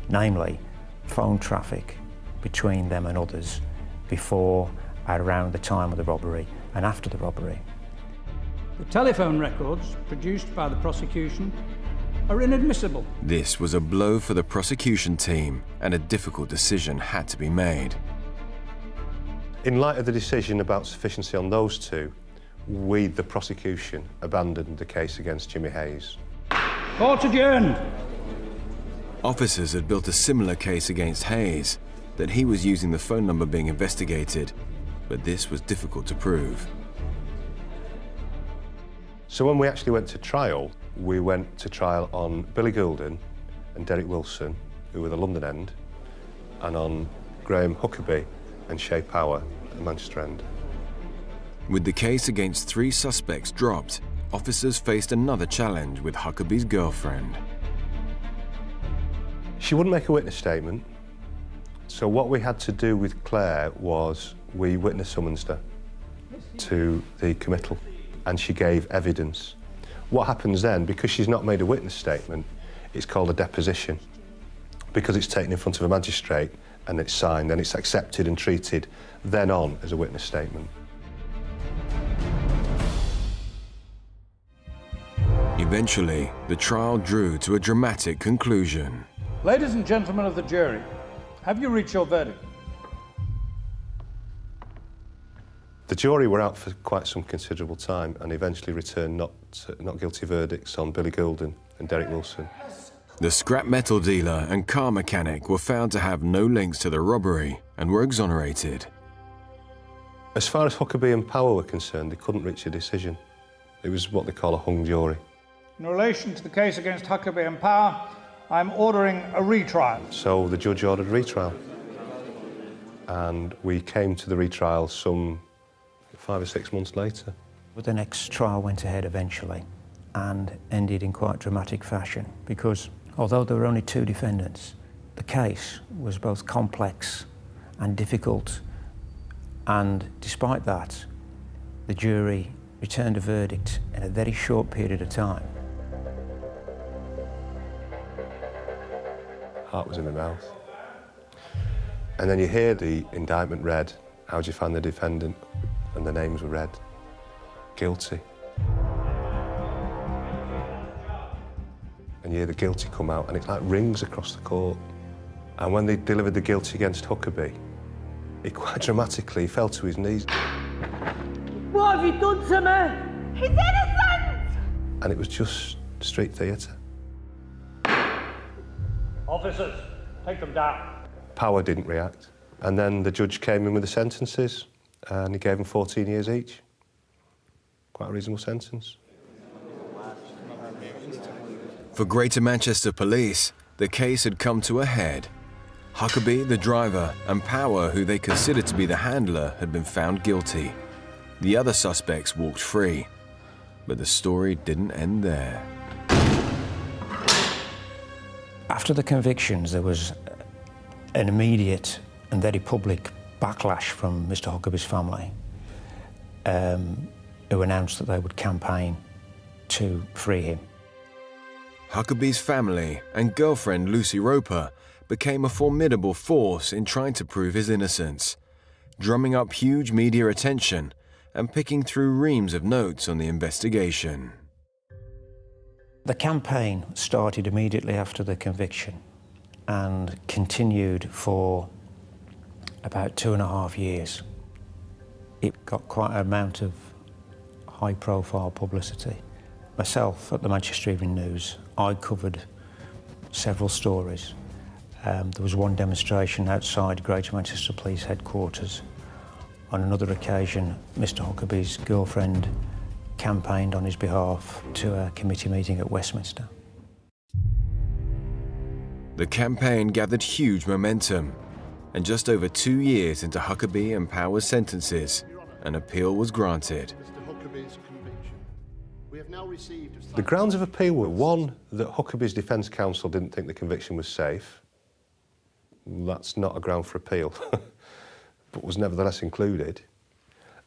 namely phone traffic between them and others before, around the time of the robbery and after the robbery. The telephone records produced by the prosecution are inadmissible. This was a blow for the prosecution team, and a difficult decision had to be made. In light of the decision about sufficiency on those two, we, the prosecution, abandoned the case against Jimmy Hayes. Court adjourned. Officers had built a similar case against Hayes, that he was using the phone number being investigated, but this was difficult to prove. So when we actually went to trial, we went to trial on Billy Goulden and Derek Wilson, who were the London end, and on Graham Huckabee and Shay Power at the Manchester end. With the case against 3 suspects dropped, officers faced another challenge with Huckabee's girlfriend. She wouldn't make a witness statement, so what we had to do with Claire was we witness summonsed her to the committal, and she gave evidence. What happens then, because she's not made a witness statement, it's called a deposition, because it's taken in front of a magistrate and it's signed and it's accepted and treated then on as a witness statement. Eventually, the trial drew to a dramatic conclusion. Ladies and gentlemen of the jury, have you reached your verdict? The jury were out for quite some considerable time and eventually returned not guilty verdicts on Billy Goulden and Derek Wilson. The scrap metal dealer and car mechanic were found to have no links to the robbery and were exonerated. As far as Huckabee and Power were concerned, they couldn't reach a decision. It was what they call a hung jury. In relation to the case against Huckabee and Power, I'm ordering a retrial. So the judge ordered a retrial. And we came to the retrial some 5 or 6 months later. The next trial went ahead eventually and ended in quite dramatic fashion because although there were only 2 defendants, the case was both complex and difficult, and despite that, the jury returned a verdict in a very short period of time. Heart was in my mouth. And then you hear the indictment read, how do you find the defendant? And the names were read. Guilty. And you hear the guilty come out, and it like rings across the court. And when they delivered the guilty against Huckabee, he quite dramatically fell to his knees. What have you done to me? He's innocent! And it was just street theatre. Officers, take them down. Power didn't react. And then the judge came in with the sentences, and he gave them 14 years each. Quite a reasonable sentence. For Greater Manchester Police, the case had come to a head. Huckabee, the driver, and Power, who they considered to be the handler, had been found guilty. The other suspects walked free. But the story didn't end there. After the convictions, there was an immediate and very public backlash from Mr Huckabee's family, who announced that they would campaign to free him. Huckabee's family and girlfriend Lucy Roper became a formidable force in trying to prove his innocence, drumming up huge media attention and picking through reams of notes on the investigation. The campaign started immediately after the conviction and continued for about 2.5 years. It got quite an amount of high-profile publicity. Myself, at the Manchester Evening News, I covered several stories. There was one demonstration outside Greater Manchester Police Headquarters. On another occasion, Mr Huckabee's girlfriend campaigned on his behalf to a committee meeting at Westminster. The campaign gathered huge momentum, and just over 2 years into Huckabee and Power's sentences, an appeal was granted. The grounds of appeal were, one, that Huckabee's defence counsel didn't think the conviction was safe. That's not a ground for appeal, but was nevertheless included.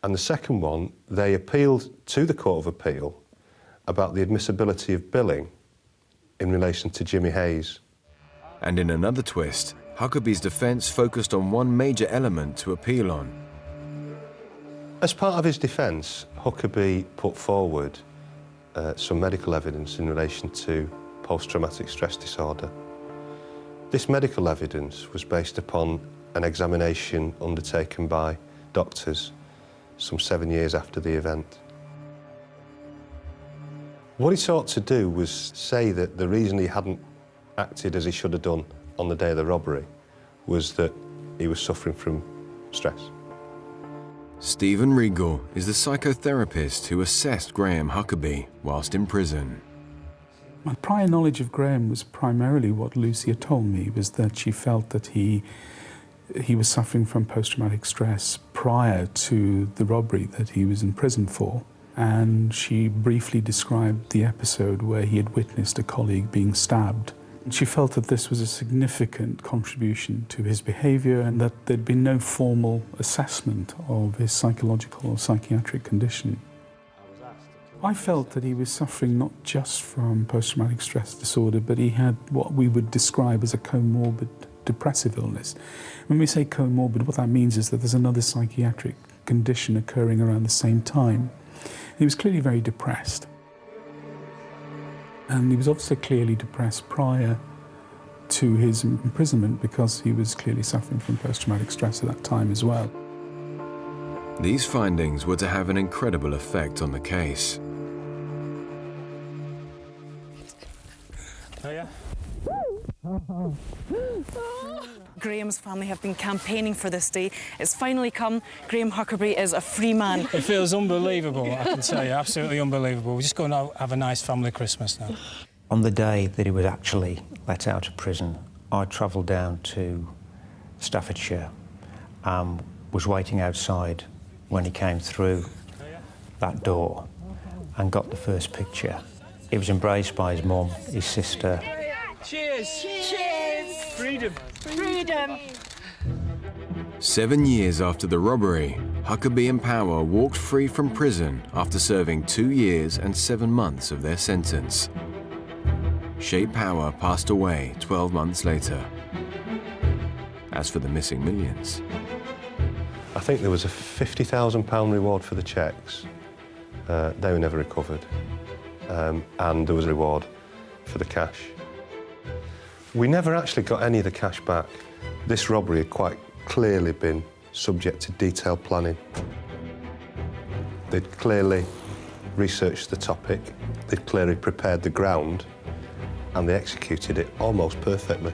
And the second one, they appealed to the Court of Appeal about the admissibility of billing in relation to Jimmy Hayes. And in another twist, Huckabee's defence focused on one major element to appeal on. As part of his defence, Huckabee put forward some medical evidence in relation to post-traumatic stress disorder. This medical evidence was based upon an examination undertaken by doctors some 7 years after the event. What he sought to do was say that the reason he hadn't acted as he should have done on the day of the robbery was that he was suffering from stress. Stephen Regal is the psychotherapist who assessed Graham Huckabee whilst in prison. My prior knowledge of Graham was primarily what Lucy had told me, was that she felt that he was suffering from post-traumatic stress prior to the robbery that he was in prison for. And she briefly described the episode where he had witnessed a colleague being stabbed. She felt that this was a significant contribution to his behaviour and that there'd been no formal assessment of his psychological or psychiatric condition. I felt that he was suffering not just from post-traumatic stress disorder, but he had what we would describe as a comorbid depressive illness. When we say comorbid, what that means is that there's another psychiatric condition occurring around the same time. He was clearly very depressed. And he was obviously clearly depressed prior to his imprisonment because he was clearly suffering from post-traumatic stress at that time as well. These findings were to have an incredible effect on the case. Oh, yeah? Graham's family have been campaigning for this day. It's finally come. Graham Huckabee is a free man. It feels unbelievable, I can tell you, absolutely unbelievable. We're just going to have a nice family Christmas now. On the day that he was actually let out of prison, I travelled down to Staffordshire, was waiting outside when he came through that door and got the first picture. He was embraced by his mum, his sister. Cheers! Cheers! Freedom! Freedom! 7 years after the robbery, Huckabee and Power walked free from prison after serving 2 years and 7 months of their sentence. Shay Power passed away 12 months later. As for the missing millions, I think there was a £50,000 reward for the cheques. They were never recovered. And there was a reward for the cash. We never actually got any of the cash back. This robbery had quite clearly been subject to detailed planning. They'd clearly researched the topic, they'd clearly prepared the ground, and they executed it almost perfectly.